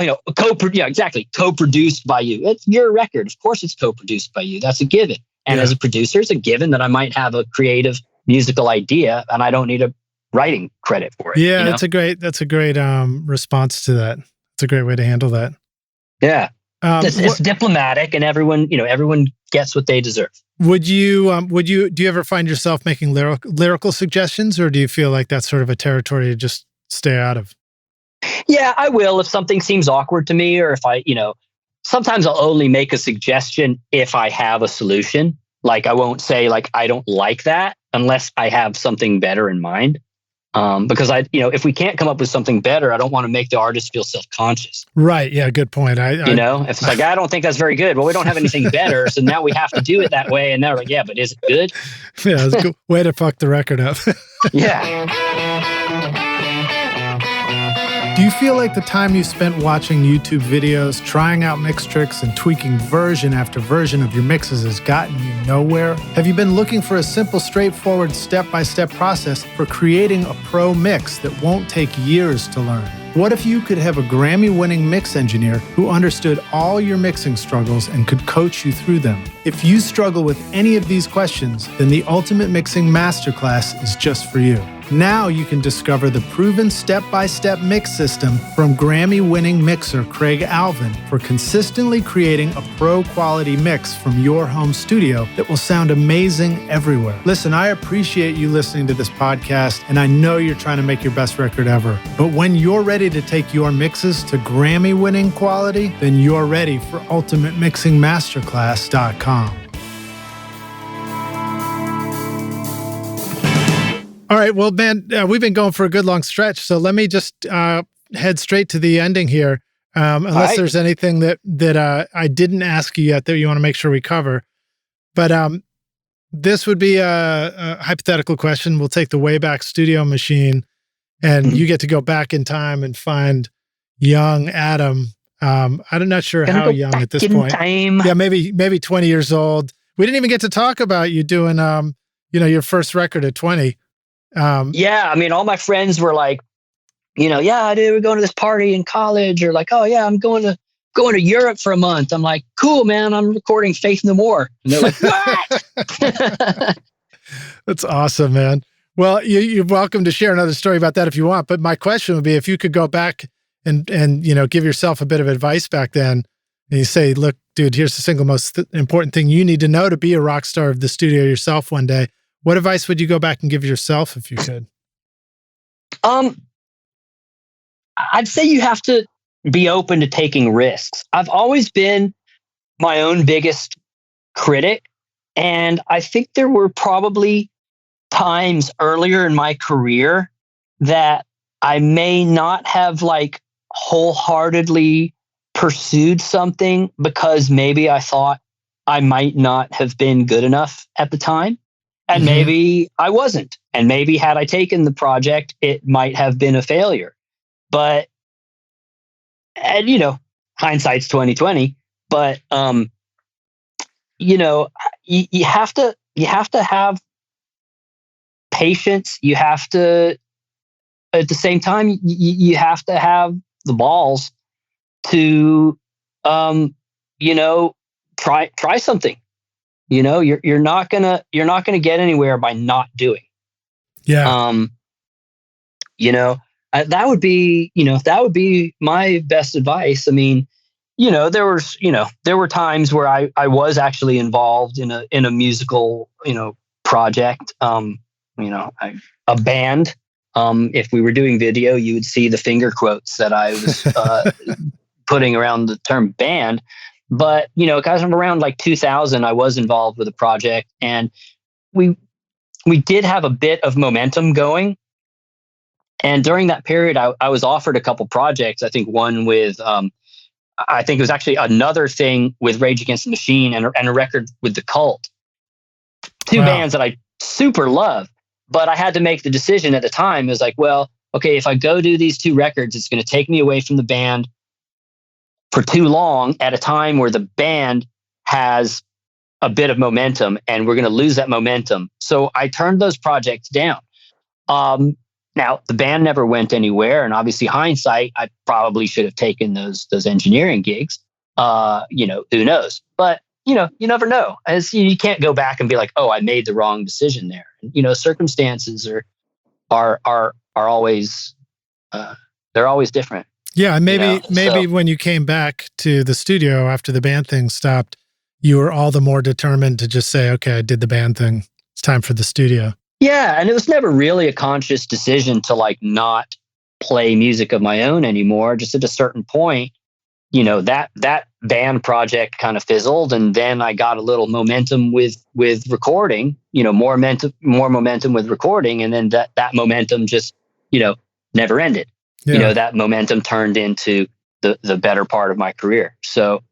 exactly. Co-produced by you. It's your record. Of course it's co-produced by you. That's a given. And as a producer, it's a given that I might have a creative musical idea and I don't need a writing credit for it. Yeah, that's a great response to that. It's a great way to handle that. Yeah. It's diplomatic and everyone gets what they deserve. Do you ever find yourself making lyrical suggestions, or do you feel like that's sort of a territory to just stay out of? Yeah, I will if something seems awkward to me, or if I, sometimes I'll only make a suggestion if I have a solution. Like, I won't say like, I don't like that unless I have something better in mind. Because if we can't come up with something better, I don't want to make the artist feel self-conscious. Right. Yeah. Good point. If it's like, I don't think that's very good. Well, we don't have anything better. So now we have to do it that way. And they're like, yeah, but is it good? Yeah. It's a good way to fuck the record up. Yeah. Do you feel like the time you spent watching YouTube videos, trying out mix tricks, and tweaking version after version of your mixes has gotten you nowhere? Have you been looking for a simple, straightforward, step-by-step process for creating a pro mix that won't take years to learn? What if you could have a Grammy-winning mix engineer who understood all your mixing struggles and could coach you through them? If you struggle with any of these questions, then the Ultimate Mixing Masterclass is just for you. Now you can discover the proven step-by-step mix system from Grammy-winning mixer Craig Alvin for consistently creating a pro-quality mix from your home studio that will sound amazing everywhere. Listen, I appreciate you listening to this podcast, and I know you're trying to make your best record ever. But when you're ready to take your mixes to Grammy-winning quality, then you're ready for UltimateMixingMasterclass.com. All right, well, man, we've been going for a good long stretch, so let me just head straight to the ending here, unless there's anything that I didn't ask you yet that you want to make sure we cover. But this would be a hypothetical question. We'll take the Wayback Studio machine, and you get to go back in time and find young Adam. I'm not sure how young at this point. Yeah, maybe 20 years old. We didn't even get to talk about you doing, your first record at 20. Yeah, I mean, all my friends were like, yeah, dude, we're going to this party in college, or like, oh yeah, I'm going to Europe for a month. I'm like, cool, man, I'm recording Faith No More. And they're like, what? That's awesome, man. Well, you're welcome to share another story about that if you want. But my question would be, if you could go back and give yourself a bit of advice back then, and you say, look, dude, here's the single most important thing you need to know to be a rock star of the studio yourself one day. What advice would you go back and give yourself if you could? I'd say you have to be open to taking risks. I've always been my own biggest critic. And I think there were probably times earlier in my career that I may not have like wholeheartedly pursued something because maybe I thought I might not have been good enough at the time. And maybe I wasn't. And maybe had I taken the project, it might have been a failure. But, and hindsight's 2020. But you have to have patience. You have to, at the same time, you have to have the balls to try something. You're not gonna get anywhere by not doing. Yeah. That would be my best advice. I mean, there were times where I was actually involved in a musical, project. A band. If we were doing video, you would see the finger quotes that I was putting around the term band. But, guys, around like 2000, I was involved with a project, and we did have a bit of momentum going. And during that period, I was offered a couple projects. I think one with, I think it was actually another thing with Rage Against the Machine and a record with The Cult. Two bands that I super love. But I had to make the decision at the time. It was like, well, okay, if I go do these two records, it's going to take me away from the band for too long at a time where the band has a bit of momentum, and we're going to lose that momentum. So I turned those projects down. Now the band never went anywhere, and obviously hindsight, I probably should have taken those engineering gigs. Who knows? But you never know. As you can't go back and be like, oh, I made the wrong decision there. Circumstances are always they're always different. Yeah, and maybe when you came back to the studio after the band thing stopped, you were all the more determined to just say, okay, I did the band thing. It's time for the studio. Yeah, and it was never really a conscious decision to like not play music of my own anymore. Just at a certain point, that band project kind of fizzled, and then I got a little momentum with recording, more momentum with recording, and then that momentum just, never ended. Yeah. That momentum turned into the better part of my career. So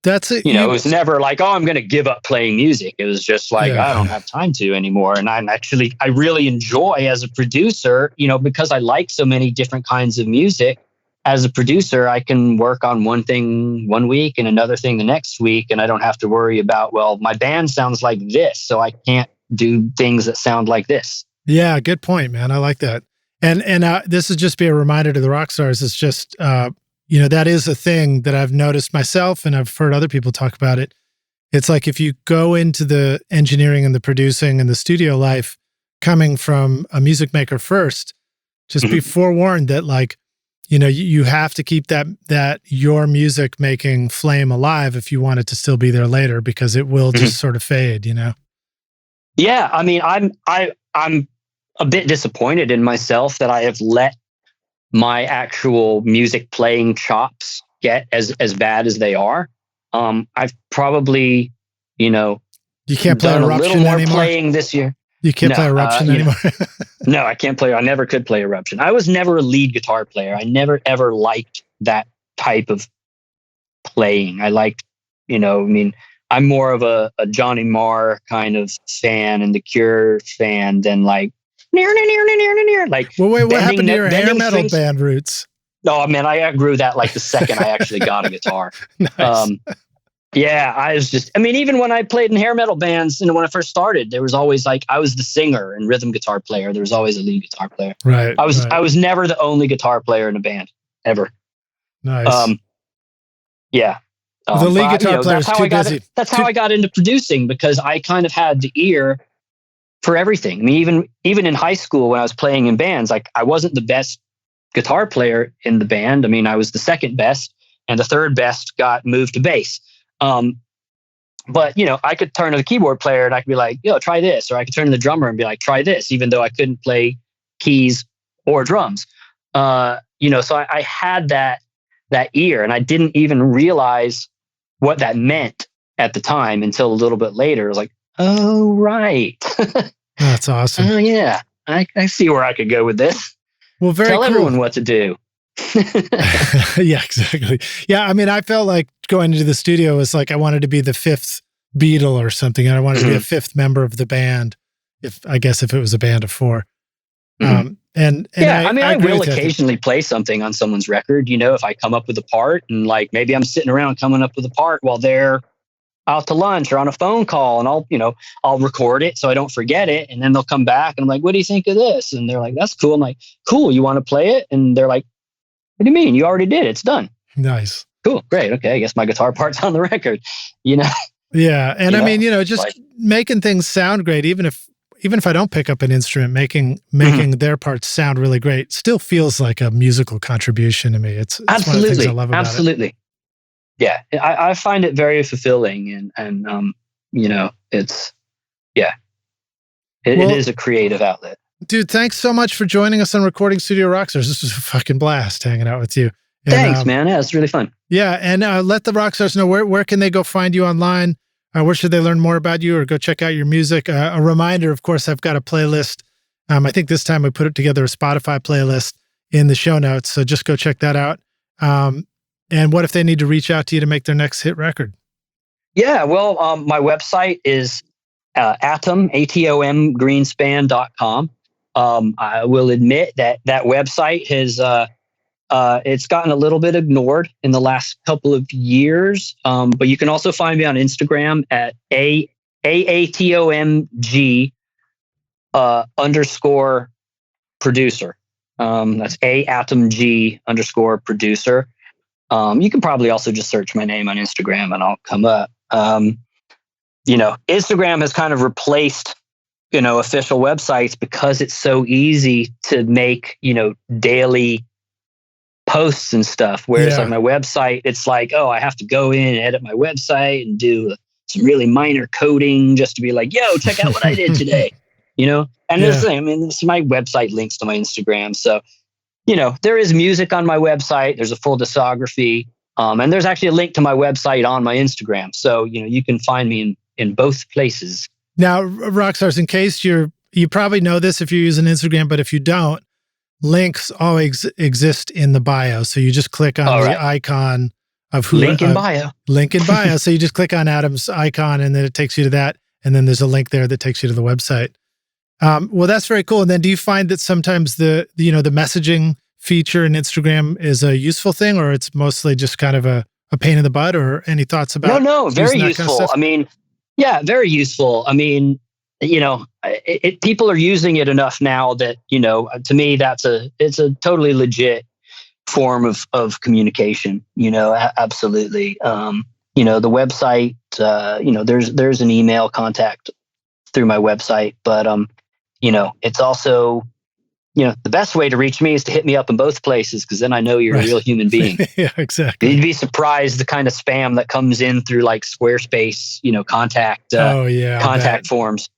that's it. It was never like, oh, I'm going to give up playing music. It was just like, I don't have time to anymore. And I really enjoy as a producer, because I like so many different kinds of music. As a producer, I can work on one thing one week and another thing the next week. And I don't have to worry about, well, my band sounds like this, so I can't do things that sound like this. Yeah, good point, man. I like that. And this would just be a reminder to the rock stars. It's just, that is a thing that I've noticed myself, and I've heard other people talk about it. It's like if you go into the engineering and the producing and the studio life coming from a music maker first, just be forewarned that you have to keep that your music making flame alive if you want it to still be there later, because it will just sort of fade, Yeah. I mean, I'm a bit disappointed in myself that I have let my actual music playing chops get as bad as they are. I've probably, you can't play done a Eruption little more anymore. Playing this year. You can't play Eruption anymore. No, I can't play. I never could play Eruption. I was never a lead guitar player. I never ever liked that type of playing. I liked, I'm more of a Johnny Marr kind of fan and the Cure fan than like near. Like, well, wait, what happened to your hair metal band roots? Oh man, I grew that like the second I actually got a guitar. Nice. Yeah, I was just, even when I played in hair metal bands, when I first started, there was always like, I was the singer and rhythm guitar player. There was always a lead guitar player. Right. I was never the only guitar player in a band, ever. Nice. Yeah. The lead guitar player is too busy. That's how I got into producing, because I kind of had the ear for everything. Even in high school when I was playing in bands, like I wasn't the best guitar player in the band. I was the second best, and the third best got moved to bass. But I could turn to the keyboard player and I could be like, try this. Or I could turn to the drummer and be like, try this, even though I couldn't play keys or drums. So I had that ear, and I didn't even realize what that meant at the time until a little bit later. I was like, oh, right. That's awesome. Oh yeah. I see where I could go with this. Well, Tell everyone what to do. Yeah, exactly. Yeah, I felt like going into the studio was like I wanted to be the fifth Beatle or something, and I wanted to be a fifth member of the band. If it was a band of four. And I will occasionally play something on someone's record. If I come up with a part, and like maybe I'm sitting around coming up with a part while they're out to lunch or on a phone call, and I'll record it so I don't forget it, and then they'll come back and I'm like, what do you think of this? And they're like, that's cool. I'm like, cool, you want to play it? And they're like, what do you mean? You already did. It's done. Nice. Cool. Great. Okay. I guess my guitar part's on the record, Yeah. And just making things sound great, even if I don't pick up an instrument, making their parts sound really great still feels like a musical contribution to me. It's one of the things I love about it. Absolutely. Yeah. I find it very fulfilling, and it's, it is a creative outlet. Dude, thanks so much for joining us on Recording Studio Rockstars. This was a fucking blast hanging out with you. And, thanks, man. Yeah, it's really fun. Yeah, and let the rockstars know where can they go find you online? Where should they learn more about you or go check out your music? A reminder, of course, I've got a playlist. I think this time we put together a Spotify playlist in the show notes, so just go check that out. And what if they need to reach out to you to make their next hit record? Yeah, well, my website is Atom, ATOM, Greenspan.com. I will admit that website has it's gotten a little bit ignored in the last couple of years. But you can also find me on Instagram at AATOMG _ producer. That's AATOMG _ producer. You can probably also just search my name on Instagram and I'll come up. Instagram has kind of replaced official websites because it's so easy to make, daily posts and stuff. Whereas like my website, it's like, oh, I have to go in and edit my website and do some really minor coding just to be like, yo, check out what I did today, And this thing, my website links to my Instagram. So, there is music on my website. There's a full discography. And there's actually a link to my website on my Instagram. So, you can find me in both places. Now, Rockstars, in case you probably know this if you're using Instagram, but if you don't, links always exist in the bio. So you just click on the icon of who. Link in bio. Link in bio. So you just click on Adam's icon and then it takes you to that. And then there's a link there that takes you to the website. Well, that's very cool. And then do you find that sometimes the messaging feature in Instagram is a useful thing, or it's mostly just kind of a pain in the butt, or any thoughts about? No, very useful. Kind of very useful. People are using it enough now that, to me, it's a totally legit form of communication, absolutely. The website, there's an email contact through my website, but, it's also, the best way to reach me is to hit me up in both places, because then I know you're a real human being. Yeah, exactly. You'd be surprised the kind of spam that comes in through like Squarespace, contact forms.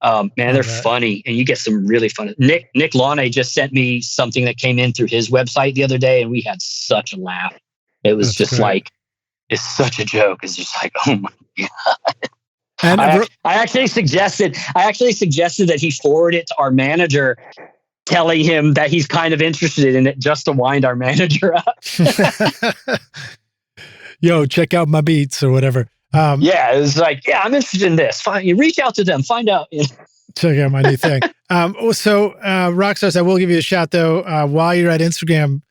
Man, they're funny, and you get some really fun. Nick Launay just sent me something that came in through his website the other day, and we had such a laugh. It was it's such a joke. It's just like, oh my God. And I actually suggested that he forward it to our manager, telling him that he's kind of interested in it, just to wind our manager up. Yo, check out my beats or whatever. It was like, I'm interested in this. Fine, you reach out to them, find out. Check out my new thing. Rockstars, I will give you a shout though. While you're at Instagram,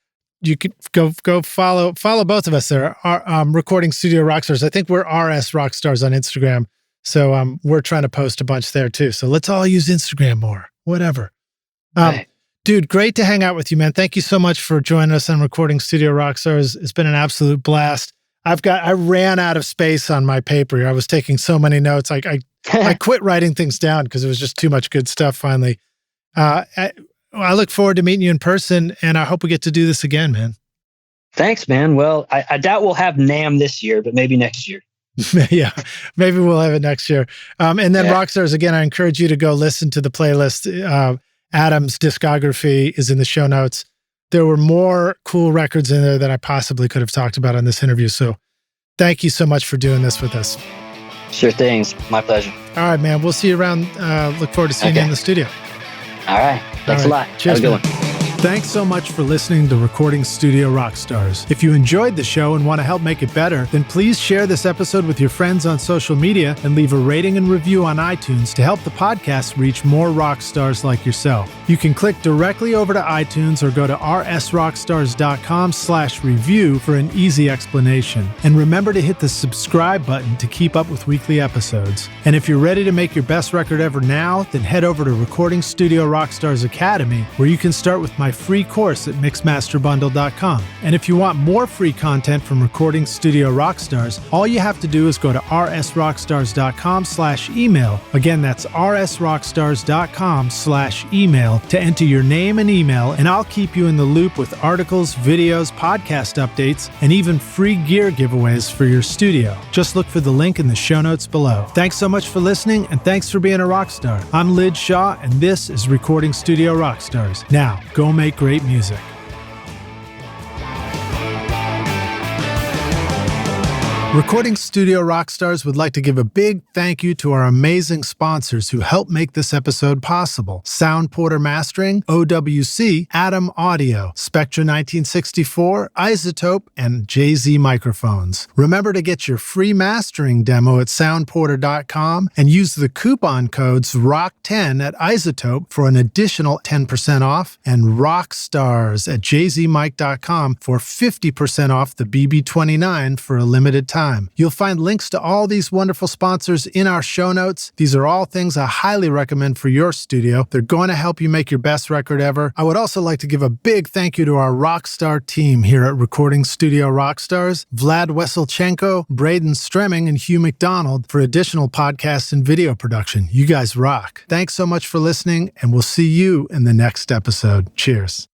you could go follow both of us there. Recording Studio Rockstars. I think we're RS Rockstars on Instagram. So we're trying to post a bunch there too. So let's all use Instagram more. Whatever. Right. Dude, great to hang out with you, man. Thank you so much for joining us on Recording Studio Rockstars. It's been an absolute blast. I ran out of space on my paper here. I was taking so many notes. I quit writing things down because it was just too much good stuff finally. I look forward to meeting you in person, and I hope we get to do this again, man. Thanks, man. Well, I doubt we'll have NAMM this year, but maybe next year. Yeah, maybe we'll have it next year. And then Rockstars, again, I encourage you to go listen to the playlist. Adam's discography is in the show notes. There were more cool records in there than I possibly could have talked about on this interview. So thank you so much for doing this with us. Sure thing. It's my pleasure. All right, man. We'll see you around. Look forward to seeing you in the studio. All right. Thanks a lot. Cheers, have a good one. Thanks so much for listening to Recording Studio Rockstars. If you enjoyed the show and want to help make it better, then please share this episode with your friends on social media and leave a rating and review on iTunes to help the podcast reach more rock stars like yourself. You can click directly over to iTunes or go to rsrockstars.com/review for an easy explanation. And remember to hit the subscribe button to keep up with weekly episodes. And if you're ready to make your best record ever now, then head over to Recording Studio Rockstars Academy, where you can start with my free course at mixmasterbundle.com. And if you want more free content from Recording Studio Rockstars, all you have to do is go to rsrockstars.com/email. Again, that's rsrockstars.com/email to enter your name and email, and I'll keep you in the loop with articles, videos, podcast updates, and even free gear giveaways for your studio. Just look for the link in the show notes below. Thanks so much for listening, and thanks for being a rock star. I'm Lid Shaw, and this is Recording Studio Rockstars. Now, go make great music. Recording Studio Rockstars would like to give a big thank you to our amazing sponsors who help make this episode possible. Sound Porter Mastering, OWC, Adam Audio, Spectra 1964, Isotope, and JZ Microphones. Remember to get your free mastering demo at soundporter.com and use the coupon codes ROCK10 at Isotope for an additional 10% off, and ROCKSTARS at jzmic.com for 50% off the BB29 for a limited time. You'll find links to all these wonderful sponsors in our show notes. These are all things I highly recommend for your studio. They're going to help you make your best record ever. I would also like to give a big thank you to our Rockstar team here at Recording Studio Rockstars, Vlad Weselchenko, Braden Stremming, and Hugh McDonald for additional podcasts and video production. You guys rock. Thanks so much for listening, and we'll see you in the next episode. Cheers.